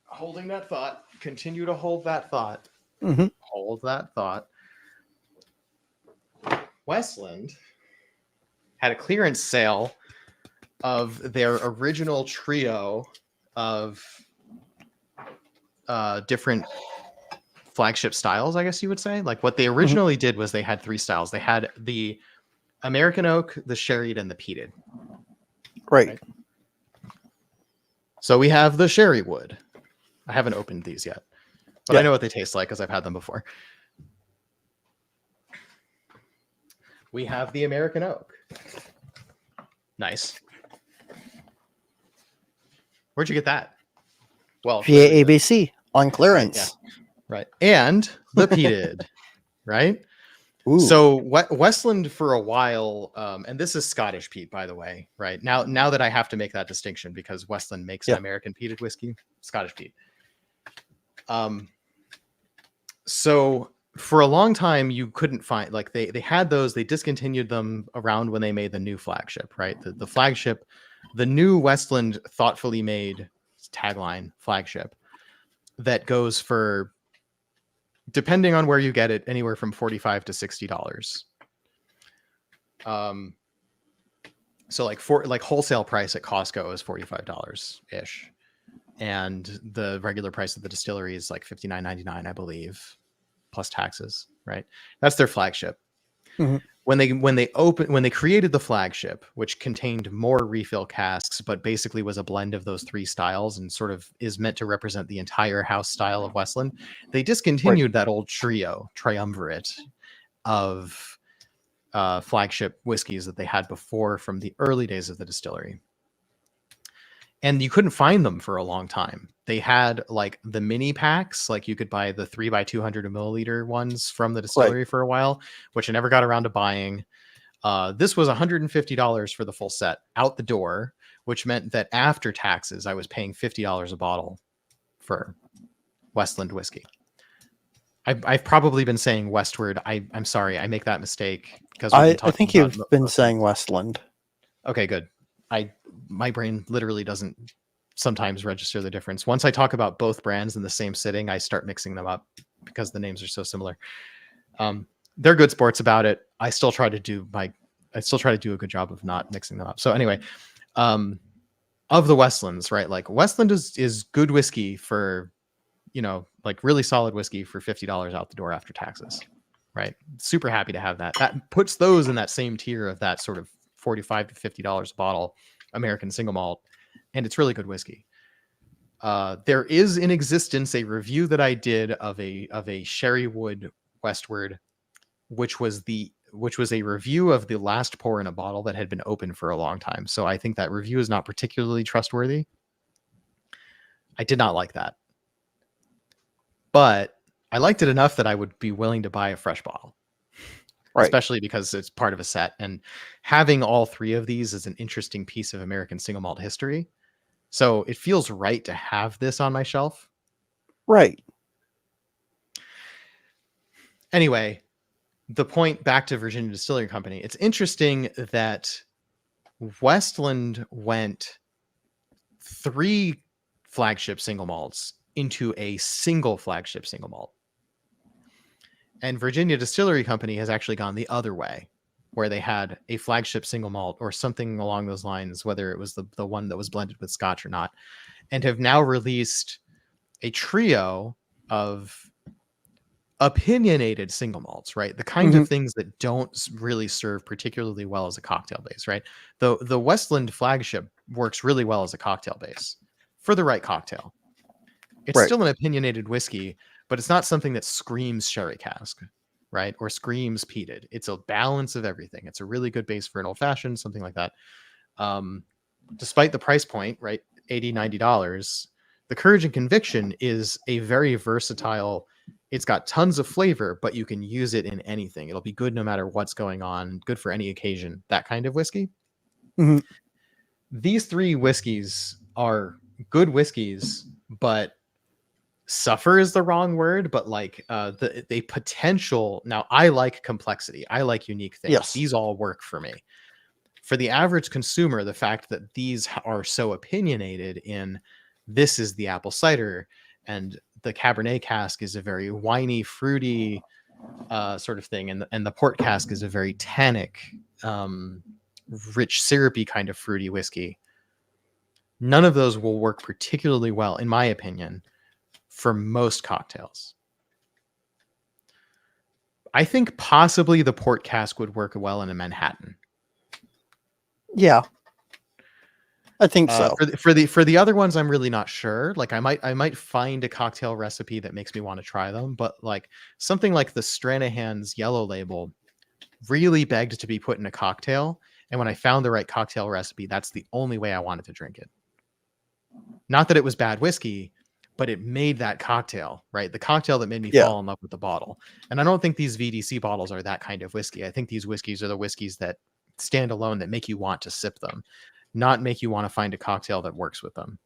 holding that thought, continue to hold that thought. Mhm. Hold that thought. Westland had a clearance sale of their original trio of different flagship styles, I guess you would say. Like what they Mhm. originally did was they had three styles. They had the American oak, the sherried, and the peated. Right. Right? So we have the sherry wood. I haven't opened these yet, but I Yeah. know what they taste like because I've had them before. We have the American oak. Nice. Where'd you get that? Well, Via clearly the ABC on right, clearance. yeah, right, and the peated, right. Ooh. So Westland for a while, and this is Scottish peat, by the way, right? Now that I have to make that distinction because Westland makes an Yeah. American peated whiskey, Scottish peat. So for a long time you couldn't find like they had those, they discontinued them around when they made the new flagship, right? The flagship, the new Westland thoughtfully made tagline flagship that goes for, depending on where you get it, anywhere from $45 to $60. So like wholesale price at Costco is $45 ish, and the regular price of the distillery is like $59.99, I believe, plus taxes. Right, that's their flagship. Mhm. When they created the flagship, which contained more refill casks, but basically was a blend of those three styles and sort of is meant to represent the entire house style of Westland, they discontinued that old triumvirate of flagship whiskeys that they had before from the early days of the distillery. And you couldn't find them for a long time. They had like the mini packs, like you could buy the 3 by 200 milliliter ones from the distillery Right. for a while, which I never got around to buying. This was $150 for the full set out the door, which meant that after taxes, I was paying $50 a bottle for Westland whiskey. I've probably been saying Westward. I'm sorry, I make that mistake because we've been I talking think about you've been most of saying these. Westland. Okay, good. My brain literally doesn't sometimes register the difference. Once I talk about both brands in the same sitting, I start mixing them up because the names are so similar. They're good sports about it. I still try to do a good job of not mixing them up. So anyway, of the Westlands, right? Like Westland is good whiskey for, like really solid whiskey for $50 out the door after taxes, right? Super happy to have that. That puts those in that same tier of that sort of $45 to $50 a bottle American single malt, and it's really good whiskey. There is in existence a review that I did of a Sherrywood Westward, which was a review of the last pour in a bottle that had been open for a long time. So I think that review is not particularly trustworthy. I did not like that. But I liked it enough that I would be willing to buy a fresh bottle, Right. especially because it's part of a set. And having all three of these is an interesting piece of American single malt history. So it feels right to have this on my shelf. Right. Anyway, the point back to Virginia Distillery Company. It's interesting that Westland went 3 flagship single malts into a single flagship single malt. And Virginia Distillery Company has actually gone the other way, where they had a flagship single malt or something along those lines, whether it was the one that was blended with Scotch or not, and have now released a trio of opinionated single malts, right? The kind Mhm. of things that don't really serve particularly well as a cocktail base, right? The Westland flagship works really well as a cocktail base for the right cocktail. It's Right. still an opinionated whiskey, but it's not something that screams sherry cask, right? Or screams peated. It's a balance of everything. It's a really good base for an old fashioned, something like that. Um, Despite the price point, right? $80, $90, the Courage and Conviction is a very versatile. It's got tons of flavor, but you can use it in anything. It'll be good no matter what's going on, good for any occasion, that kind of whiskey. Mhm. These 3 whiskeys are good whiskeys, but suffer is the wrong word, but like the potential. Now, I like complexity. I like unique things. Yes. These all work for me. For the average consumer, the fact that these are so opinionated in this is the apple cider and the Cabernet cask is a very winey, fruity sort of thing, and the port cask is a very tannic, um, rich, syrupy kind of fruity whiskey. None of those will work particularly well, in my opinion, for most cocktails. I think possibly the port cask would work well in a Manhattan. Yeah, I think so. For the other ones, I'm really not sure. Like I might find a cocktail recipe that makes me want to try them, but like something like the Stranahan's Yellow Label really begged to be put in a cocktail. And when I found the right cocktail recipe, that's the only way I wanted to drink it. Not that it was bad whiskey, but it made that cocktail, right? The cocktail that made me Yeah. fall in love with the bottle. And I don't think these VDC bottles are that kind of whiskey. I think these whiskeys are the whiskeys that stand alone, that make you want to sip them, not make you want to find a cocktail that works with them.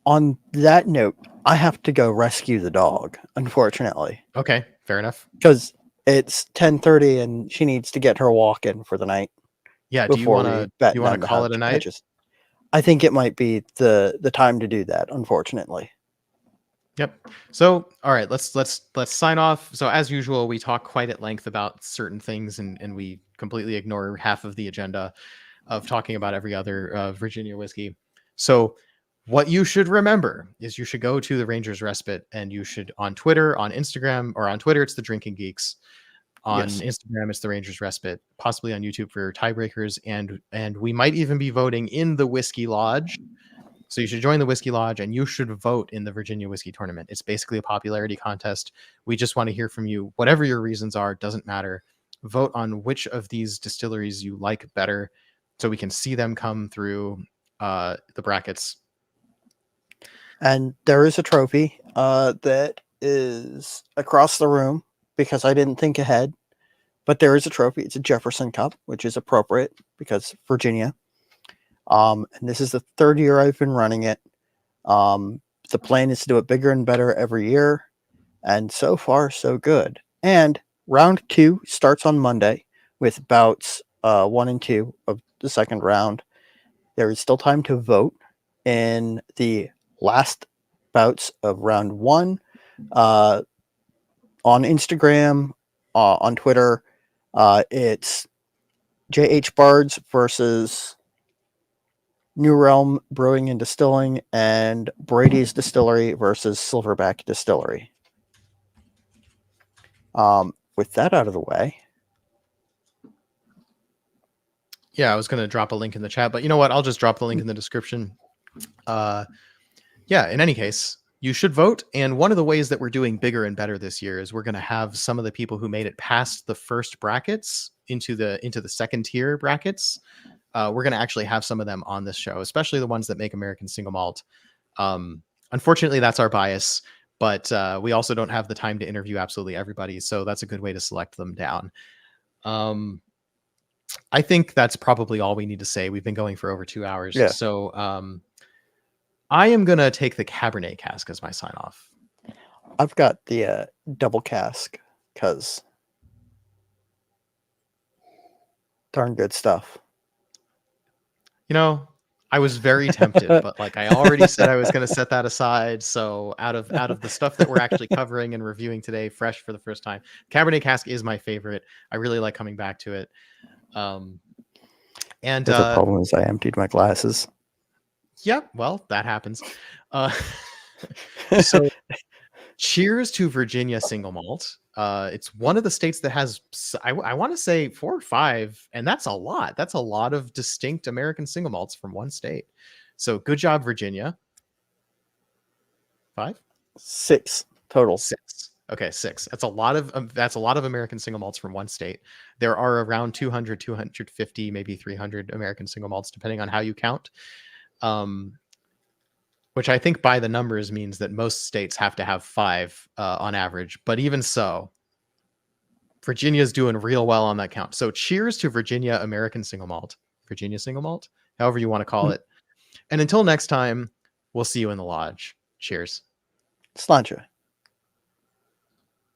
On that note, I have to go rescue the dog, unfortunately, Okay, fair enough. because it's 10:30 and she needs to get her walk in for the night Yeah, before we you batten want down to the call it a night? hatches. I think it might be the time to do that, unfortunately. Yep. So, all right, let's sign off. So, as usual, we talk quite at length about certain things, and we completely ignore half of the agenda of talking about every other Virginia whiskey. So, what you should remember is you should go to the Rangers Respite, and you should on Twitter, on Instagram, or on Twitter, it's the Drinking Geeks. On Yes. Instagram, it's the Rangers Respite. Possibly on YouTube for tiebreakers, and we might even be voting in the Whiskey Lodge. So you should join the Whiskey Lodge and you should vote in the Virginia Whiskey Tournament. It's basically a popularity contest. We just want to hear from you. Whatever your reasons are, doesn't matter. Vote on which of these distilleries you like better so we can see them come through the brackets. And there is a trophy that is across the room because I didn't think ahead. But there is a trophy. It's a Jefferson Cup, which is appropriate because Virginia. And this is the 3rd year I've been running it. The plan is to do it bigger and better every year. And so far, so good. And round 2 starts on Monday with bouts 1 and 2 of the second round. There is still time to vote in the last bouts of round 1 on Instagram, on Twitter. It's J.H. Bards versus New Realm Brewing and Distilling, and Brady's Distillery versus Silverback Distillery. With that out of the way. Yeah, I was going to drop a link in the chat, but you know what? I'll just drop the link in the description. Yeah, in any case, you should vote. And one of the ways that we're doing bigger and better this year is we're going to have some of the people who made it past the first brackets into the second tier brackets. We're going to actually have some of them on this show, especially the ones that make American Single Malt. Unfortunately, that's our bias. but we also don't have the time to interview absolutely everybody, so that's a good way to select them down. I think that's probably all we need to say. We've been going for over 2 hours, Yeah. so I am gonna take the Cabernet cask as my sign off. I've got the double cask because darn good stuff. You know, I was very tempted, but like I already said, I was going to set that aside. So out of the stuff that we're actually covering and reviewing today, fresh for the first time, Cabernet Cask is my favorite. I really like coming back to it. And The other problem is I emptied my glasses. yeah, well, that happens. So cheers to Virginia Single Malt. It's one of the states that has, I want to say 4 or 5, and that's a lot. That's a lot of distinct American single malts from one state. So good job, Virginia. 5? 6 total. 6. Okay, 6. That's a lot of American single malts from one state. There are around 200, 250, maybe 300 American single malts, depending on how you count. Which I think by the numbers means that most states have to have 5 on average. But even so, Virginia's doing real well on that count. So cheers to Virginia American Single Malt, Virginia Single Malt, however you want to call it. And until next time, we'll see you in the lodge. Cheers. Slancha.